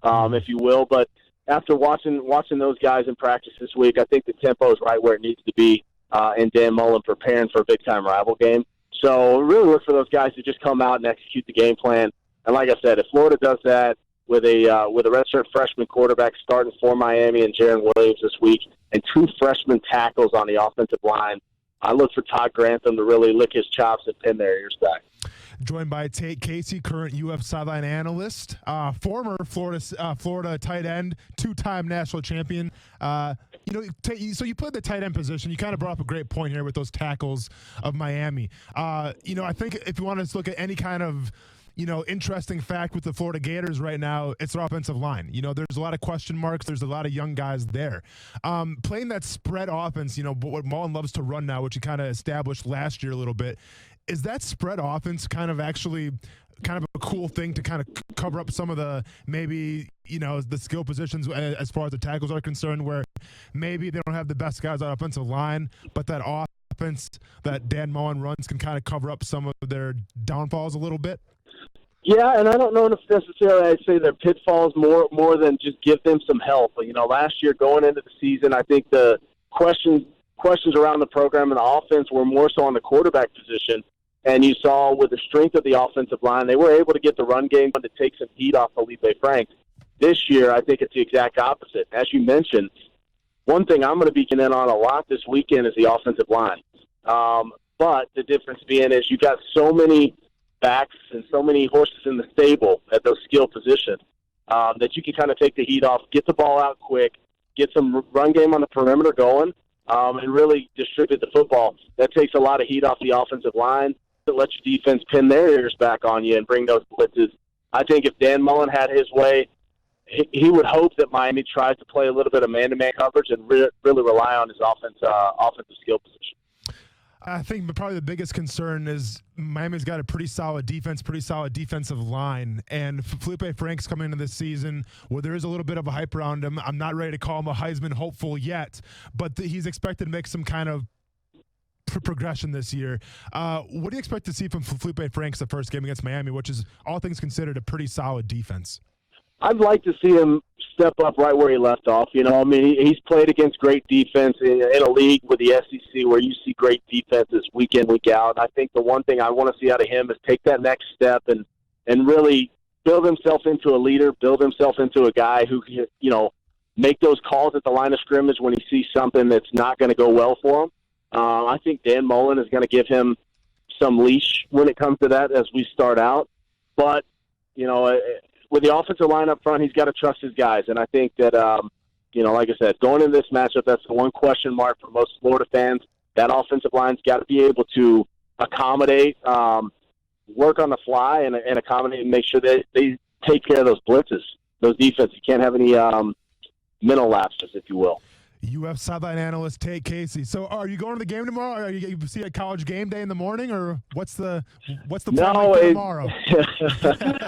if you will. But after watching those guys in practice this week, I think the tempo is right where it needs to be, and Dan Mullen preparing for a big-time rival game. So really look for those guys to just come out and execute the game plan. And like I said, if Florida does that with a redshirt freshman quarterback starting for Miami and Jaron Williams this week and 2 freshman tackles on the offensive line, I look for Todd Grantham to really lick his chops and pin their ears back. Joined by Tate Casey, current UF sideline analyst, former Florida tight end, 2-time national champion. So you played the tight end position. You kind of brought up a great point here with those tackles of Miami. I think if you want to look at any kind of interesting fact with the Florida Gators right now, it's their offensive line. There's a lot of question marks. There's a lot of young guys there. Playing that spread offense, what Mullen loves to run now, which he kind of established last year a little bit. Is that spread offense kind of a cool thing to kind of cover up some of the maybe, the skill positions as far as the tackles are concerned, where maybe they don't have the best guys on offensive line, but that offense that Dan Mullen runs can kind of cover up some of their downfalls a little bit? Yeah, and I don't know if necessarily I'd say they're pitfalls more than just give them some help. Last year going into the season, I think the questions around the program and the offense were more so on the quarterback position. And you saw with the strength of the offensive line, they were able to get the run game to take some heat off Felipe Franks. This year, I think it's the exact opposite. As you mentioned, one thing I'm going to be keying in on a lot this weekend is the offensive line. But the difference being is you got so many backs and so many horses in the stable at those skill positions that you can kind of take the heat off, get the ball out quick, get some run game on the perimeter going, and really distribute the football. That takes a lot of heat off the offensive line. That lets your defense pin their ears back on you and bring those blitzes. I think if Dan Mullen had his way, he would hope that Miami tries to play a little bit of man-to-man coverage and really rely on his offensive skill position. I think probably the biggest concern is Miami's got a pretty solid defense, pretty solid defensive line. And Felipe Franks coming into this season, well, there is a little bit of a hype around him. I'm not ready to call him a Heisman hopeful yet, but he's expected to make some kind of progression this year. What do you expect to see from Felipe Franks the first game against Miami, which is, all things considered, a pretty solid defense? I'd like to see him step up right where he left off. He's played against great defense in a league with the SEC where you see great defenses week in, week out. I think the one thing I want to see out of him is take that next step and really build himself into a leader, build himself into a guy who can, make those calls at the line of scrimmage when he sees something that's not going to go well for him. I think Dan Mullen is going to give him some leash when it comes to that as we start out. But, with the offensive line up front, he's got to trust his guys. And I think that, like I said, going into this matchup, that's the one question mark for most Florida fans. That offensive line's got to be able to accommodate, work on the fly and accommodate and make sure that they take care of those blitzes, those defenses. You can't have any mental lapses, if you will. UF sideline analyst Tate Casey. So, are you going to the game tomorrow? Are you see a college game day in the morning, or what's the plan for tomorrow?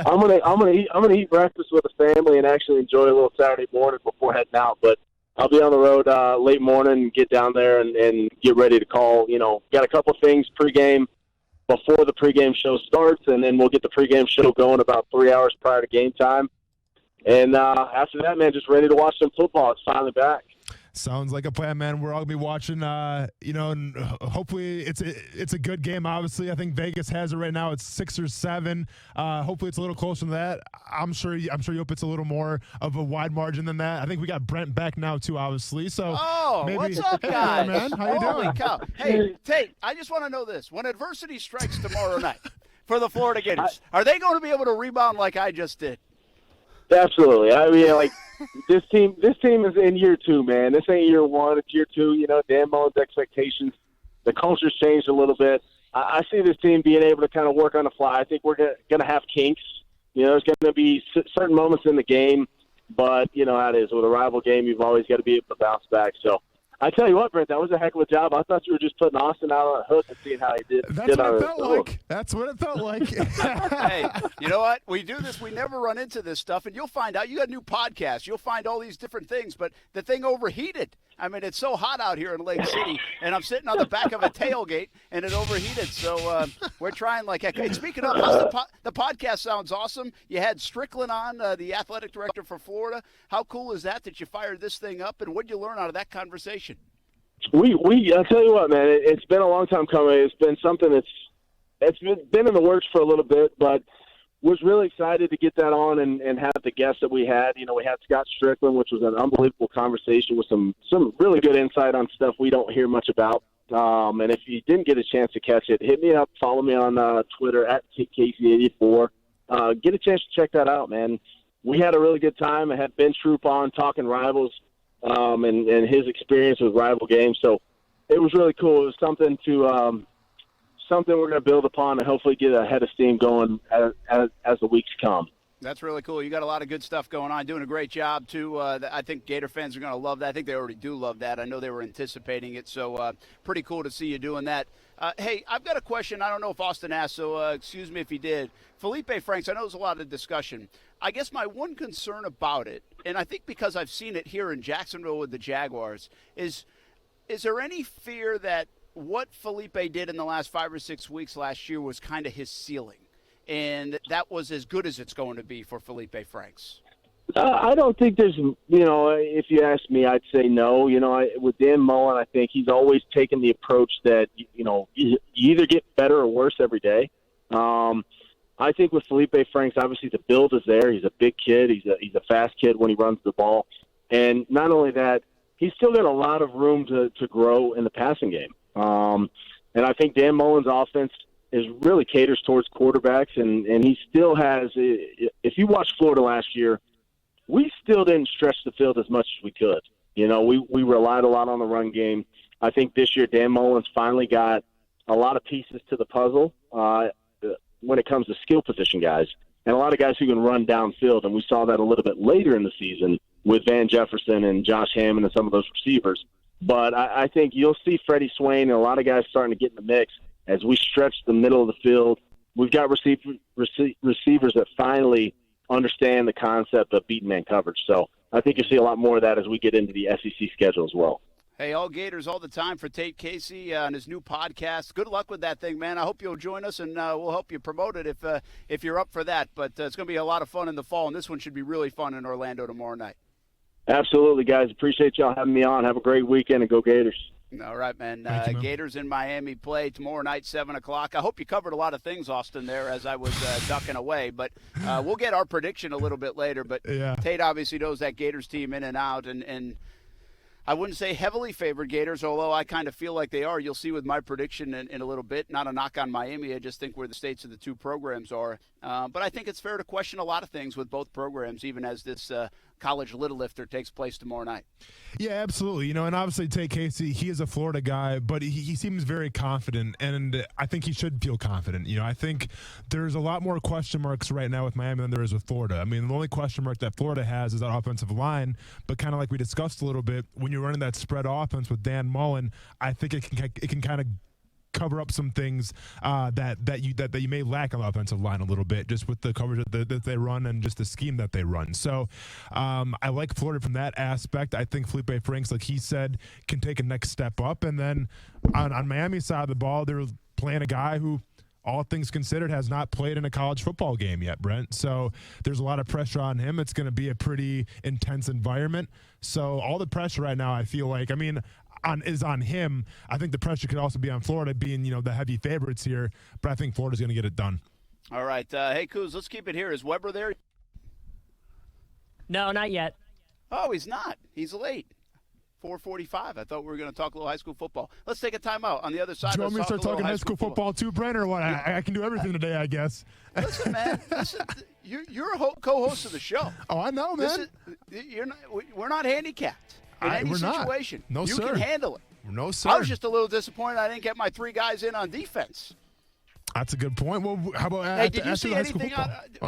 I'm gonna eat breakfast with the family and actually enjoy a little Saturday morning before heading out. But I'll be on the road late morning, get down there and get ready to call. Got a couple things pregame before the pregame show starts, and then we'll get the pregame show going about 3 hours prior to game time. And after that, man, just ready to watch some football. It's finally back. Sounds like a plan, man. We're all gonna be watching. And hopefully it's a good game. Obviously, I think Vegas has it right now. It's 6 or 7. Hopefully, it's a little closer than that. I'm sure you hope it's a little more of a wide margin than that. I think we got Brent back now too, obviously. So, maybe, what's up, guys? Hey, man, how you Holy doing? cow! Hey, Tate, I just want to know this: when adversity strikes tomorrow night for the Florida Gators, are they going to be able to rebound like I just did? Absolutely. I mean, this team is in year 2, man. This ain't year 1. It's year 2. Dan Mullen's expectations, the culture's changed a little bit. I see this team being able to kind of work on the fly. I think we're going to have kinks. There's going to be certain moments in the game, but how it is with a rival game. You've always got to be able to bounce back. So, I tell you what, Brent, that was a heck of a job. I thought you were just putting Austin out on a hook and seeing how he did. That's what it felt like. That's what it felt like. Hey, you know what? We do this. We never run into this stuff, and you'll find out. You got a new podcast. You'll find all these different things, but the thing overheated. I mean, it's so hot out here in Lake City, and I'm sitting on the back of a tailgate, and it overheated. So we're trying like heck. Hey, speaking of, the podcast sounds awesome. You had Strickland on, the athletic director for Florida. How cool is that you fired this thing up, and what did you learn out of that conversation? I'll tell you what, man, it's been a long time coming. It's been something it's been in the works for a little bit, but was really excited to get that on and have the guests that we had. We had Scott Strickland, which was an unbelievable conversation with some really good insight on stuff we don't hear much about. And if you didn't get a chance to catch it, hit me up, follow me on Twitter at Casey84. Get a chance to check that out, man. We had a really good time. I had Ben Troop on talking Rivals. And his experience with rival games. So it was really cool. It was something we're going to build upon and hopefully get a head of steam going as the weeks come. That's really cool. You got a lot of good stuff going on. Doing a great job, too. I think Gator fans are going to love that. I think they already do love that. I know they were anticipating it. So pretty cool to see you doing that. Hey, I've got a question. I don't know if Austin asked, so excuse me if he did. Felipe Franks, I know there's a lot of discussion. I guess my one concern about it, and I think because I've seen it here in Jacksonville with the Jaguars, is there any fear that what Felipe did in the last 5 or 6 weeks last year was kind of his ceiling, and that was as good as it's going to be for Felipe Franks? I don't think there's, if you ask me, I'd say no. With Dan Mullen, I think he's always taken the approach that, you either get better or worse every day. I think with Felipe Franks, obviously the build is there. He's a big kid. He's a fast kid when he runs the ball. And not only that, he's still got a lot of room to grow in the passing game. And I think Dan Mullen's offense is really caters towards quarterbacks, and he still has – if you watched Florida last year, we still didn't stretch the field as much as we could. We relied a lot on the run game. I think this year Dan Mullen's finally got a lot of pieces to the puzzle when it comes to skill position guys, and a lot of guys who can run downfield, and we saw that a little bit later in the season with Van Jefferson and Josh Hammond and some of those receivers. But I think you'll see Freddie Swain and a lot of guys starting to get in the mix as we stretch the middle of the field. We've got receivers that finally understand the concept of beating man coverage. So I think you'll see a lot more of that as we get into the SEC schedule as well. Hey, all Gators all the time for Tate Casey on his new podcast. Good luck with that thing, man. I hope you'll join us, and we'll help you promote it if you're up for that. But it's going to be a lot of fun in the fall, and this one should be really fun in Orlando tomorrow night. Absolutely, guys. Appreciate y'all having me on. Have a great weekend, and go Gators. All right, man. You, man. Gators in Miami play tomorrow night, 7 o'clock. I hope you covered a lot of things, Austin, there as I was ducking away. But we'll get our prediction a little bit later. But yeah. Tate obviously knows that Gators team in and out. And I wouldn't say heavily favored Gators, although I kind of feel like they are. You'll see with my prediction in a little bit. Not a knock on Miami. I just think where the states of the two programs are. But I think it's fair to question a lot of things with both programs, even as this college little lifter takes place tomorrow night. Yeah, absolutely. And obviously Tate Casey, he is a Florida guy, but he seems very confident, and I think he should feel confident. I think there's a lot more question marks right now with Miami than there is with Florida. I mean, the only question mark that Florida has is that offensive line, but kind of like we discussed a little bit, when you're running that spread offense with Dan Mullen, I think it can kind of cover up some things that you may lack on the offensive line a little bit, just with the coverage that they run and just the scheme that they run. So I like Florida from that aspect. I think Felipe Franks, like he said, can take a next step up. And then on Miami's side of the ball, they're playing a guy who, all things considered, has not played in a college football game yet, Brent. So there's a lot of pressure on him. It's going to be a pretty intense environment. So all the pressure right now, I feel like, is on him. I think the pressure could also be on Florida being, the heavy favorites here, but I think Florida's going to get it done. All right. Hey, Kuz, let's keep it here. Is Weber there? No, not yet. Oh, he's not. He's late. 4:45. I thought we were going to talk a little high school football. Let's take a timeout. On the other side, do you want me to start talking high school football too, Brent, or what? I can do everything today, I guess. Listen, man. You're a co-host of the show. Oh, I know, man. We're not handicapped in any situation. No, you sir. can handle it. No, sir. I was just a little disappointed I didn't get my three guys in on defense. That's a good point. Well, how about did you see anything?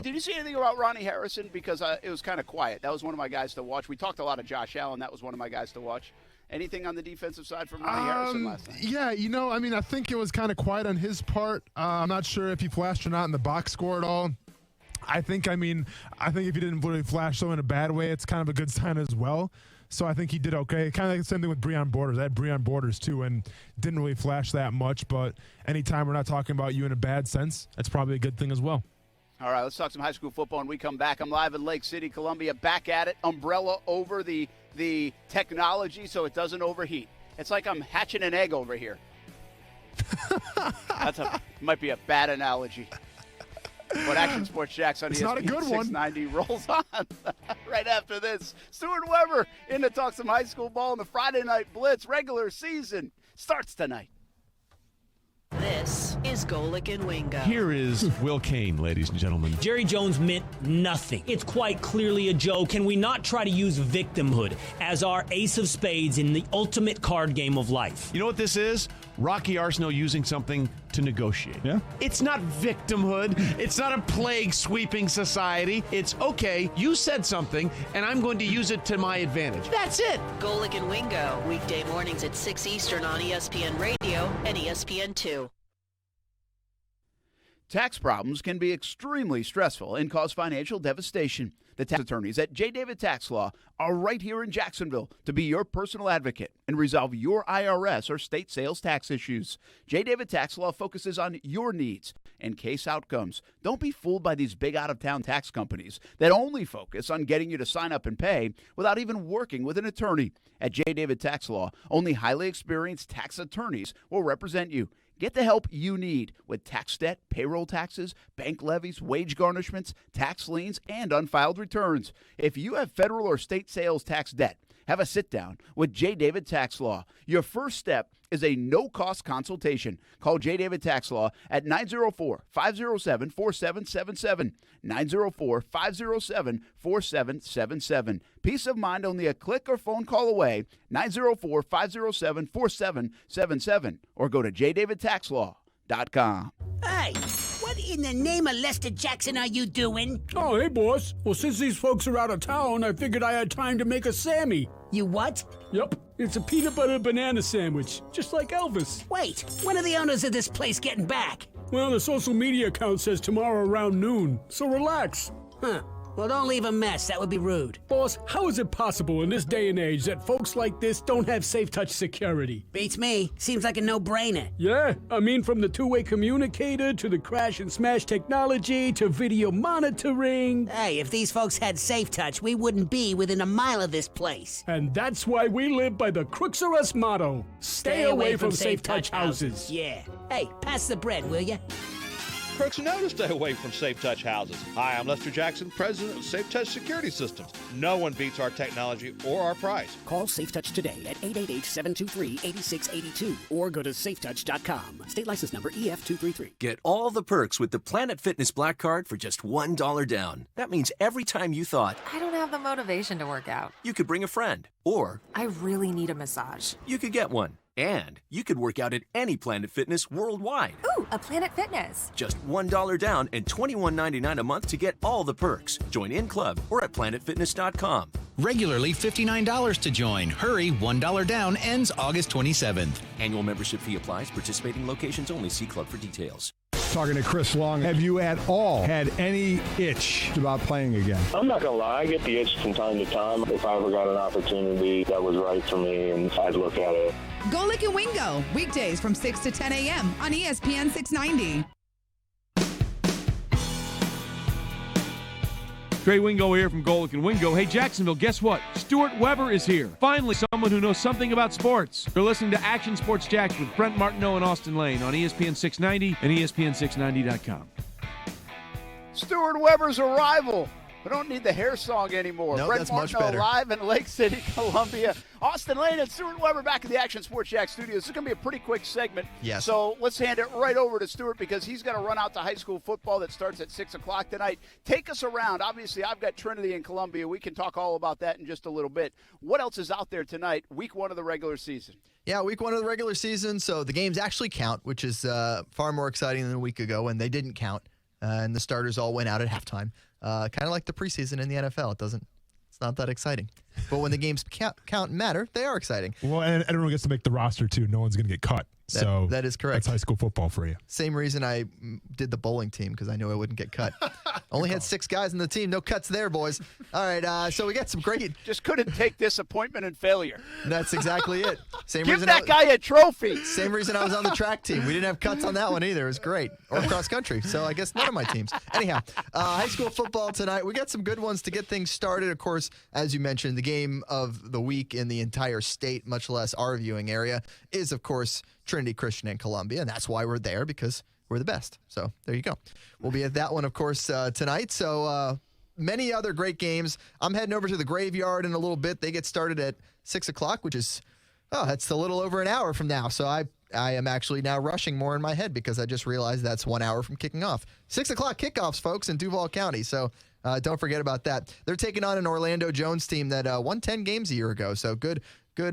Did you see anything about Ronnie Harrison? Because it was kind of quiet. That was one of my guys to watch. We talked a lot of Josh Allen. That was one of my guys to watch. Anything on the defensive side from Ronnie Harrison last night? Yeah, I think it was kind of quiet on his part. I'm not sure if he flashed or not in the box score at all. I think if he didn't really flash so in a bad way, it's kind of a good sign as well. So I think he did okay. Kind of like the same thing with Breon Borders. I had Breon Borders too and didn't really flash that much. But anytime we're not talking about you in a bad sense, that's probably a good thing as well. All right, let's talk some high school football when we come back. I'm live in Lake City, Columbia, back at it. Umbrella over the technology so it doesn't overheat. It's like I'm hatching an egg over here. Might be a bad analogy. But Action Sports Jacks on ESPN not a good 690 rolls on right after this. Stuart Weber in to talk some high school ball, and the Friday Night Blitz regular season starts tonight. This is Golick and Wingo. Here is Will Kane, ladies and gentlemen. Jerry Jones meant nothing. It's quite clearly a joke. Can we not try to use victimhood as our ace of spades in the ultimate card game of life? You know what this is? Rocky Arsenal using something to negotiate. Yeah. It's not victimhood. It's not a plague sweeping society. It's, okay, you said something, and I'm going to use it to my advantage. That's it. Golick and Wingo, weekday mornings at 6 Eastern on ESPN Radio and ESPN2. Tax problems can be extremely stressful and cause financial devastation. The tax attorneys at J. David Tax Law are right here in Jacksonville to be your personal advocate and resolve your IRS or state sales tax issues. J. David Tax Law focuses on your needs and case outcomes. Don't be fooled by these big out-of-town tax companies that only focus on getting you to sign up and pay without even working with an attorney. At J. David Tax Law, only highly experienced tax attorneys will represent you. Get the help you need with tax debt, payroll taxes, bank levies, wage garnishments, tax liens, and unfiled returns. If you have federal or state sales tax debt, have a sit-down with J. David Tax Law. Your first step is a no-cost consultation. Call J. David Tax Law at 904-507-4777, 904-507-4777. Peace of mind only a click or phone call away, 904-507-4777, or go to jdavidtaxlaw.com. Hey, what in the name of Lester Jackson are you doing? Oh, hey, boss. Well, since these folks are out of town, I figured I had time to make a Sammy. You what? Yep. It's a peanut butter banana sandwich, just like Elvis. Wait, when are the owners of this place getting back? Well, the social media account says tomorrow around noon, so relax. Huh. Well, don't leave a mess. That would be rude. Boss, how is it possible in this day and age that folks like this don't have safe touch security? Beats me. Seems like a no-brainer. Yeah, I mean, from the two-way communicator to the crash and smash technology to video monitoring. Hey, if these folks had safe touch, we wouldn't be within a mile of this place. And that's why we live by the Crooks or Us motto. Stay away from safe touch houses. Yeah. Hey, pass the bread, will ya? Crooks know to stay away from Safe Touch houses. Hi, I'm Lester Jackson, president of Safe Touch Security Systems. No one beats our technology or our price. Call Safe Touch today at 888-723-8682 or go to safetouch.com. State license number EF233. Get all the perks with the Planet Fitness Black Card for just $1 down. That means every time you thought, I don't have the motivation to work out, you could bring a friend. Or, I really need a massage. You could get one. And you could work out at any Planet Fitness worldwide. Ooh, a Planet Fitness. Just $1 down and $21.99 a month to get all the perks. Join in club or at planetfitness.com. Regularly $59 to join. Hurry, $1 down ends August 27th. Annual membership fee applies. Participating locations only. See club for details. Talking to Chris Long, have you at all had any itch about playing again? I'm not going to lie, I get the itch from time to time. If I ever got an opportunity that was right for me, and I'd look at it. Go Lick and Wingo, weekdays from 6 to 10 a.m. on ESPN 690. Trey Wingo here from Golick and Wingo. Hey, Jacksonville, guess what? Stuart Weber is here. Finally, someone who knows something about sports. You're listening to Action Sports Jacks with Brent Martineau and Austin Lane on ESPN 690 and ESPN690.com. Stuart Weber's arrival. We don't need the hair song anymore. No, Brent that's much Martineau better. live in Lake City, Columbia. Austin Lane and Stuart Weber back in the Action Sports Jack studios. This is going to be a pretty quick segment. Yes. So let's hand it right over to Stuart because he's going to run out to high school football that starts at 6 o'clock tonight. Take us around. Obviously, I've got Trinity and Columbia. We can talk all about that in just a little bit. What else is out there tonight, week one of the regular season? Yeah, week one of the regular season, so the games actually count, which is far more exciting than a week ago when they didn't count, and the starters all went out at halftime. Kind of like the preseason in the NFL. It's not that exciting. But when the games count and matter, they are exciting. Well, and everyone gets to make the roster, too. No one's going to get cut. So that is correct. That's high school football for you. Same reason I did the bowling team, because I knew I wouldn't get cut. Only had 6 guys in the team. No cuts there, boys. All right, so we got some great... Just couldn't take disappointment and failure. That's exactly it. Give that guy a trophy. Same reason I was on the track team. We didn't have cuts on that one either. It was great. Or cross country. So I guess none of my teams. Anyhow, high school football tonight. We got some good ones to get things started. Of course, as you mentioned, the game of the week in the entire state, much less our viewing area, is, of course, Trinity Christian and Columbia, and that's why we're there, because we're the best. So there you go. We'll be at that one, of course, tonight. So many other great games. I'm heading over to the Graveyard in a little bit. They get started at 6 o'clock, which is, that's a little over an hour from now. So I am actually now rushing more in my head because I just realized that's 1 hour from kicking off. 6 o'clock kickoffs, folks, in Duval County. So don't forget about that. They're taking on an Orlando Jones team that won 10 games a year ago. So good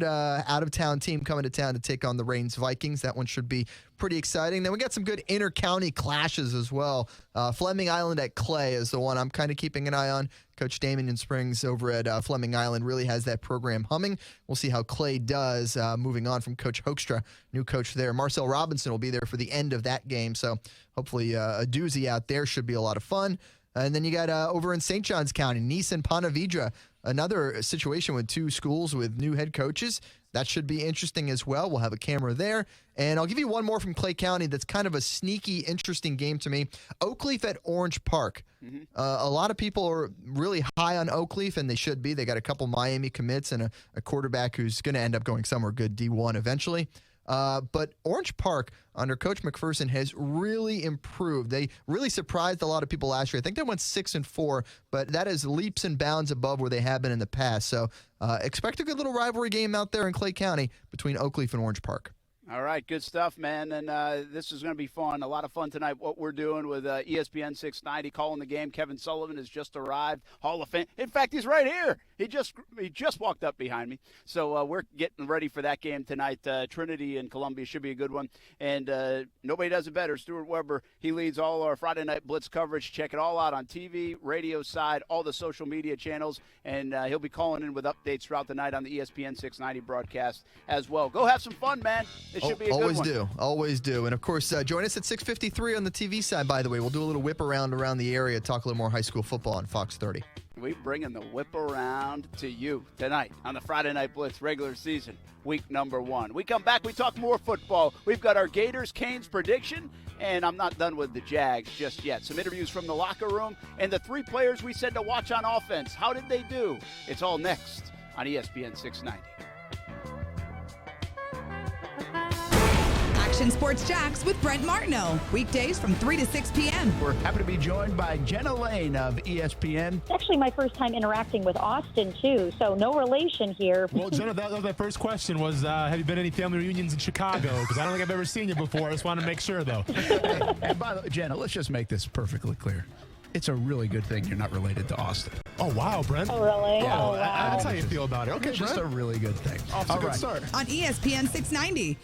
out-of-town team coming to town to take on the Reigns Vikings. That one should be pretty exciting. Then we got some good inter-county clashes as well. Fleming Island at Clay is the one I'm kind of keeping an eye on. Coach Damien Springs over at Fleming Island really has that program humming. We'll see how Clay does moving on from Coach Hoekstra, new coach there. Marcel Robinson will be there for the end of that game, so hopefully a doozy out there. Should be a lot of fun. And then you got over in St. Johns County, Nice and Ponte Vedra, another situation with 2 schools with new head coaches. That should be interesting as well. We'll have a camera there. And I'll give you one more from Clay County that's kind of a sneaky, interesting game to me. Oakleaf at Orange Park. Mm-hmm. A lot of people are really high on Oakleaf, and they should be. They got a couple Miami commits and a quarterback who's going to end up going somewhere good, D1 eventually. But Orange Park, under Coach McPherson, has really improved. They really surprised a lot of people last year. I think they went 6-4, but that is leaps and bounds above where they have been in the past. So expect a good little rivalry game out there in Clay County between Oakleaf and Orange Park. All right, good stuff, man. And this is going to be fun. A lot of fun tonight, what we're doing with ESPN 690, calling the game. Kevin Sullivan has just arrived, Hall of Fame. In fact, he's right here. He just walked up behind me. So we're getting ready for that game tonight. Trinity and Columbia should be a good one. And nobody does it better. Stuart Weber, he leads all our Friday Night Blitz coverage. Check it all out on TV, radio side, all the social media channels. And he'll be calling in with updates throughout the night on the ESPN 690 broadcast as well. Go have some fun, man. It should be a good one. Always do. And, of course, join us at 6:53 on the TV side, by the way. We'll do a little whip around the area, talk a little more high school football on Fox 30. We're bringing the whip around to you tonight on the Friday Night Blitz regular season, week number 1. We come back, we talk more football. We've got our Gators-Canes prediction, and I'm not done with the Jags just yet. Some interviews from the locker room, and the 3 players we said to watch on offense. How did they do? It's all next on ESPN 690. Action Sports Jacks with Brent Martineau. Weekdays from 3 to 6 p.m. We're happy to be joined by Jenna Lane of ESPN. It's actually my first time interacting with Austin, too, so no relation here. Well, Jenna, that was my first question was, have you been to any family reunions in Chicago? Because I don't think I've ever seen you before. I just want to make sure, though. And by the way, Jenna, let's just make this perfectly clear. It's a really good thing you're not related to Austin. Oh, wow, Brent. Oh, really? Yeah, oh, wow. That's how you feel about it. Okay, it's just Brent. a really good thing. Off to a good start. On ESPN 690.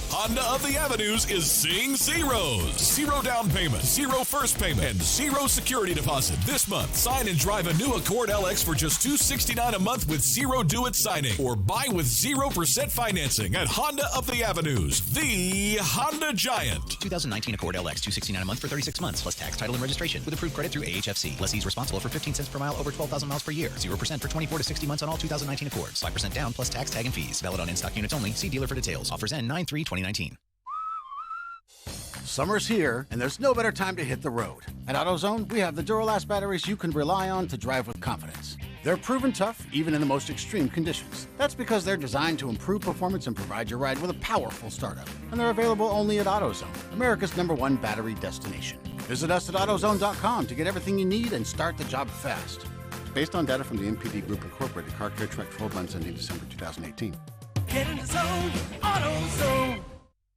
Honda of the Avenues is seeing zeros. 0 down payment, 0 first payment, and 0 security deposit this month. Sign and drive a new Accord LX for just $269 a month with 0 due at signing. Or buy with 0% financing at Honda of the Avenues, the Honda Giant. 2019 Accord LX, $269 a month for 36 months, plus tax, title, and registration, with approved credit through AHFC. Lessees responsible for 15 cents per mile over 12,000 miles per year. 0% for 24 to 60 months on all 2019 Accords. 5% down, plus tax, tag, and fees. Valid on in-stock units only. See dealer for details. Offers end 9/3/2019. Summer's here, and there's no better time to hit the road. At AutoZone, we have the Duralast batteries you can rely on to drive with confidence. They're proven tough, even in the most extreme conditions. That's because they're designed to improve performance and provide your ride with a powerful startup. And they're available only at AutoZone, America's #1 battery destination. Visit us at AutoZone.com to get everything you need and start the job fast. Based on data from the NPD Group Incorporated, Car Care Track 12 months ending December 2018. Get in the zone, AutoZone.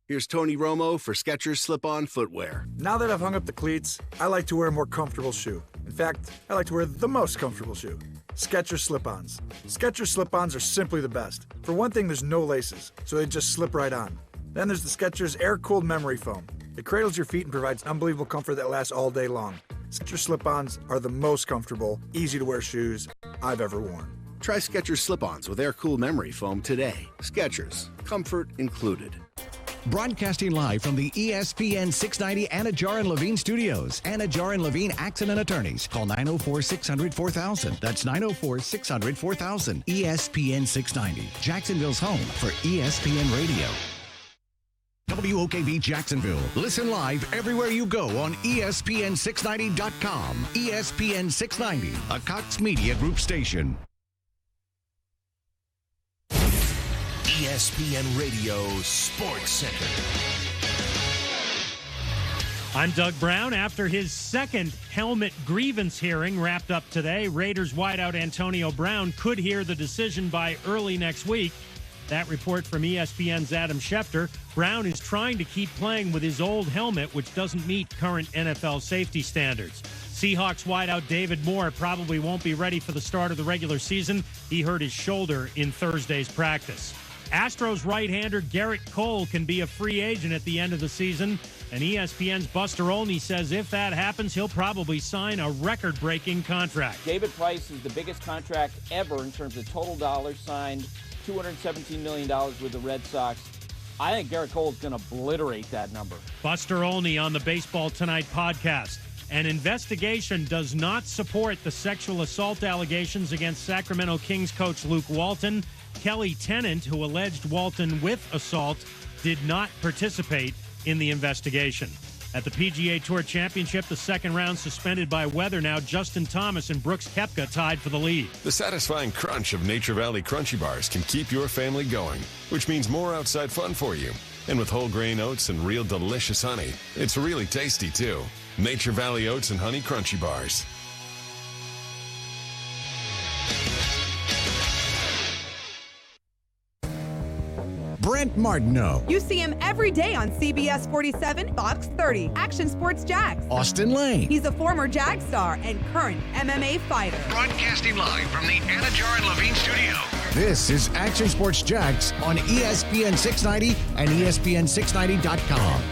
Here's Tony Romo for Skechers Slip-On Footwear. Now that I've hung up the cleats, I like to wear a more comfortable shoe. In fact, I like to wear the most comfortable shoe. Skechers Slip-Ons. Skechers Slip-Ons are simply the best. For one thing, there's no laces, so they just slip right on. Then there's the Skechers Air-Cooled Memory Foam. It cradles your feet and provides unbelievable comfort that lasts all day long. Skechers Slip-Ons are the most comfortable, easy-to-wear shoes I've ever worn. Try Skechers Slip-Ons with Air-Cooled Memory Foam today. Skechers. Comfort included. Broadcasting live from the ESPN 690 Anajar and Levine studios. Anajar and Levine Accident Attorneys. Call 904-600-4000. That's 904-600-4000. ESPN 690. Jacksonville's home for ESPN Radio. WOKV Jacksonville. Listen live everywhere you go on ESPN690.com. ESPN 690, a Cox Media Group station. ESPN Radio Sports Center. I'm Doug Brown. After his second helmet grievance hearing wrapped up today, Raiders wideout Antonio Brown could hear the decision by early next week. That report from ESPN's Adam Schefter. Brown is trying to keep playing with his old helmet, which doesn't meet current NFL safety standards. Seahawks wideout David Moore probably won't be ready for the start of the regular season. He hurt his shoulder in Thursday's practice. Astros right-hander Garrett Cole can be a free agent at the end of the season, and ESPN's Buster Olney says if that happens, he'll probably sign a record-breaking contract. David Price is the biggest contract ever in terms of total dollars signed, $217 million with the Red Sox. I think Garrett Cole is going to obliterate that number. Buster Olney on the Baseball Tonight podcast. An investigation does not support the sexual assault allegations against Sacramento Kings coach Luke Walton. Kelly Tennant, who alleged Walton with assault, did not participate in the investigation. At the PGA Tour Championship, the second round suspended by weather. Now Justin Thomas and Brooks Koepka tied for the lead. The satisfying crunch of Nature Valley Crunchy Bars can keep your family going, which means more outside fun for you. And with whole grain oats and real delicious honey, it's really tasty too. Nature Valley Oats and Honey Crunchy Bars. Brent Brent Martineau. You see him every day on CBS 47, Fox 30, Action Sports Jags. Austin Lane. He's a former Jag star and current MMA fighter. Broadcasting live from the Anajar and Levine studio. This is Action Sports Jags on ESPN 690 and ESPN690.com.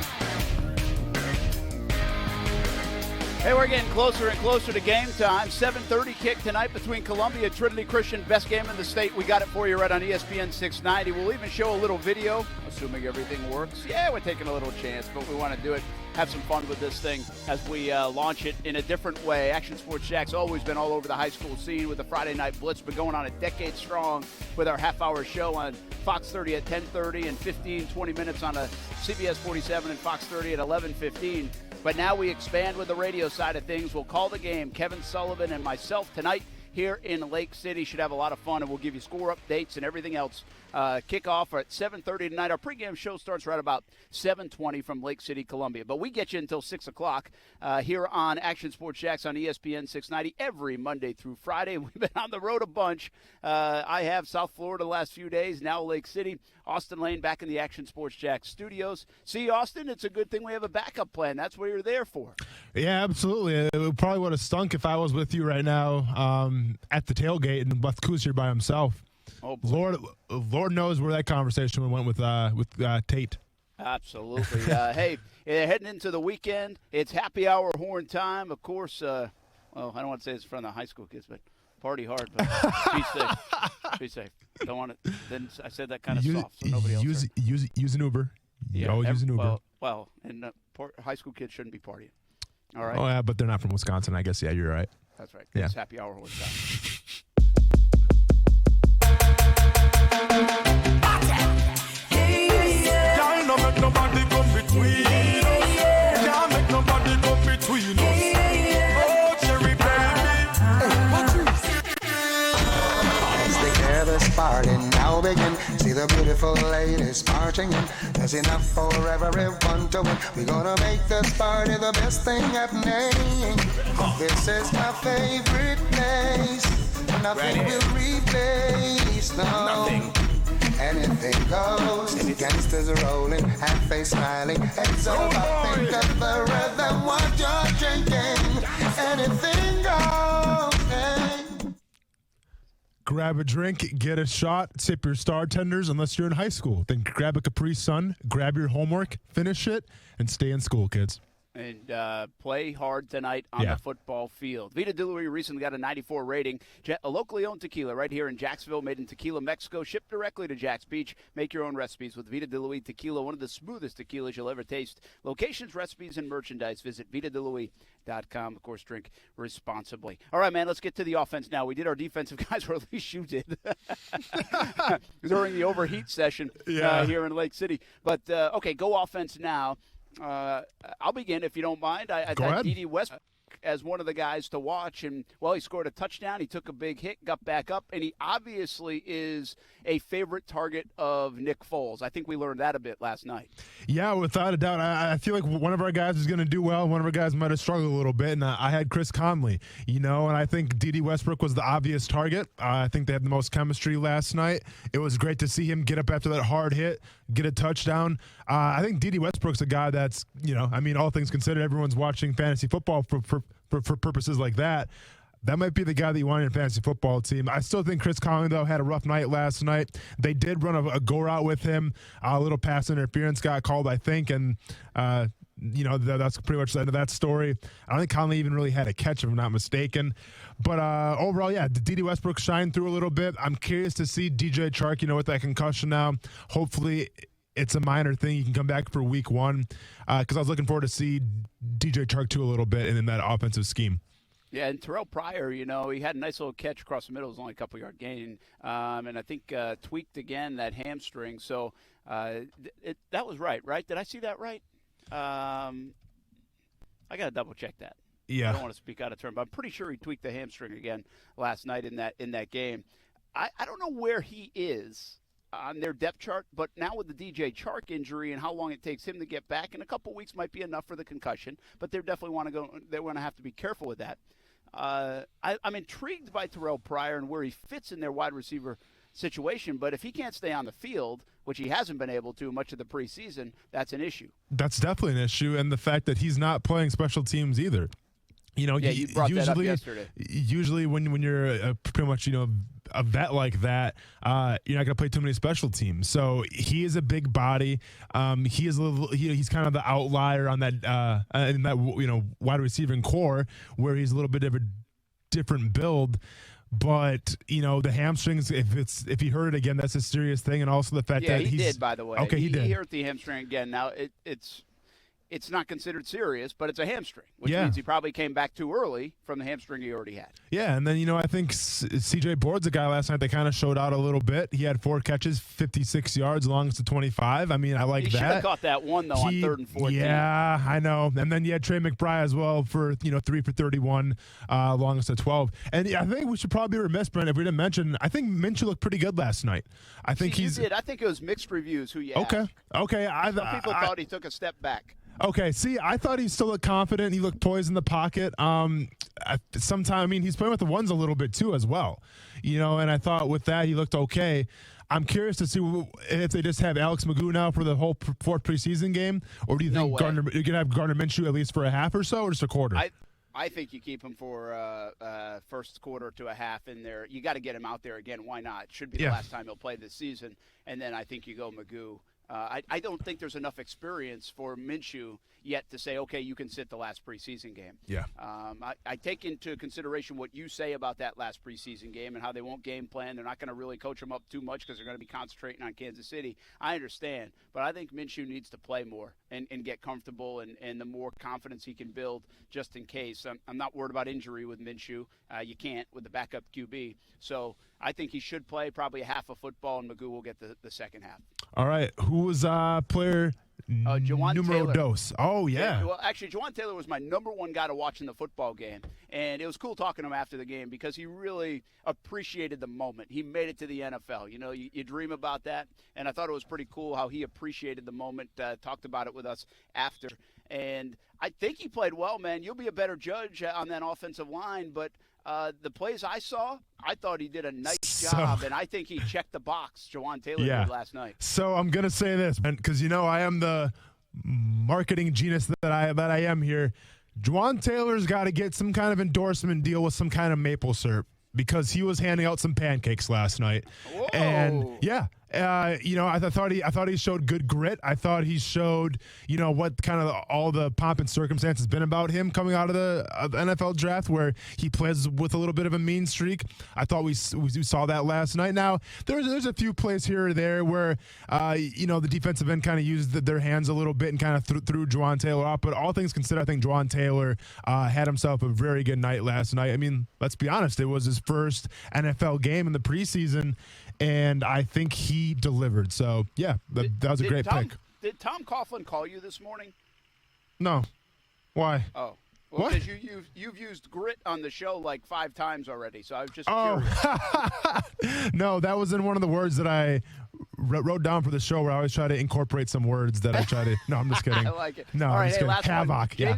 Hey, we're getting closer and closer to game time. 7:30 kick tonight between Columbia and Trinity Christian. Best game in the state. We got it for you right on ESPN 690. We'll even show a little video, assuming everything works. Yeah, we're taking a little chance, but we want to do it. Have some fun with this thing as we launch it in a different way. Action Sports Jack's always been all over the high school scene with the Friday Night Blitz. Been going on a decade strong with our half-hour show on Fox 30 at 10:30 and 20 minutes on a CBS 47 and Fox 30 at 11:15. But now we expand with the radio side of things. We'll call the game. Kevin Sullivan and myself tonight here in Lake City. Should have a lot of fun, and we'll give you score updates and everything else. Kickoff at 7:30 tonight. Our pregame show starts right about 7:20 from Lake City, Columbia. But we get you until 6 o'clock here on Action Sports Jacks on ESPN 690 every Monday through Friday. We've been on the road a bunch. I have South Florida the last few days, now Lake City. Austin Lane back in the Action Sports Jacks studios. See, Austin, it's a good thing we have a backup plan. That's what you're there for. Yeah, absolutely. It probably would have stunk if I was with you right now at the tailgate and left Kuz here by himself. Oh, boy. Lord knows where that conversation went with Tate. Absolutely. Hey, heading into the weekend, it's happy hour horn time. Of course, well, I don't want to say it's from the high school kids, but party hard, but be safe. Be safe. Don't want to. Then I said that kind of soft, so nobody else heard. Use an Uber. You always use an Uber. Well, and high school kids shouldn't be partying. All right. Oh yeah, but they're not from Wisconsin. I guess. Yeah, you're right. That's right. Yeah. It's happy hour horn time. Y'all no make nobody come between us. Y'all make nobody come between us. Oh, cherry baby. As the careless party now begin, see the beautiful ladies marching in. There's enough for everyone to win. We're gonna make this party the best thing happening. This is my favorite place. Nothing will replace, no. Nothing. Anything goes. The gangsters are rolling, half-face smiling. Heads up, think of the rhythm, what you're drinking. Anything goes. Hey. Grab a drink, get a shot, sip your Star Tenders unless you're in high school. Then grab a Capri Sun, grab your homework, finish it, and stay in school, kids. And play hard tonight on the football field. Vita de Luis recently got a 94 rating. A locally owned tequila right here in Jacksonville, made in Tequila, Mexico, shipped directly to Jax Beach. Make your own recipes with Vita de Luis tequila, one of the smoothest tequilas you'll ever taste. Locations, recipes, and merchandise. Visit VitaDeLuis.com. Of course, drink responsibly. All right, man, let's get to the offense now. We did our defensive guys, or at least you did, during the overheat session here in Lake City. But, okay, go offense now. I'll begin if you don't mind. I Go had ahead. D.D. Westbrook as one of the guys to watch, and he scored a touchdown. He took a big hit, got back up, and he obviously is a favorite target of Nick Foles. I think we learned that a bit last night. Yeah, without a doubt. I feel like one of our guys is going to do well. One of our guys might have struggled a little bit, and I had Chris Conley, and I think D.D. Westbrook was the obvious target. I think they had the most chemistry last night. It was great to see him get up after that hard hit, get a touchdown. I think D.D. Westbrook's a guy that's, all things considered, everyone's watching fantasy football for purposes like that. That might be the guy that you want in your fantasy football team. I still think Chris Conley, though, had a rough night last night. They did run a go route with him. A little pass interference got called, I think, and that's pretty much the end of that story. I don't think Conley even really had a catch, if I'm not mistaken. But overall, D.D. Westbrook shined through a little bit. I'm curious to see DJ Chark, with that concussion now. Hopefully it's a minor thing. You can come back for week one, because I was looking forward to see DJ Chark too a little bit in that offensive scheme. Yeah, and Terrell Pryor, he had a nice little catch across the middle. It was only a couple-yard gain. And I think tweaked again that hamstring. So that was right? Did I see that right? I got to double-check that. Yeah. I don't want to speak out of turn, but I'm pretty sure he tweaked the hamstring again last night in that game. I don't know where he is on their depth chart, but now with the DJ Chark injury and how long it takes him to get back, in a couple weeks might be enough for the concussion, but they definitely want to go. They want to have to be careful with that. I'm intrigued by Terrell Pryor and where he fits in their wide receiver situation. But if he can't stay on the field, which he hasn't been able to much of the preseason, that's an issue. That's definitely an issue, and the fact that he's not playing special teams either. You know, you brought that up yesterday. Usually when you're pretty much, a vet like that, you're not going to play too many special teams. So he is a big body. He is he's kind of the outlier on that in that wide receiving core, where he's a little bit of a different build. But the hamstrings, if he hurt it again, that's a serious thing. And also the fact that he did, by the way. Okay, he did. He hurt the hamstring again. Now it's not considered serious, but it's a hamstring, which means he probably came back too early from the hamstring he already had. Yeah, and then, I think C.J. Board's a guy last night that kind of showed out a little bit. He had 4 catches, 56 yards, longest to 25. I mean, I like that. He should have caught that one, though, on 3rd and 14. Yeah, I know. And then you had Trey McBride as well for, 3 for 31, longest to 12. And I think we should probably be remiss, Brent, if we didn't mention, I think Minshew looked pretty good last night. I think you did. I think it was mixed reviews who you asked. Okay. Some people thought he took a step back. Okay, see, I thought he still looked confident. He looked poised in the pocket. He's playing with the ones a little bit too as well. And I thought with that he looked okay. I'm curious to see if they just have Alex Magoo now for the whole 4th preseason game, or do you think you're going to have Gardner Minshew at least for a half or so, or just a quarter? I think you keep him for first quarter to a half in there. You got to get him out there again. Why not? It should be the last time he'll play this season. And then I think you go Magoo. I don't think there's enough experience for Minshew yet to say, okay, you can sit the last preseason game. Yeah. I take into consideration what you say about that last preseason game and how they won't game plan. They're not going to really coach him up too much because they're going to be concentrating on Kansas City. I understand, but I think Minshew needs to play more and get comfortable, and the more confidence he can build just in case. I'm not worried about injury with Minshew. You can't with the backup QB. So I think he should play probably a half of football, and Magoo will get the second half. All right. Who was player Jawan numero Taylor. dos? Oh, yeah. Well, actually, Jawan Taylor was my number one guy to watch in the football game. And it was cool talking to him after the game because he really appreciated the moment. He made it to the NFL. You dream about that. And I thought it was pretty cool how he appreciated the moment, talked about it with us after. And I think he played well, man. You'll be a better judge on that offensive line. But the plays I saw, I thought he did a nice job, and I think he checked the box, Jawan Taylor did last night. So I'm going to say this, because I am the marketing genius that I am here. Jawan Taylor's got to get some kind of endorsement deal with some kind of maple syrup, because he was handing out some pancakes last night. Whoa. And I thought he showed good grit. I thought he showed, what kind of all the pomp and circumstances been about him coming out of the NFL draft, where he plays with a little bit of a mean streak. I thought we saw that last night. Now there's a few plays here or there where the defensive end kind of used their hands a little bit and kind of threw Jawan Taylor off. But all things considered, I think Jawan Taylor had himself a very good night last night. I mean, let's be honest, it was his first NFL game in the preseason, and I think he delivered. So, yeah, that was a great pick. Did Tom Coughlin call you this morning? No. Why? Oh. Well, because you've used grit on the show like 5 times already, so I was just curious. No, that was in one of the words that I wrote down for the show, where I always try to incorporate some words that I try to – no, I'm just kidding. I like it. No, all I'm right, just kidding. Havoc, yeah.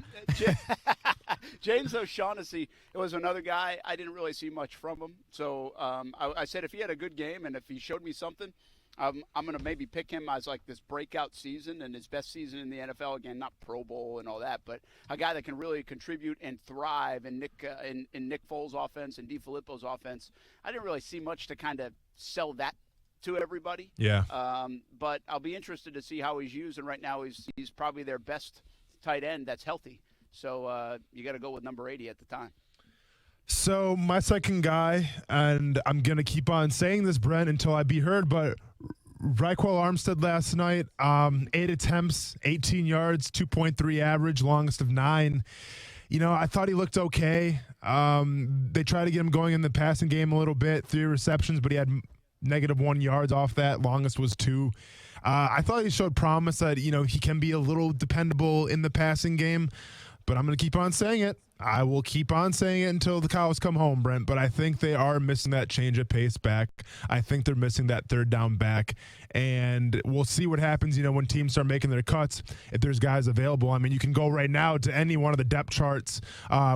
James O'Shaughnessy, it was another guy. I didn't really see much from him. So I said if he had a good game and if he showed me something, I'm going to maybe pick him as like this breakout season and his best season in the NFL. Again, not Pro Bowl and all that, but a guy that can really contribute and thrive in Nick Foles' offense and DeFilippo's offense. I didn't really see much to kind of sell that to everybody. Yeah. But I'll be interested to see how he's used. And right now he's probably their best tight end that's healthy. So you got to go with number 80 at the time. So my second guy, and I'm going to keep on saying this, Brent, until I be heard, but Raquel Armstead last night, 8 attempts, 18 yards, 2.3 average, longest of 9. I thought he looked okay. They tried to get him going in the passing game a little bit, 3 receptions, but he had -1 yards off that. Longest was 2. I thought he showed promise that, he can be a little dependable in the passing game. but I'm going to keep on saying it. I will keep on saying it until the cows come home, Brent, but I think they are missing that change of pace back. I think they're missing that third down back, and we'll see what happens, when teams start making their cuts, if there's guys available. I mean, you can go right now to any one of the depth charts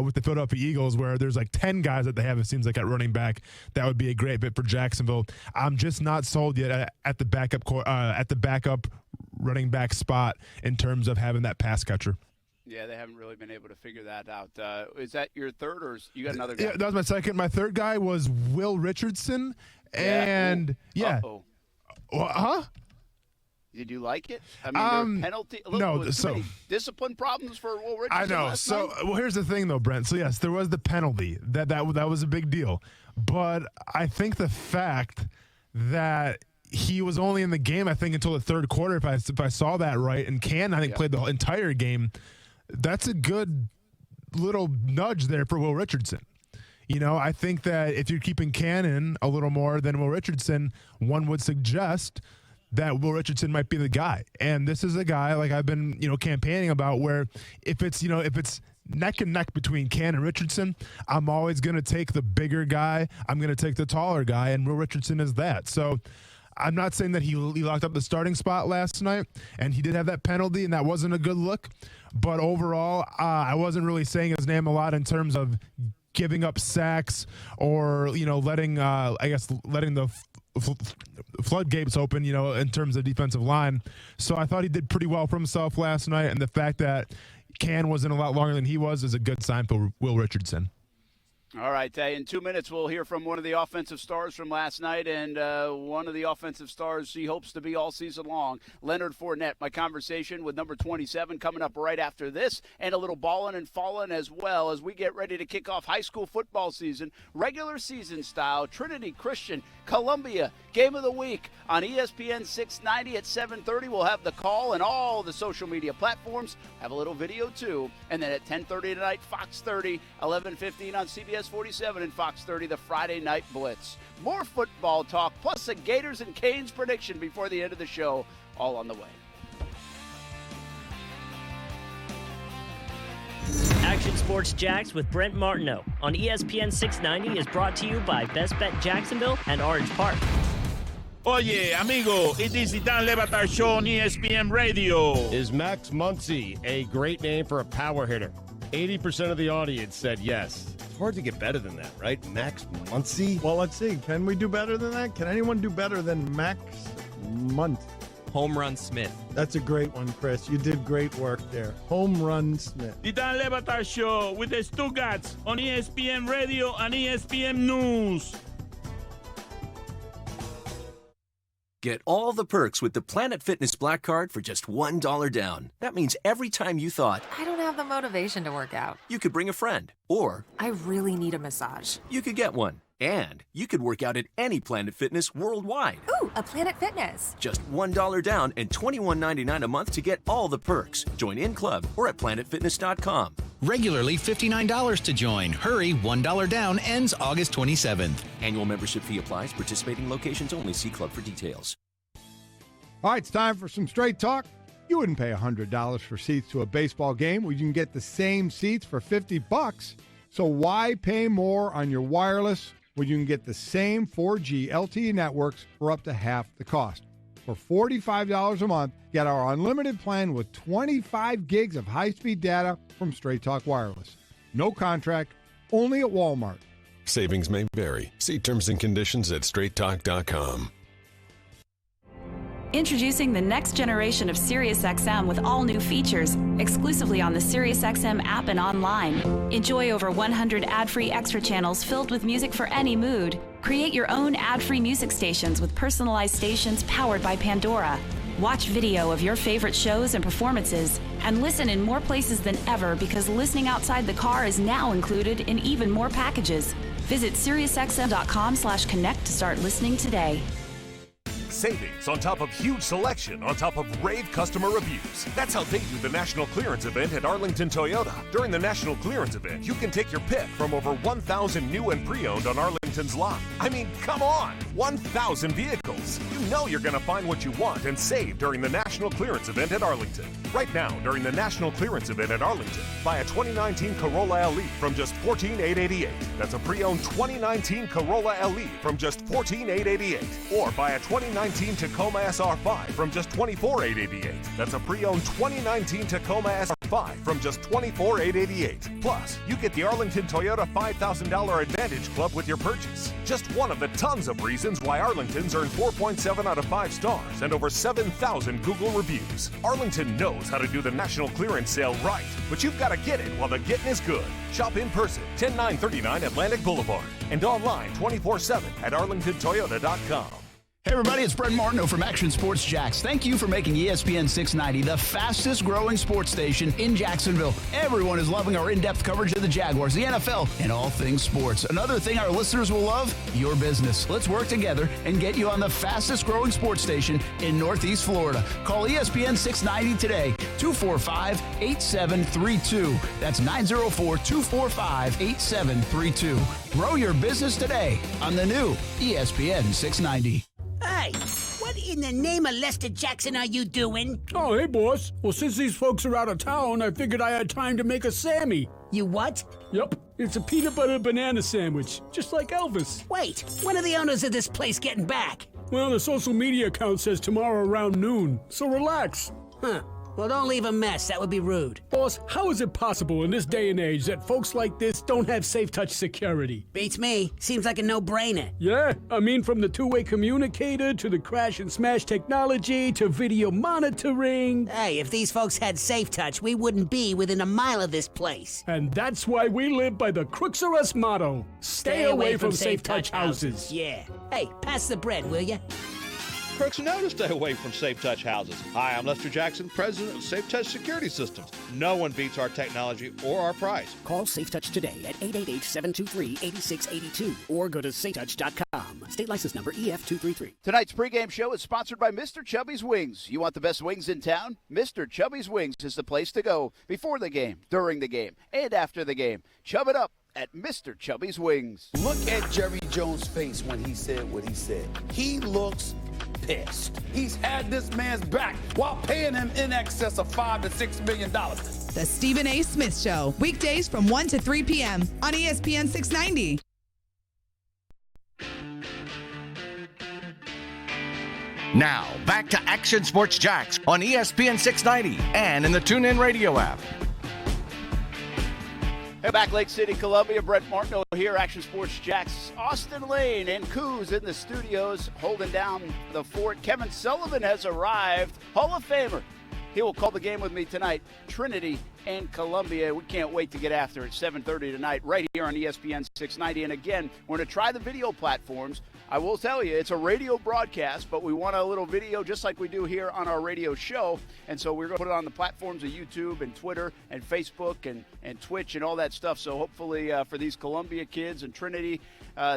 with the Philadelphia Eagles where there's like 10 guys that they have, it seems like, at running back. That would be a great fit for Jacksonville. I'm just not sold yet at the backup running back spot in terms of having that pass catcher. Yeah, they haven't really been able to figure that out. Is that your third, or you got another guy? Yeah, that was my second. My third guy was Will Richardson, and Uh-oh. Huh? Did you like it? I mean, penalty. Discipline problems for Will Richardson. I know. Last So, night? well, here's the thing, though, Brent. So, yes, there was the penalty. That was a big deal, but I think the fact that he was only in the game, I think, until the third quarter, if I saw that right, and played the entire game. That's a good little nudge there for Will Richardson. I think that if you're keeping Cannon a little more than Will Richardson, one would suggest that Will Richardson might be the guy. And this is a guy, like I've been, campaigning about, where if it's neck and neck between Cannon and Richardson, I'm always going to take the bigger guy. I'm going to take the taller guy, and Will Richardson is that. So I'm not saying that he locked up the starting spot last night, and he did have that penalty, and that wasn't a good look. But overall, I wasn't really saying his name a lot in terms of giving up sacks or, letting the floodgates open, in terms of defensive line. So I thought he did pretty well for himself last night, and the fact that Can was in a lot longer than he was is a good sign for Will Richardson. All right, in 2 minutes, we'll hear from one of the offensive stars from last night and one of the offensive stars he hopes to be all season long, Leonard Fournette. My conversation with number 27 coming up right after this, and a little ballin' and fallin' as well as we get ready to kick off high school football season, regular season style. Trinity Christian, Columbia, game of the week on ESPN 690 at 7:30. We'll have the call and all the social media platforms. Have a little video, too. And then at 10:30 tonight, Fox 30, 11:15 on CBS 47 and Fox 30, the Friday Night Blitz. More football talk, plus a Gators and Canes prediction before the end of the show, all on the way. Action Sports Jax with Brent Martineau on ESPN 690 is brought to you by Best Bet Jacksonville and Orange Park. Oye, amigo, it is the Dan Le Batard Show on ESPN Radio. Is Max Muncy a great name for a power hitter? 80% of the audience said yes. It's hard to get better than that, right? Max Muncy? Well, let's see. Can we do better than that? Can anyone do better than Max Muncy? Home Run Smith. That's a great one, Chris. You did great work there. Home Run Smith. The Dan Le Batard Show with the Stugatz on ESPN Radio and ESPN News. Get all the perks with the Planet Fitness Black Card for just $1 down. That means every time you thought, I don't have the motivation to work out, you could bring a friend. Or, I really need a massage. You could get one. And you could work out at any Planet Fitness worldwide. Ooh, a Planet Fitness. Just $1 down and $21.99 a month to get all the perks. Join in club or at planetfitness.com. Regularly $59 to join. Hurry, $1 down ends August 27th. Annual membership fee applies. Participating locations only. See club for details. All right, it's time for some straight talk. You wouldn't pay $100 for seats to a baseball game where you can get the same seats for $50. So why pay more on your wireless when you can get the same 4G LTE networks for up to half the cost? For $45 a month, get our unlimited plan with 25 gigs of high-speed data from Straight Talk Wireless. No contract, only at Walmart. Savings may vary. See terms and conditions at straighttalk.com. Introducing the next generation of SiriusXM with all new features, exclusively on the SiriusXM app and online. Enjoy over 100 ad-free extra channels filled with music for any mood. Create your own ad-free music stations with personalized stations powered by Pandora. Watch video of your favorite shows and performances, and listen in more places than ever because listening outside the car is now included in even more packages. Visit SiriusXM.com/connect to start listening today. Savings on top of huge selection on top of rave customer reviews. That's how they do the National Clearance Event at Arlington Toyota. During the National Clearance Event, you can take your pick from over 1,000 new and pre-owned on Arlington Arlington's lot. I mean, come on, 1,000 vehicles. You know you're going to find what you want and save during the National Clearance Event at Arlington. Right now, during the National Clearance Event at Arlington, buy a 2019 Corolla LE from just $14,888. That's a pre-owned 2019 Corolla LE from just $14,888. Or buy a 2019 Tacoma SR5 from just $24,888. That's a pre-owned 2019 Tacoma SR5 from just $24,888. Plus, you get the Arlington Toyota $5,000 Advantage Club with your purchase. Just one of the tons of reasons why Arlington's earned 4.7 out of 5 stars and over 7,000 Google reviews. Arlington knows how to do the national clearance sale right, but you've got to get it while the getting is good. Shop in person, 10939 Atlantic Boulevard, and online 24/7 at arlingtontoyota.com. Hey everybody, it's Brent Martineau from Action Sports Jax. Thank you for making ESPN 690 the fastest growing sports station in Jacksonville. Everyone is loving our in-depth coverage of the Jaguars, the NFL, and all things sports. Another thing our listeners will love, your business. Let's work together and get you on the fastest growing sports station in Northeast Florida. Call ESPN 690 today, 245-8732. That's 904-245-8732. Grow your business today on the new ESPN 690. Hey, what in the name of Lester Jackson are you doing? Oh, hey, boss. Well, since these folks are out of town, I figured I had time to make a Sammy. You what? Yep, it's a peanut butter banana sandwich, just like Elvis. Wait, when are the owners of this place getting back? Well, the social media account says tomorrow around noon, so relax. Huh. Well, don't leave a mess. That would be rude. Boss, how is it possible in this day and age that folks like this don't have Safe Touch security? Beats me. Seems like a no-brainer. Yeah, I mean, from the two-way communicator to the crash and smash technology to video monitoring. Hey, if these folks had Safe Touch, we wouldn't be within a mile of this place. And that's why we live by the Crooks R Us motto. Stay away from Safe Touch houses. Yeah. Hey, pass the bread, will ya? Crooks know to stay away from Safe Touch houses. Hi, I'm Lester Jackson, president of Safe Touch Security Systems. No one beats our technology or our price. Call Safe Touch today at 888-723-8682 or go to safetouch.com. State license number EF233. Tonight's pregame show is sponsored by Mr. Chubby's Wings. You want the best wings in town? Mr. Chubby's Wings is the place to go before the game, during the game, and after the game. Chub it up at Mr. Chubby's Wings. Look at Jerry Jones' face when he said what he said. He looks pissed. He's had this man's back while paying him in excess of $5 to $6 million. The Stephen A. Smith Show, weekdays from 1 to 3 p.m. on ESPN 690. Now, back to Action Sports Jax on ESPN 690 and in the TuneIn Radio app. Hey, back Lake City, Columbia. Brent Martineau here, Action Sports Jax. Austin Lane and Coos in the studios holding down the fort. Kevin Sullivan has arrived, Hall of Famer. He will call the game with me tonight, Trinity and Columbia. We can't wait to get after it, 7:30 tonight, right here on ESPN 690. And again, we're going to try the video platforms. I will tell you, it's a radio broadcast, but we want a little video just like we do here on our radio show. And so we're going to put it on the platforms of YouTube and Twitter and Facebook and Twitch and all that stuff. So hopefully for these Columbia kids and Trinity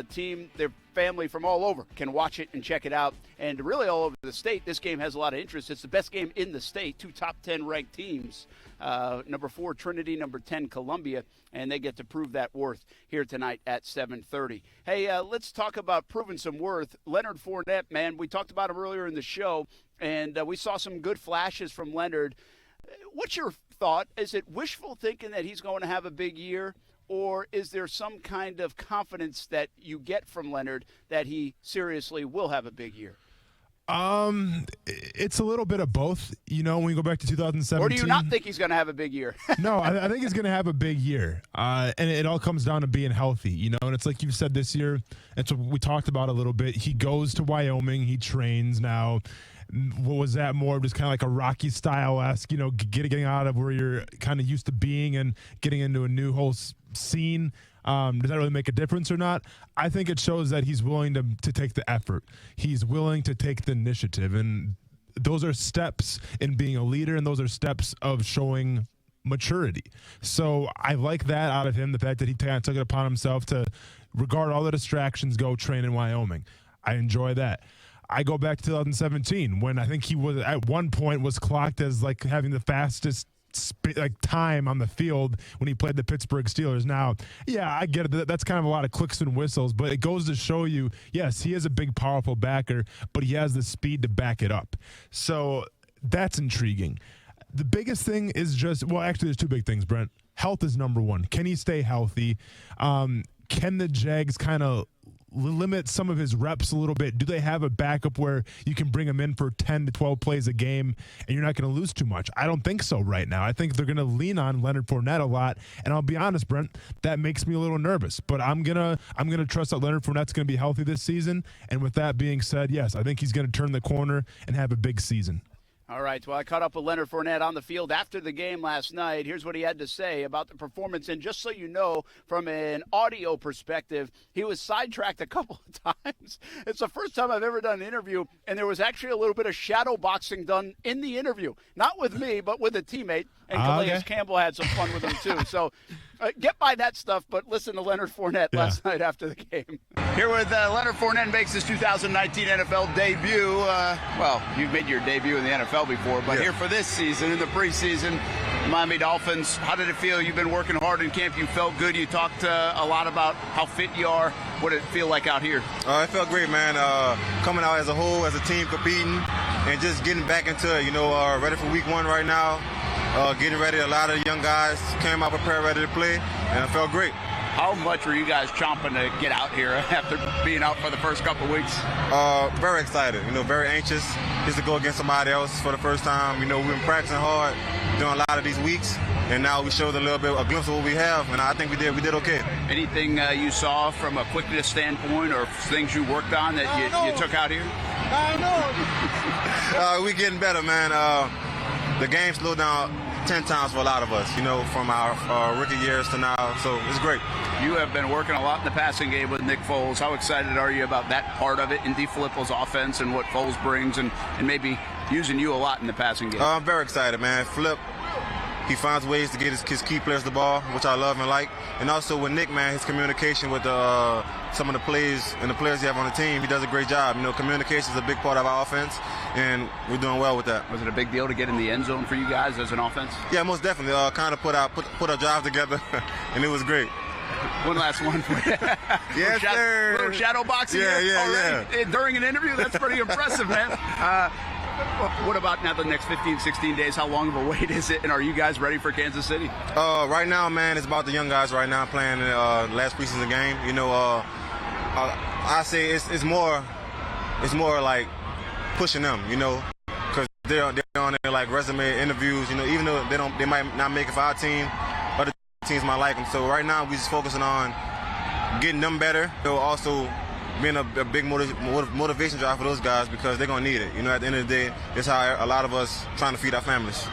team, their family from all over can watch it and check it out. And really all over the state, this game has a lot of interest. It's the best game in the state, 2 top 10 ranked teams. Number 4, Trinity, number 10, Columbia, and they get to prove that worth here tonight at 7:30. Hey, let's talk about proving some worth. Leonard Fournette, man, we talked about him earlier in the show, and we saw some good flashes from Leonard. What's your thought? Is it wishful thinking that he's going to have a big year, or is there some kind of confidence that you get from Leonard that he seriously will have a big year? It's a little bit of both. You know, when we go back to 2017. Or do you not think he's going to have a big year? No, I think he's going to have a big year. And it all comes down to being healthy, you know. And it's like you've said this year, and so we talked about a little bit. He goes to Wyoming. He trains now. What was that more just kind of like a Rocky style-esque, you know, getting out of where you're kind of used to being and getting into a new whole scene? Does that really make a difference or not? I think it shows that he's willing to take the effort. He's willing to take the initiative. And those are steps in being a leader, and those are steps of showing maturity. So I like that out of him, the fact that he kind of took it upon himself to regard all the distractions, go train in Wyoming. I enjoy that. I go back to 2017 when I think he was at one point was clocked as like having the fastest time on the field when he played the Pittsburgh Steelers. Now, yeah, I get it. That's kind of a lot of clicks and whistles, but it goes to show you, yes, he is a big, powerful backer, but he has the speed to back it up. So that's intriguing. The biggest thing is actually there's two big things, Brent. Health is number one. Can he stay healthy? Can the Jags kind of limit some of his reps a little bit? Do they have a backup where you can bring him in for 10 to 12 plays a game and you're not going to lose too much? I don't think so right now. I think they're going to lean on Leonard Fournette a lot, and I'll be honest, Brent, that makes me a little nervous. But I'm gonna trust that Leonard Fournette's going to be healthy this season. And with that being said, yes, I think he's going to turn the corner and have a big season. All right, well, I caught up with Leonard Fournette on the field after the game last night. Here's what he had to say about the performance. And just so you know, from an audio perspective, he was sidetracked a couple of times. It's the first time I've ever done an interview, and there was actually a little bit of shadow boxing done in the interview. Not with me, but with a teammate. And Calais Campbell had some fun with him, too. So get by that stuff, but listen to Leonard Fournette last night after the game. Here with Leonard Fournette makes his 2019 NFL debut. Well, you've made your debut in the NFL before, but here for this season, in the preseason, Miami Dolphins, how did it feel? You've been working hard in camp. You felt good. You talked a lot about how fit you are. What did it feel like out here? It felt great, man. Coming out as a whole, as a team, competing, and just getting back into it. Ready for week one right now. Getting ready. A lot of young guys came out prepared, ready to play, and it felt great. How much were you guys chomping to get out here after being out for the first couple of weeks? Very excited. Very anxious just to go against somebody else for the first time. We've been practicing hard during a lot of these weeks, and now we showed a glimpse of what we have, and I think we did okay. Anything you saw from a quickness standpoint or things you worked on that you took out here? I know. We're getting better, man. The game slowed down 10 times for a lot of us, from our rookie years to now, so it's great. You have been working a lot in the passing game with Nick Foles. How excited are you about that part of it in DeFilippo's offense and what Foles brings and maybe using you a lot in the passing game? I'm very excited, man. Flip, he finds ways to get his key players the ball, which I love and like. And also with Nick, man, his communication with some of the plays and the players you have on the team, he does a great job. Communication is a big part of our offense, and we're doing well with that. Was it a big deal to get in the end zone for you guys as an offense? Yeah, most definitely. Kind of put our drive together, and it was great. One last one for you. Yes, sir. Little shadow boxing. Yeah. During an interview, that's pretty impressive, man. What about now the next 15, 16 days? How long of a wait is it, and are you guys ready for Kansas City? Right now, man, it's about the young guys right now playing the last preseason game. I say it's more like pushing them, because they're on their like resume interviews, even though they might not make it for our team, other teams might like them. So right now, we just focusing on getting them better. Also being a big motivation drive for those guys because they're going to need it. At the end of the day, it's how a lot of us trying to feed our families.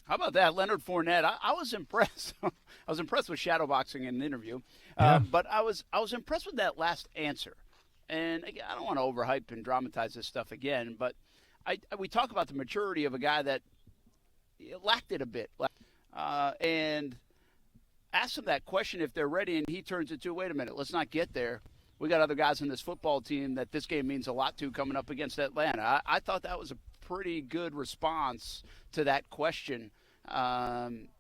How about that, Leonard Fournette? I was impressed. I was impressed with shadowboxing in an interview, but I was impressed with that last answer. And again, I don't want to overhype and dramatize this stuff again, but we talk about the maturity of a guy that lacked it a bit, and asked him that question if they're ready, and he turns it to, wait a minute, let's not get there. We got other guys in this football team that this game means a lot to coming up against Atlanta. I thought that was a pretty good response to that question,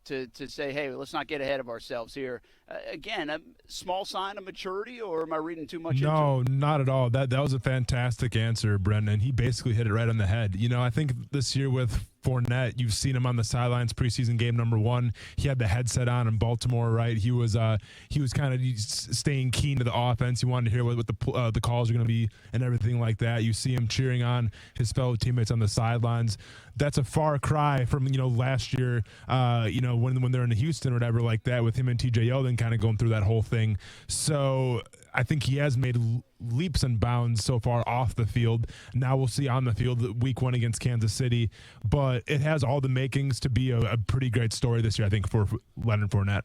to say, hey, let's not get ahead of ourselves here. Again, a small sign of maturity, or am I reading too much into it? No, not at all. That was a fantastic answer, Brendan. He basically hit it right on the head. I think this year with Fournette, you've seen him on the sidelines preseason game number 1. He had the headset on in Baltimore, right? He was kind of staying keen to the offense. He wanted to hear what the calls are going to be and everything like that. You see him cheering on his fellow teammates on the sidelines. That's a far cry from last year, when they're in Houston or whatever like that, with him and TJ Yeldon kind of going through that whole thing. So I think he has made leaps and bounds so far off the field. Now we'll see on the field week 1 against Kansas City, but it has all the makings to be a pretty great story this year, I think, for Leonard Fournette.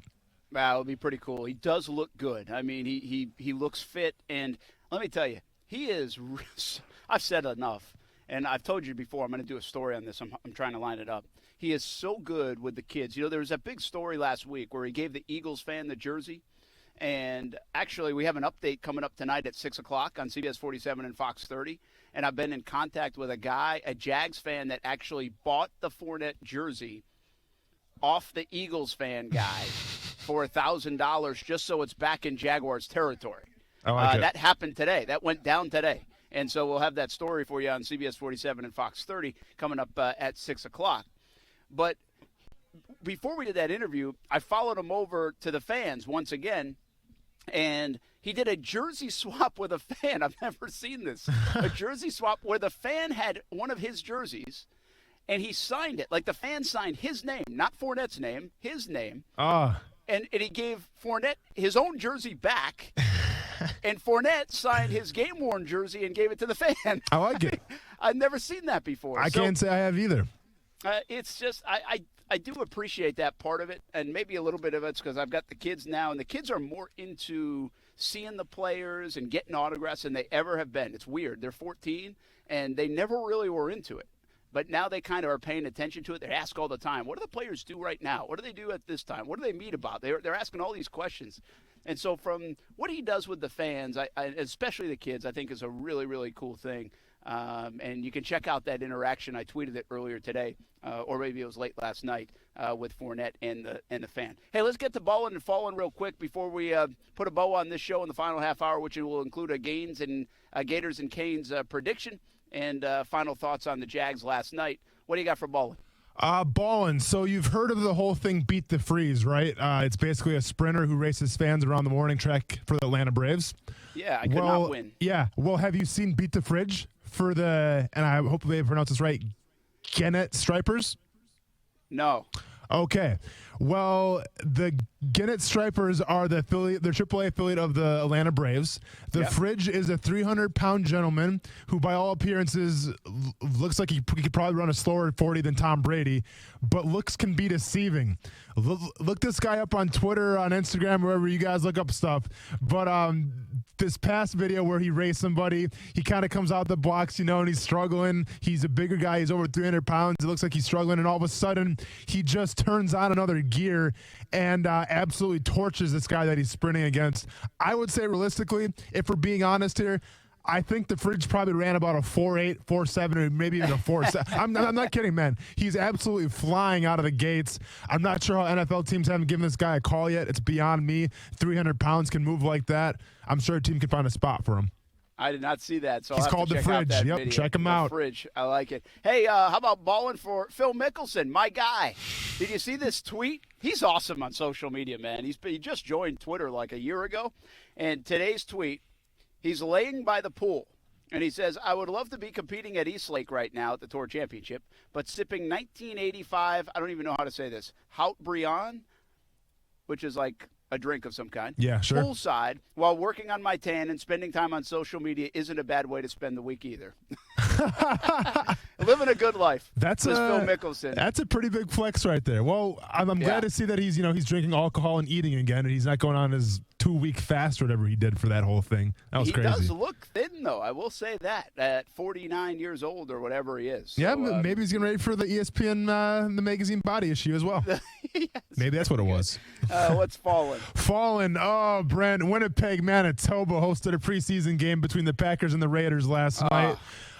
Wow, it'll be pretty cool. He does look good. I mean, he looks fit, and let me tell you, he is – I've said enough, and I've told you before I'm going to do a story on this. I'm trying to line it up. He is so good with the kids. There was that big story last week where he gave the Eagles fan the jersey. And actually, we have an update coming up tonight at 6 o'clock on CBS 47 and Fox 30. And I've been in contact with a Jags fan that actually bought the Fournette jersey off the Eagles fan guy for $1,000 just so it's back in Jaguars territory. I like it. That happened today. That went down today. And so we'll have that story for you on CBS 47 and Fox 30 coming up at 6 o'clock. But before we did that interview, I followed him over to the fans once again, and he did a jersey swap with a fan. I've never seen this. A jersey swap where the fan had one of his jerseys, and he signed it. Like the fan signed his name, not Fournette's name, his name. And he gave Fournette his own jersey back, and Fournette signed his game-worn jersey and gave it to the fan. I like it. I've never seen that before. I can't say I have either. It's just I do appreciate that part of it, and maybe a little bit of it's because I've got the kids now, and the kids are more into seeing the players and getting autographs than they ever have been. It's weird. They're 14, and they never really were into it. But now they kind of are paying attention to it. They ask all the time, what do the players do right now? What do they do at this time? What do they meet about? They're asking all these questions. And so from what he does with the fans, especially the kids, I think is a really, really cool thing. And you can check out that interaction. I tweeted it earlier today, or maybe it was late last night, with Fournette and the fan. Hey, let's get to Ballin' and Fallin' real quick before we put a bow on this show in the final half hour, which will include a Gators and Canes prediction and final thoughts on the Jags last night. What do you got for Ballin'? Ballin'. So you've heard of the whole thing, Beat the Freeze, right? It's basically a sprinter who races fans around the morning track for the Atlanta Braves. Yeah, I could not win. Yeah. Well, have you seen Beat the Fridge for the, and I hope they pronounce this right, Gannett Stripers? No. Okay. Well, the Gannett Stripers are the AAA affiliate of the Atlanta Braves. The Fridge is a 300-pound gentleman who, by all appearances, looks like he could probably run a slower 40 than Tom Brady, but looks can be deceiving. Look this guy up on Twitter, on Instagram, wherever you guys look up stuff. But this past video where he raced somebody, he kind of comes out the blocks, and he's struggling. He's a bigger guy. He's over 300 pounds. It looks like he's struggling, and all of a sudden, he just turns on another gear and absolutely torches this guy that he's sprinting against. I would say, realistically, if we're being honest here, I think the Fridge probably ran about a 4.8, 4.7, or maybe even a 4.7. I'm not kidding, man. He's absolutely flying out of the gates. I'm not sure how NFL teams haven't given this guy a call yet. It's beyond me. 300 pounds can move like that. I'm sure a team can find a spot for him. I did not see that, so he's I'll have called to the check Fridge. out that Yep, video. check him out. Fridge, I like it. Hey, how about balling for Phil Mickelson, my guy? Did you see this tweet? He's awesome on social media, man. He just joined Twitter like a year ago, and today's tweet, he's laying by the pool. And he says, I would love to be competing at Eastlake right now at the Tour Championship, but sipping 1985, I don't even know how to say this, Haut Briand, which is like a drink of some kind. Yeah, sure. Poolside, while working on my tan and spending time on social media isn't a bad way to spend the week either. Living a good life. That's Phil Mickelson. That's a pretty big flex right there. Well, I'm glad to see that he's drinking alcohol and eating again, and he's not going on his 2-week fast or whatever he did for that whole thing. That was crazy. He does look thin, though. I will say that at 49 years old or whatever he is. Yeah, so, maybe he's getting ready for the ESPN the magazine body issue as well. Yes, maybe that's what it was. What's fallen? Fallen. Oh, Brent. Winnipeg, Manitoba hosted a preseason game between the Packers and the Raiders last night.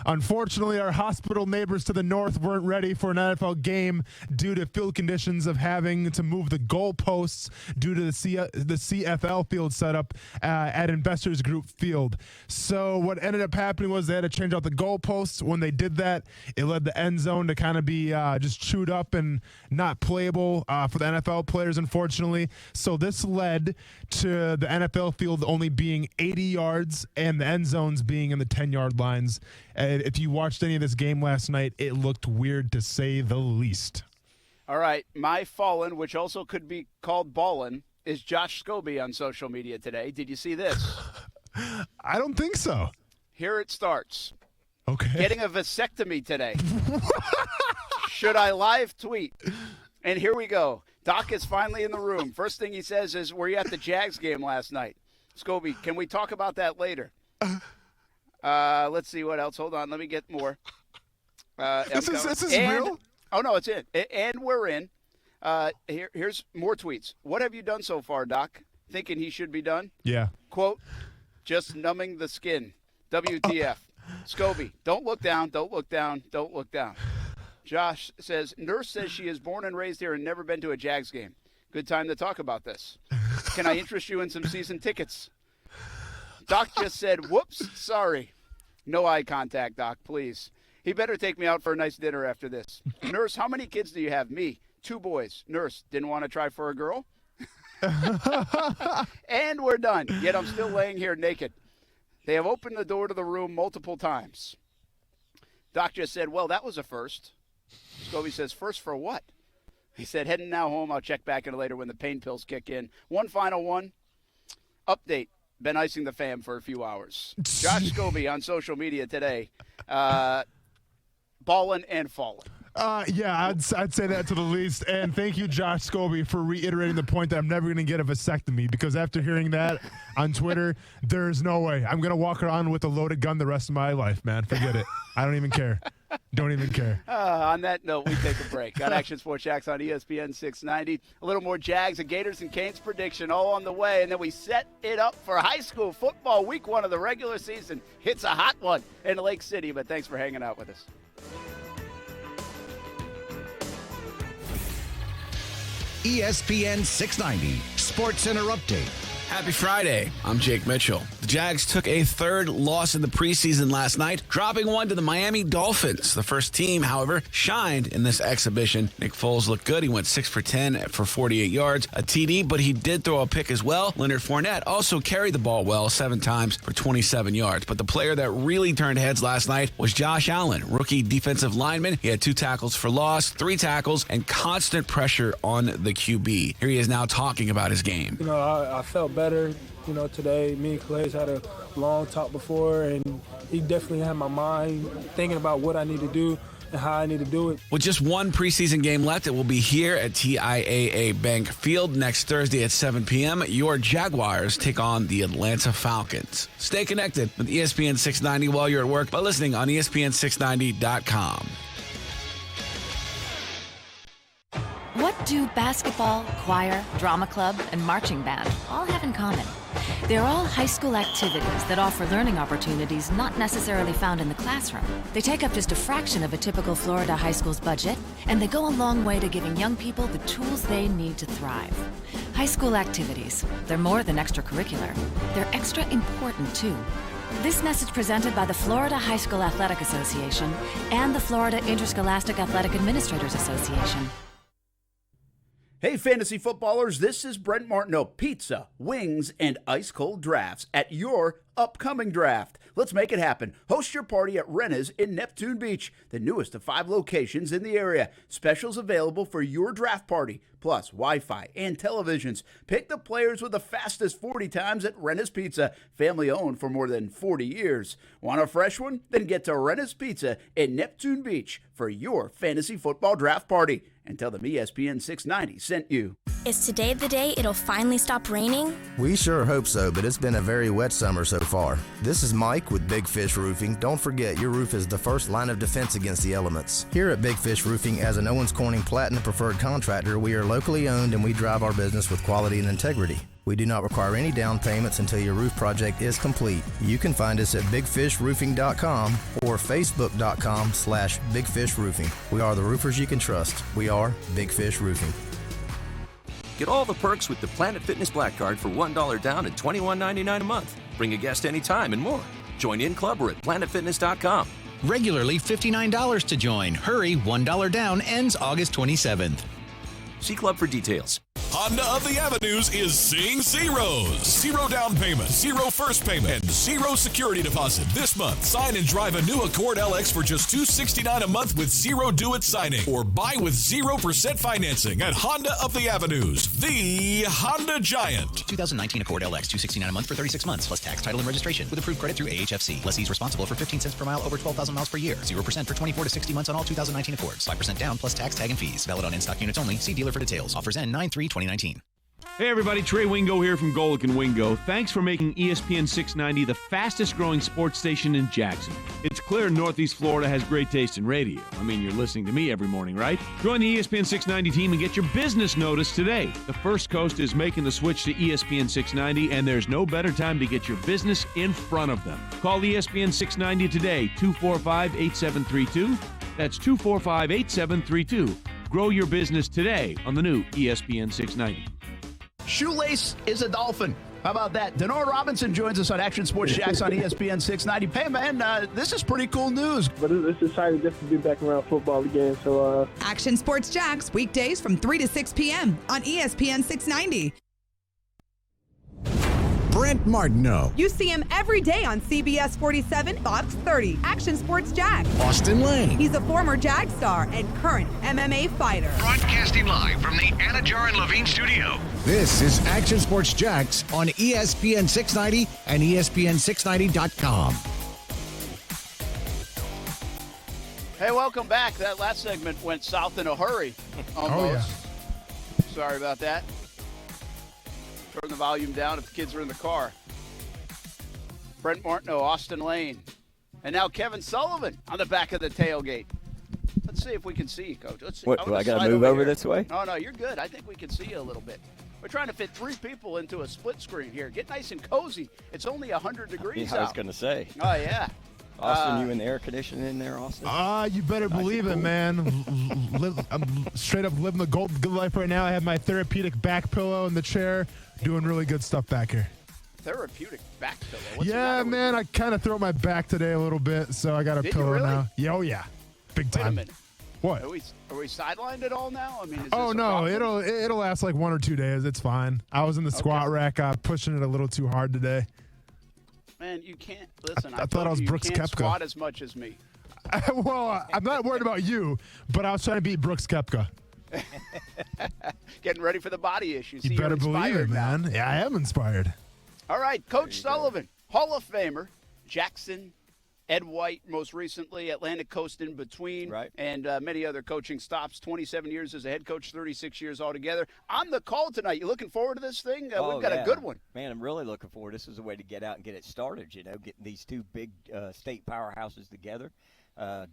Unfortunately, our hospital neighbors to the north weren't ready for an NFL game due to field conditions of having to move the goalposts due to the CFL field setup at Investors Group Field. So what ended up happening was they had to change out the goalposts. When they did that, it led the end zone to kind of be just chewed up and not playable for the NFL players, unfortunately. So this led to the NFL field only being 80 yards and the end zones being in the 10-yard lines. If you watched any of this game last night, it looked weird to say the least. All right. My fallen, which also could be called ballin', is Josh Scobie on social media today. Did you see this? I don't think so. Here it starts. Okay. Getting a vasectomy today. Should I live tweet? And here we go. Doc is finally in the room. First thing he says is, were you at the Jags game last night? Scobie, can we talk about that later? Let's see what else. Hold on. Let me get more. This is real? Oh, no, it's in. And we're in. Here's more tweets. What have you done so far, Doc? Thinking he should be done? Yeah. Quote, just numbing the skin. WTF. Scobie, don't look down. Don't look down. Don't look down. Josh says, nurse says she is born and raised here and never been to a Jags game. Good time to talk about this. Can I interest you in some season tickets? Doc just said, whoops, sorry. No eye contact, Doc, please. He better take me out for a nice dinner after this. Nurse, how many kids do you have? Me, 2 boys. Nurse, didn't want to try for a girl? And we're done. Yet I'm still laying here naked. They have opened the door to the room multiple times. Doc just said, well, that was a first. Scobie says, first for what? He said, heading now home. I'll check back in later when the pain pills kick in. One final one. Update. Been icing the fam for a few hours. Josh Scobie on social media today. Ballin' and falling. Yeah, I'd say that to the least. And thank you, Josh Scobie, for reiterating the point that I'm never going to get a vasectomy, because after hearing that on Twitter, there's no way. I'm going to walk around with a loaded gun the rest of my life, man. Forget it. I don't even care. Don't even care. On that note, we take a break. Got Action Sports Jax on ESPN 690. A little more Jags and Gators and Canes prediction all on the way. And then we set it up for high school football, week 1 of the regular season. It's a hot one in Lake City, but thanks for hanging out with us. ESPN 690 Sports Center Update. Happy Friday. I'm Jake Mitchell. The Jags took a 3rd loss in the preseason last night, dropping one to the Miami Dolphins. The first team, however, shined in this exhibition. Nick Foles looked good. He went 6 for 10 for 48 yards, a TD, but he did throw a pick as well. Leonard Fournette also carried the ball well 7 times for 27 yards. But the player that really turned heads last night was Josh Allen, rookie defensive lineman. He had 2 tackles for loss, 3 tackles, and constant pressure on the QB. Here he is now talking about his game. You know, I felt better, today. Me and Calais had a long talk before, and he definitely had my mind thinking about what I need to do and how I need to do it. With just one preseason game left, it will be here at TIAA Bank Field next Thursday at 7 p.m. Your Jaguars take on the Atlanta Falcons. Stay connected with ESPN 690 while you're at work by listening on ESPN690.com. What do basketball, choir, drama club, and marching band all have in common? They're all high school activities that offer learning opportunities not necessarily found in the classroom. They take up just a fraction of a typical Florida high school's budget, and they go a long way to giving young people the tools they need to thrive. High school activities, they're more than extracurricular. They're extra important, too. This message presented by the Florida High School Athletic Association and the Florida Interscholastic Athletic Administrators Association. Hey, fantasy footballers, this is Brent Martineau. Pizza, wings, and ice-cold drafts at your upcoming draft. Let's make it happen. Host your party at Renna's in Neptune Beach, the newest of 5 locations in the area. Specials available for your draft party, plus Wi-Fi and televisions. Pick the players with the fastest 40 times at Renna's Pizza, family-owned for more than 40 years. Want a fresh one? Then get to Renna's Pizza in Neptune Beach for your fantasy football draft party. And tell them ESPN 690 sent you. Is today the day it'll finally stop raining? We sure hope so, but it's been a very wet summer so far. This is Mike with Big Fish Roofing. Don't forget, your roof is the first line of defense against the elements. Here at Big Fish Roofing, as an Owens Corning Platinum Preferred Contractor, we are locally owned and we drive our business with quality and integrity. We do not require any down payments until your roof project is complete. You can find us at bigfishroofing.com or facebook.com/bigfishroofing. We are the roofers you can trust. We are Big Fish Roofing. Get all the perks with the Planet Fitness Black Card for $1 down and $21.99 a month. Bring a guest anytime and more. Join in club or at planetfitness.com. Regularly $59 to join. Hurry, $1 down ends August 27th. See club for details. Honda of the Avenues is seeing zeros. 0 down payment, 0 first payment, and 0 security deposit. This month, sign and drive a new Accord LX for just $269 a month with 0 due at signing. Or buy with 0% financing at Honda of the Avenues, the Honda Giant. 2019 Accord LX, $269 a month for 36 months, plus tax, title, and registration, with approved credit through AHFC. Lessees responsible for 15 cents per mile over 12,000 miles per year. 0% for 24 to 60 months on all 2019 Accords. 5% down, plus tax, tag, and fees. Valid on in-stock units only. See dealer for details. Offers end 9/3/2019. Hey everybody, Trey Wingo here from Golic & Wingo. Thanks for making ESPN 690 the fastest growing sports station in Jacksonville. It's clear Northeast Florida has great taste in radio. I mean, you're listening to me every morning, right? Join the ESPN 690 team and get your business notice today. The First Coast is making the switch to ESPN 690, and there's no better time to get your business in front of them. Call ESPN 690 today, 245-8732. That's 245-8732. Grow your business today on the new ESPN 690. Shoelace is a dolphin. How about that? Denora Robinson joins us on Action Sports Jacks on ESPN 690. Hey, man, this is pretty cool news. But it's exciting just to be back around football again. So, Action Sports Jacks, weekdays from 3 to 6 p.m. on ESPN 690. Brent Martineau. You see him every day on CBS 47, Fox 30. Action Sports Jax. Austin Lane. He's a former Jag star and current MMA fighter. Broadcasting live from the Anajar and Levine studio. This is Action Sports Jacks on ESPN 690 and ESPN690.com. Hey, welcome back. That last segment went south in a hurry. Almost. Oh, yeah. Sorry about that. Turn the volume down if the kids are in the car. Brent Martineau, Austin Lane, and now Kevin Sullivan on the back of the tailgate. Let's see if we can see you, Coach. Let's see. What, do I got to move over this way? No, you're good. I think we can see you a little bit. We're trying to fit 3 people into a split screen here. Get nice and cozy. It's only 100 degrees out. I was going to say. Oh, yeah. Austin, you in the air conditioning in there, Austin? You better believe it, man. I'm straight up living the good life right now. I have my therapeutic back pillow in the chair, doing really good stuff back here. Therapeutic back pillow? What's yeah, man, I kind of threw my back today a little bit, so I got a Did pillow you really? now. Yeah, oh, yeah. Big time. Wait a minute. What? Are we sidelined at all now? I mean, is oh this a no, problem? it'll last like 1 or 2 days. It's fine. I was in the squat rack, pushing it a little too hard today. Man, you can't listen. I thought I was Brooks you can't Koepka. squat as much as me. Well, I'm not worried about you, but I was trying to beat Brooks Koepka. Getting ready for the body issue. See, You better you're believe it, inspired now. man. Yeah, I am inspired. All right, Coach Sullivan, Hall of Famer, Jackson, Ed White, most recently, Atlantic Coast in between, and many other coaching stops. 27 years as a head coach, 36 years altogether. On the call tonight, you looking forward to this thing? We've got a good one. Man, I'm really looking forward. This is a way to get out and get it started, getting these 2 big state powerhouses together.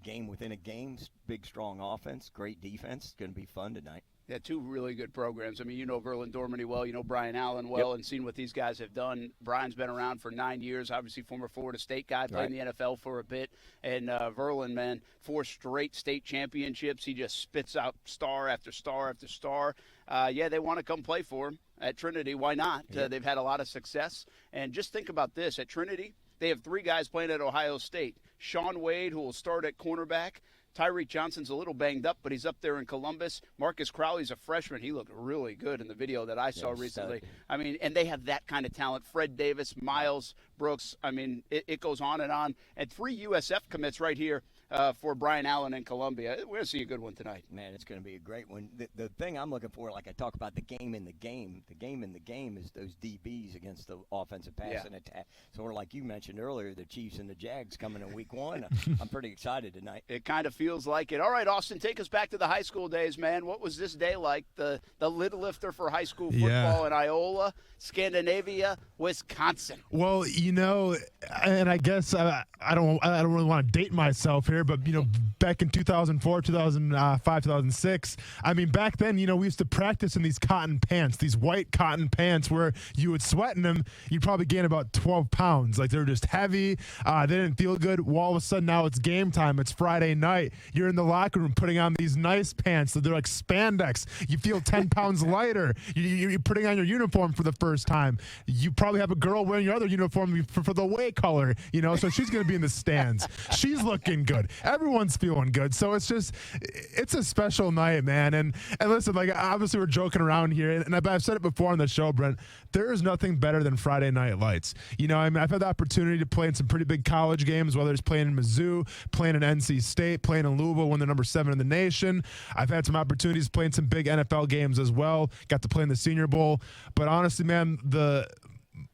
Game within a game, big, strong offense, great defense. It's going to be fun tonight. Yeah, 2 really good programs. I mean, you know Verlin Dormany well, you know Brian Allen well, and seen what these guys have done. Brian's been around for 9 years, obviously former Florida State guy, played in the NFL for a bit. And Verlin, man, 4 straight state championships. He just spits out star after star after star. Yeah, they want to come play for him at Trinity. Why not? They've had a lot of success. And just think about this. At Trinity, they have 3 guys playing at Ohio State. Sean Wade, who will start at cornerback. Tyreek Johnson's a little banged up, but he's up there in Columbus. Marcus Crowley's a freshman. He looked really good in the video that I saw recently. I mean, and they have that kind of talent. Fred Davis, Miles Brooks. I mean, it goes on. And 3 USF commits right here for Brian Allen in Columbia. We're going to see a good one tonight. Man, it's going to be a great one. The thing I'm looking for, like I talk about the game in the game is those DBs against the offensive pass and attack. Sort of like you mentioned earlier, the Chiefs and the Jags coming in week 1. I'm pretty excited tonight. It kind of feels like it. All right, Austin, take us back to the high school days, man. What was this day like? The lid lifter for high school football in Iola, Scandinavia, Wisconsin. Well, and I guess I don't really want to date myself here, but back in 2004, 2005, 2006, I mean, back then, we used to practice in these cotton pants, these white cotton pants where you would sweat in them, you'd probably gain about 12 pounds. Like, they were just heavy. They didn't feel good. Well, all of a sudden, now it's game time. It's Friday night. You're in the locker room putting on these nice pants. They're like spandex. You feel 10 pounds lighter. You're putting on your uniform for the first time. You probably have a girl wearing your other uniform for the away color, so she's going to be in the stands. She's looking good. Everyone's feeling good. So it's a special night, man. And listen, like, obviously we're joking around here, and I've said it before on the show, Brent, there is nothing better than Friday night lights. I mean, I've had the opportunity to play in some pretty big college games, whether it's playing in Mizzou, playing in NC State, playing in Louisville, when they're number 7 in the nation. I've had some opportunities playing some big NFL games as well. Got to play in the Senior Bowl. But honestly, man,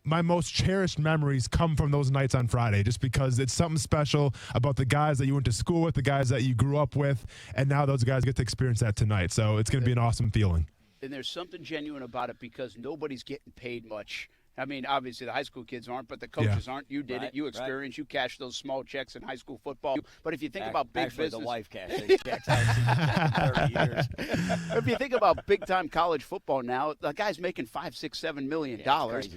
my most cherished memories come from those nights on Friday, just because it's something special about the guys that you went to school with, the guys that you grew up with, and now those guys get to experience that tonight. So it's going to be an awesome feeling. And there's something genuine about it because nobody's getting paid much. I mean, obviously the high school kids aren't, but the coaches aren't. You did it. You experienced. You cashed those small checks in high school football. But if you think about big business, the wife cashed those checks. I haven't seen 30 years. If you think about big-time college football now, the guy's making $5, $6, $7 million.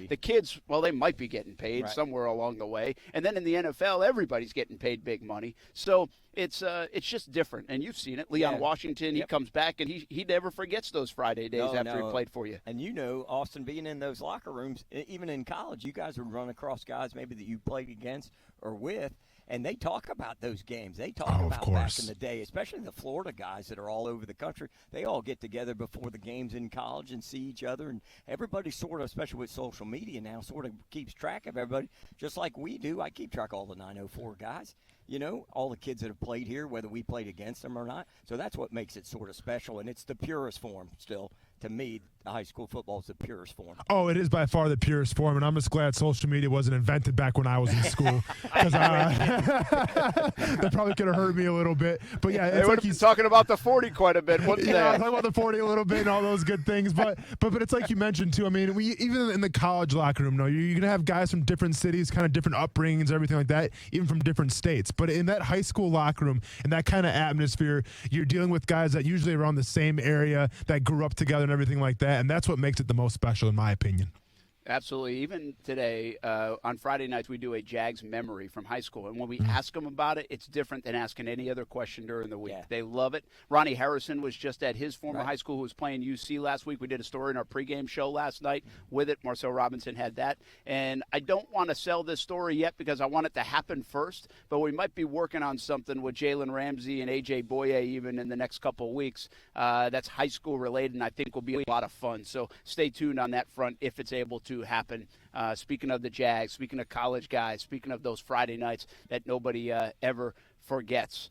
The kids, well, they might be getting paid somewhere along the way. And then in the NFL, everybody's getting paid big money. So it's just different. And you've seen it. Leon Washington, he comes back, and he never forgets those Friday days after he played for you. And Austin, being in those locker rooms, even in college, you guys would run across guys maybe that you played against or with, and they talk about those games. They talk about back in the day, especially the Florida guys that are all over the country. They all get together before the games in college and see each other, and everybody sort of, especially with social media now, sort of keeps track of everybody, just like we do. I keep track of all the 904 guys. All the kids that have played here, whether we played against them or not. So that's what makes it sort of special, and it's the purest form still. To me, high school football is the purest form. Oh, it is by far the purest form, and I'm just glad social media wasn't invented back when I was in school, because that probably could have hurt me a little bit. But yeah, they would have been talking about the 40 quite a bit, wouldn't they? Yeah, talking about the 40 a little bit and all those good things. But it's like you mentioned too. I mean, we even in the college locker room, you're gonna have guys from different cities, kind of different upbringings, everything like that, even from different states. But in that high school locker room, in that kind of atmosphere, you're dealing with guys that usually are around the same area, that grew up together and everything like that, and that's what makes it the most special, in my opinion. Absolutely. Even today, on Friday nights, we do a Jags memory from high school. And when we ask them about it, it's different than asking any other question during the week. Yeah. They love it. Ronnie Harrison was just at his former high school, who was playing UC last week. We did a story in our pregame show last night with it. Marcel Robinson had that. And I don't want to sell this story yet because I want it to happen first. But we might be working on something with Jalen Ramsey and A.J. Boye even in the next couple of weeks. That's high school related, and I think will be a lot of fun. So stay tuned on that front if it's able to happen. Speaking of the Jags, speaking of college guys, speaking of those Friday nights that nobody ever forgets.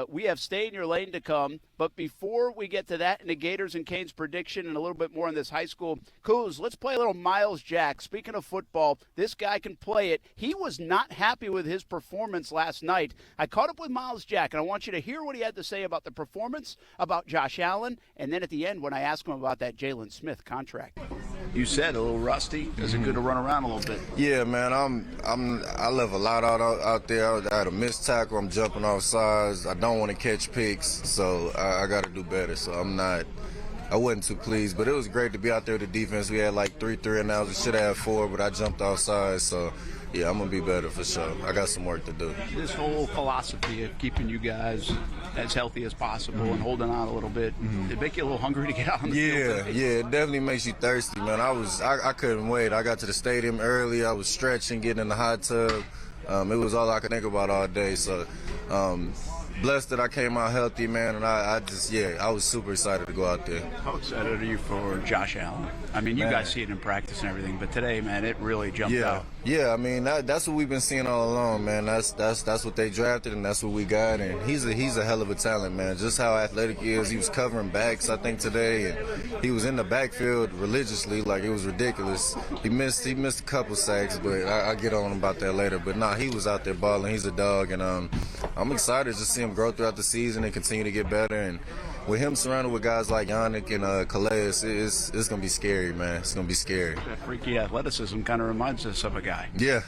We have Stay in Your Lane to come, but before we get to that and the Gators and Canes prediction and a little bit more on this high school, Coos, let's play a little Miles Jack. Speaking of football, this guy can play it. He was not happy with his performance last night. I caught up with Miles Jack, and I want you to hear what he had to say about the performance, about Josh Allen, and then at the end when I asked him about that Jalen Smith contract. You said a little rusty. Is it good to run around a little bit? Yeah, man. I live a lot out there. I had a missed tackle. I'm jumping off sides. I don't want to catch picks, so I got to do better. So I wasn't too pleased, but it was great to be out there with the defense. We had like 3 and outs. We should have 4, but I jumped off sides. So yeah, I'm gonna be better for sure. I got some work to do. This whole philosophy of keeping you guys as healthy as possible and holding on a little bit, did it make you a little hungry to get out on the field? Yeah, it definitely makes you thirsty, man. I couldn't wait. I got to the stadium early. I was stretching, getting in the hot tub. It was all I could think about all day. So blessed that I came out healthy, man, and I was super excited to go out there. How excited are you for Josh Allen? I mean, you guys see it in practice and everything, but today, man, it really jumped out. Yeah, I mean, that's what we've been seeing all along, man. That's what they drafted, and that's what we got, and he's a hell of a talent, man. Just how athletic he is. He was covering backs, I think, today, and he was in the backfield religiously, like it was ridiculous. He missed a couple sacks, but I'll get on about that later. But nah, he was out there balling. He's a dog, and I'm excited to see him grow throughout the season and continue to get better. And with him surrounded with guys like Yannick and Calais, it's going to be scary, man. It's going to be scary. That freaky athleticism kind of reminds us of a guy. Yeah,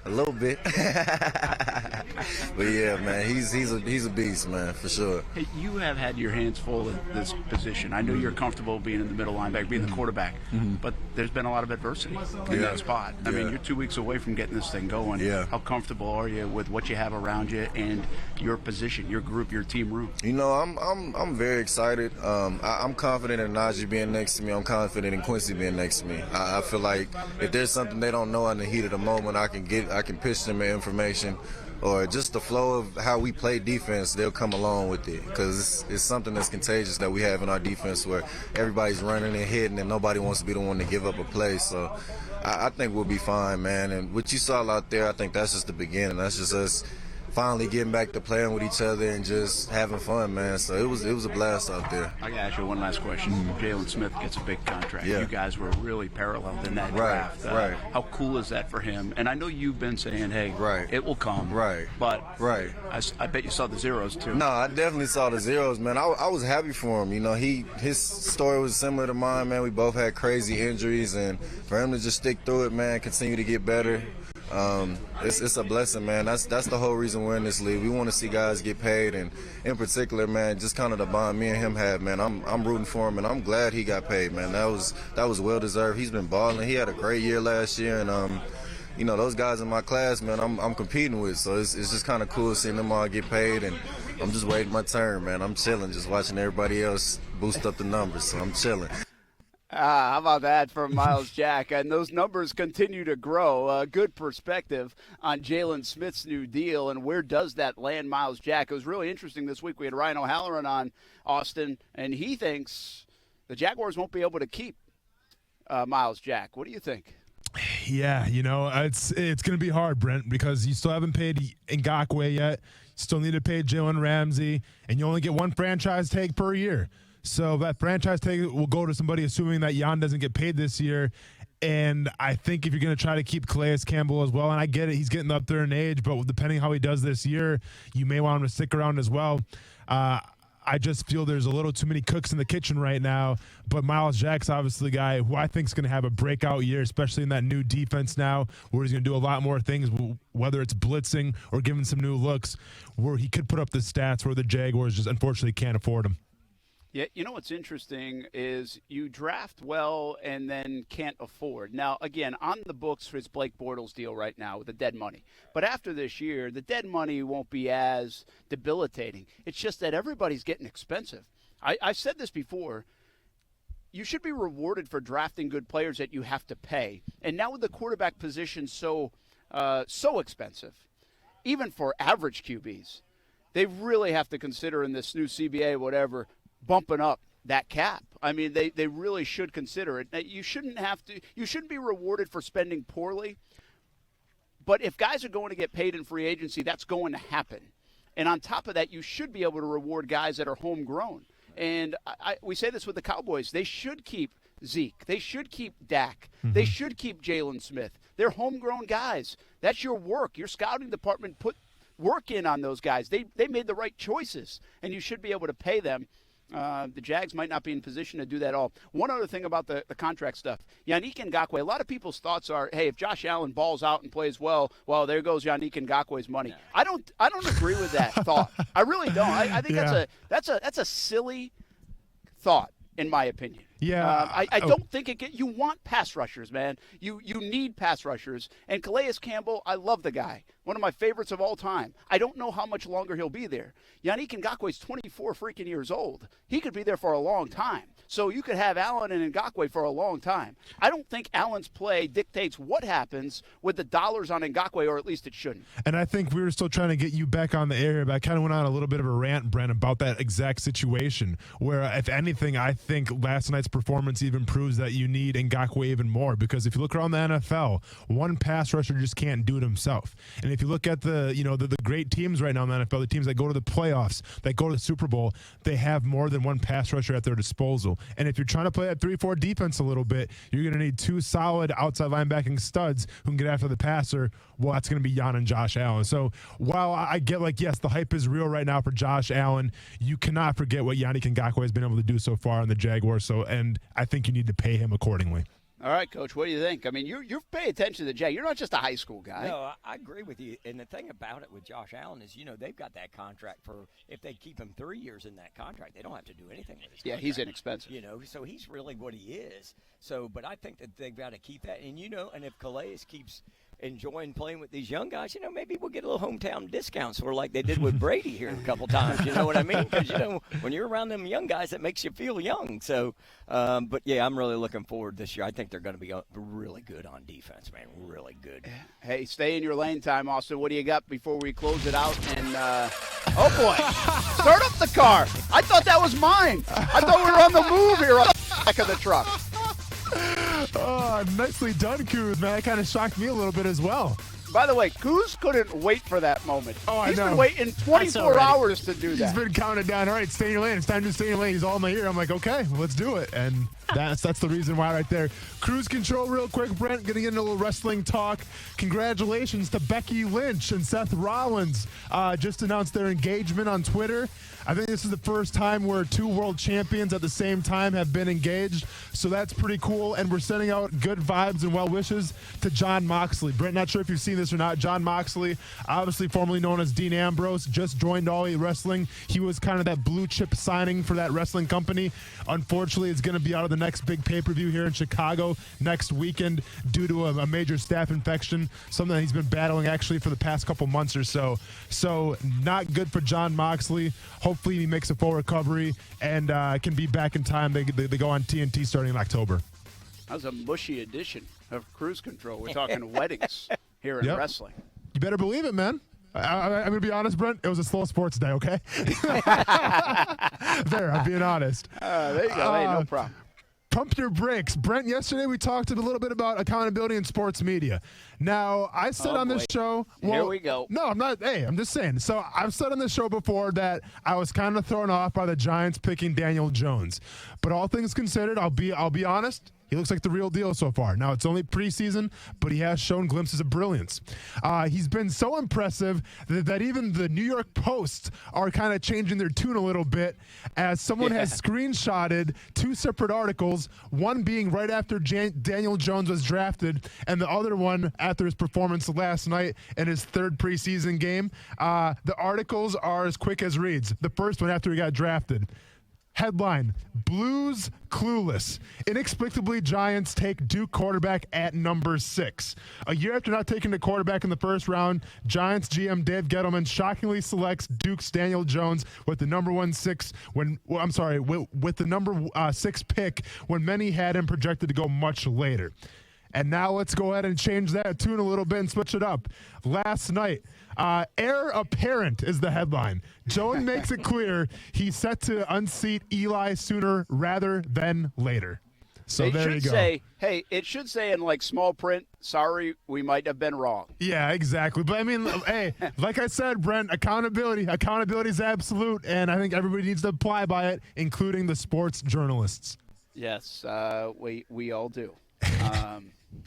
a little bit. But yeah, man, he's a beast, man, for sure. Hey, you have had your hands full at this position. I know you're comfortable being in the middle linebacker, being the quarterback, but there's been a lot of adversity in that spot. I mean, you're 2 weeks away from getting this thing going. Yeah. How comfortable are you with what you have around you and your position, your group, your team room? You know, I'm very excited. I'm confident in Najee being next to me. I'm confident in Quincy being next to me. I feel like if there's something they don't know in the heat of the moment, I can pitch them information, or just the flow of how we play defense, they'll come along with it, because it's something that's contagious that we have in our defense, where everybody's running and hitting and nobody wants to be the one to give up a play. So I think we'll be fine, man. And what you saw out there, I think that's just the beginning. That's just us finally getting back to playing with each other and just having fun, man. So it was a blast out there. I got to ask you one last question. Jalen Smith gets a big contract. You guys were really paralleled in that draft. Right. How cool is that for him? And I know you've been saying, hey, it will come. Right. But I bet you saw the zeros too. No, I definitely saw the zeros, man. I was happy for him. You know, his story was similar to mine, man. We both had crazy injuries, and for him to just stick through it, man, continue to get better. It's a blessing, man. That's the whole reason we're in this league. We want to see guys get paid, and in particular, man, just kind of the bond me and him had, man. I'm rooting for him, and I'm glad he got paid, man. That was well deserved. He's been balling. He had a great year last year, and you know, those guys in my class, man, I'm competing with. So it's just kind of cool seeing them all get paid, and I'm just waiting my turn, man. I'm chilling, just watching everybody else boost up the numbers, so I'm chilling. How about that from Miles Jack? And those numbers continue to grow. Good perspective on Jalen Smith's new deal and where does that land Miles Jack. It was really interesting this week. We had Ryan O'Halloran on, Austin, and he thinks the Jaguars won't be able to keep Miles Jack. What do you think? Yeah, it's going to be hard, Brent, because you still haven't paid Ngakoue yet. You still need to pay Jalen Ramsey, and you only get one franchise tag per year. So that franchise tag will go to somebody, assuming that Jan doesn't get paid this year. And I think if you're going to try to keep Calais Campbell as well, and I get it, he's getting up there in age, but depending how he does this year, you may want him to stick around as well. I just feel there's a little too many cooks in the kitchen right now. But Miles Jack's obviously a guy who I think is going to have a breakout year, especially in that new defense now, where he's going to do a lot more things, whether it's blitzing or giving some new looks, where he could put up the stats where the Jaguars just unfortunately can't afford him. Yeah, what's interesting is you draft well and then can't afford. Now, again, on the books for his Blake Bortles deal right now with the dead money. But after this year, the dead money won't be as debilitating. It's just that everybody's getting expensive. I've said this before. You should be rewarded for drafting good players that you have to pay. And now with the quarterback position so expensive, even for average QBs, they really have to consider in this new CBA, whatever, bumping up that cap. I mean, they really should consider it. Now, you shouldn't be rewarded for spending poorly, but if guys are going to get paid in free agency, that's going to happen. And on top of that, you should be able to reward guys that are homegrown. And we say this with the Cowboys. They should keep Zeke. They should keep Dak. Mm-hmm. They should keep Jalen Smith. They're homegrown guys. That's your work. Your scouting department put work in on those guys. They made the right choices, and you should be able to pay them. The Jags might not be in position to do that all. One other thing about the contract stuff. Yannick Ngakoue, a lot of people's thoughts are, hey, if Josh Allen balls out and plays well, there goes Yannick Ngakoue's money. No. I don't agree with that thought. I really don't. I think that's a silly thought, in my opinion. Yeah, I don't think you want pass rushers, man. You need pass rushers. And Calais Campbell, I love the guy. One of my favorites of all time. I don't know how much longer he'll be there. Yannick Ngakoue's 24 freaking years old. He could be there for a long time. So you could have Allen and Ngakoue for a long time. I don't think Allen's play dictates what happens with the dollars on Ngakoue, or at least it shouldn't. And I think we were still trying to get you back on the air, but I kind of went on a little bit of a rant, Brent, about that exact situation, where if anything, I think last night's performance even proves that you need Ngakoue even more, because if you look around the NFL, one pass rusher just can't do it himself. And if you look at the great teams right now in the NFL, the teams that go to the playoffs, that go to the Super Bowl, they have more than one pass rusher at their disposal. And if you're trying to play that 3-4 defense a little bit, you're going to need two solid outside linebacking studs who can get after the passer. Well, that's going to be Jan and Josh Allen. So while I get yes, the hype is real right now for Josh Allen, you cannot forget what Yannick Ngakoue has been able to do so far in the Jaguars. And I think you need to pay him accordingly. All right, Coach, what do you think? I mean, you pay attention to the Jag. You're not just a high school guy. No, I agree with you. And the thing about it with Josh Allen is, they've got that contract for, if they keep him 3 years in that contract, they don't have to do anything with his contract. He's inexpensive. So he's really what he is. So, but I think that they've got to keep that. And, and if Calais keeps enjoying playing with these young guys, maybe we'll get a little hometown discounts, sort of like they did with Brady here a couple times. You know what I mean? Because, when you're around them young guys, it makes you feel young. So, but, yeah, I'm really looking forward this year. I think they're going to be really good on defense, man, really good. Hey, stay in your lane time, Austin. What do you got before we close it out? And, oh, boy, start up the car. I thought that was mine. I thought we were on the move here on the back of the truck. Oh, nicely done, Kuz, man. That kind of shocked me a little bit as well. By the way, Kuz couldn't wait for that moment. Oh, I know. He's been waiting 24 hours to do that. He's been counting down. All right, stay in your lane. It's time to stay in your lane. He's all in my ear. I'm like, okay, let's do it. And that's the reason why right there. Cruise control real quick, Brent. Going to get into a little wrestling talk. Congratulations to Becky Lynch and Seth Rollins. Just announced their engagement on Twitter. I think this is the first time where two world champions at the same time have been engaged. So that's pretty cool. And we're sending out good vibes and well wishes to Jon Moxley. Brent, not sure if you've seen this or not. Jon Moxley, obviously formerly known as Dean Ambrose, just joined All Elite Wrestling. He was kind of that blue chip signing for that wrestling company. Unfortunately, it's going to be out of the next big pay-per-view here in Chicago next weekend due to a major staph infection, something that he's been battling actually for the past couple months or so. So not good for Jon Moxley. Hopefully he makes a full recovery and can be back in time. They go on TNT starting in October. That was a mushy edition of Cruise Control. We're talking weddings here in wrestling. You better believe it, man. I'm going to be honest, Brent. It was a slow sports day, okay? There, I'm being honest. There you go. Hey, no problem. Pump your brakes. Brent, yesterday we talked a little bit about accountability in sports media. Now, I said on this show. Well, here we go. No, I'm not. Hey, I'm just saying. So I've said on this show before that I was kind of thrown off by the Giants picking Daniel Jones. But all things considered, I'll be honest. He looks like the real deal so far. Now, it's only preseason, but he has shown glimpses of brilliance. He's been so impressive that even the New York Post are kind of changing their tune a little bit as someone has screenshotted two separate articles, one being right after Daniel Jones was drafted and the other one after his performance last night in his third preseason game. The articles are as quick as reads. The first one after he got drafted. Headline, Blues clueless. Inexplicably, Giants take Duke quarterback at number 6. A year after not taking the quarterback in the first round, Giants GM Dave Gettleman shockingly selects Duke's Daniel Jones with the number 6 with the number 6 pick when many had him projected to go much later. And now let's go ahead and change that tune a little bit and switch it up. Last night, heir apparent is the headline. Jones makes it clear he's set to unseat Eli sooner rather than later. So there you go. It should say in like small print, sorry, we might have been wrong. Yeah, exactly. But I mean, hey, like I said, Brent, accountability is absolute, and I think everybody needs to apply by it, including the sports journalists. Yes, we all do.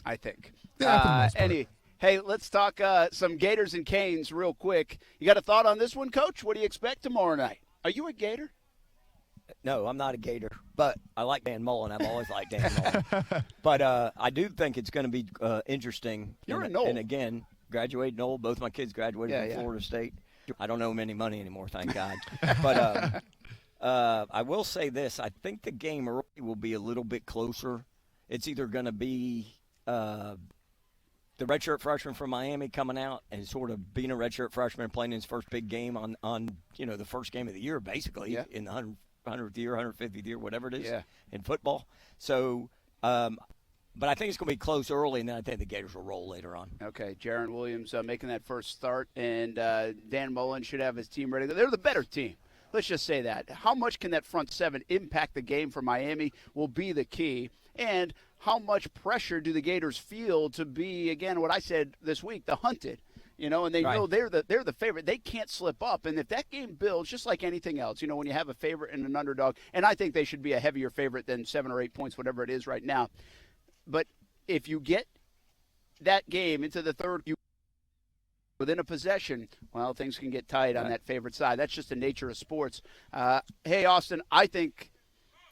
I think. Yeah, Hey, let's talk some Gators and Canes real quick. You got a thought on this one, Coach? What do you expect tomorrow night? Are you a Gator? No, I'm not a Gator, but I like Dan Mullen. I've always liked Dan Mullen. But I do think it's going to be interesting. You're a Knoll. And again, graduated Knoll. Both my kids graduated from Florida State. I don't owe them any money anymore, thank God. But I will say this. I think the game early will be a little bit closer. It's either going to be the redshirt freshman from Miami coming out and sort of being a redshirt freshman and playing his first big game on the first game of the year, basically, in the 100th year, 150th year, whatever it is in football. So, but I think it's going to be close early, and then I think the Gators will roll later on. Okay, Jaron Williams making that first start, and Dan Mullen should have his team ready. They're the better team. Let's just say that. How much can that front seven impact the game for Miami will be the key. And how much pressure do the Gators feel to be, again, what I said this week, the hunted? And they know they're the favorite. They can't slip up. And if that game builds, just like anything else, when you have a favorite and an underdog, and I think they should be a heavier favorite than 7 or 8 points, whatever it is right now. But if you get that game into the third, within a possession, well, things can get tight on that favorite side. That's just the nature of sports. Hey, Austin,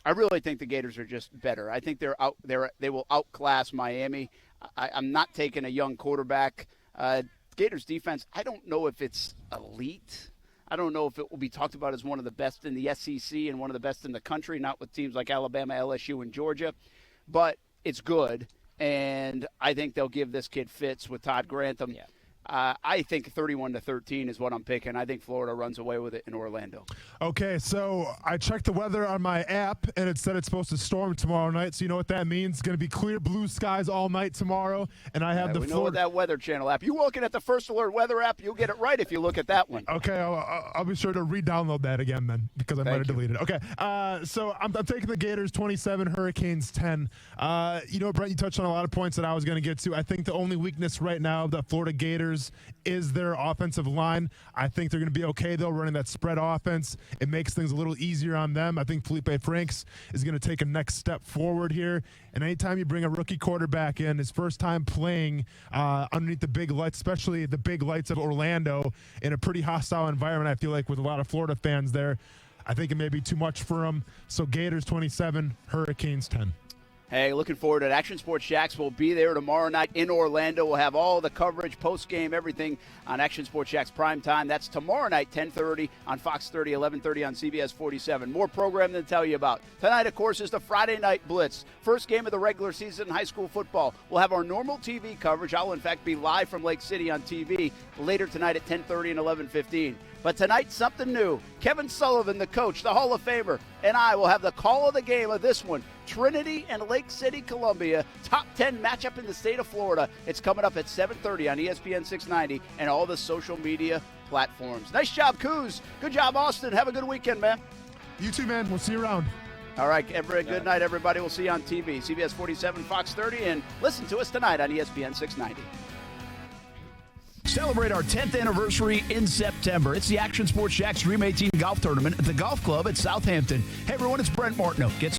I really think the Gators are just better. I think they will outclass Miami. I'm not taking a young quarterback. Gators defense, I don't know if it's elite. I don't know if it will be talked about as one of the best in the SEC and one of the best in the country, not with teams like Alabama, LSU, and Georgia. But it's good, and I think they'll give this kid fits with Todd Grantham. Yeah. I think 31-13 is what I'm picking. I think Florida runs away with it in Orlando. Okay, so I checked the weather on my app, and it said it's supposed to storm tomorrow night. So you know what that means? It's going to be clear blue skies all night tomorrow. And I have we know that Weather Channel app. You looking at the First Alert weather app, you'll get it right if you look at that one. Okay, I'll be sure to re-download that again then because I might have deleted it. Okay, so I'm taking the Gators 27, Hurricanes 10. Brent, you touched on a lot of points that I was going to get to. I think the only weakness right now of the Florida Gators is their offensive line. I think they're going to be okay, though, running that spread offense. It makes things a little easier on them. I think Felipe Franks is going to take a next step forward here. And anytime you bring a rookie quarterback in, his first time playing underneath the big lights, especially the big lights of Orlando, in a pretty hostile environment, I feel like, with a lot of Florida fans there, I think it may be too much for him. So Gators 27, Hurricanes 10. Hey, looking forward to it. Action Sports Jacks will be there tomorrow night in Orlando. We'll have all the coverage, post-game, everything on Action Sports Jacks Prime Time. That's tomorrow night, 10:30 on Fox 30, 11:30 on CBS 47. More program to tell you about. Tonight, of course, is the Friday Night Blitz. First game of the regular season in high school football. We'll have our normal TV coverage. I'll, in fact, be live from Lake City on TV later tonight at 10:30 and 11:15. But tonight, something new. Kevin Sullivan, the coach, the Hall of Famer, and I will have the call of the game of this one. Trinity and Lake City, Columbia, top 10 matchup in the state of Florida. It's coming up at 7:30 on ESPN 690 and all the social media platforms. Nice job, Coos. Good job, Austin. Have a good weekend, man. You too, man. We'll see you around. All right, good night, everybody. We'll see you on TV, CBS 47, Fox 30, and listen to us tonight on ESPN 690. Celebrate our 10th anniversary in September. It's the Action Sports Jacks Dream 18 Golf Tournament at the Golf Club at Southampton. Hey, everyone, it's Brent Martineau. Get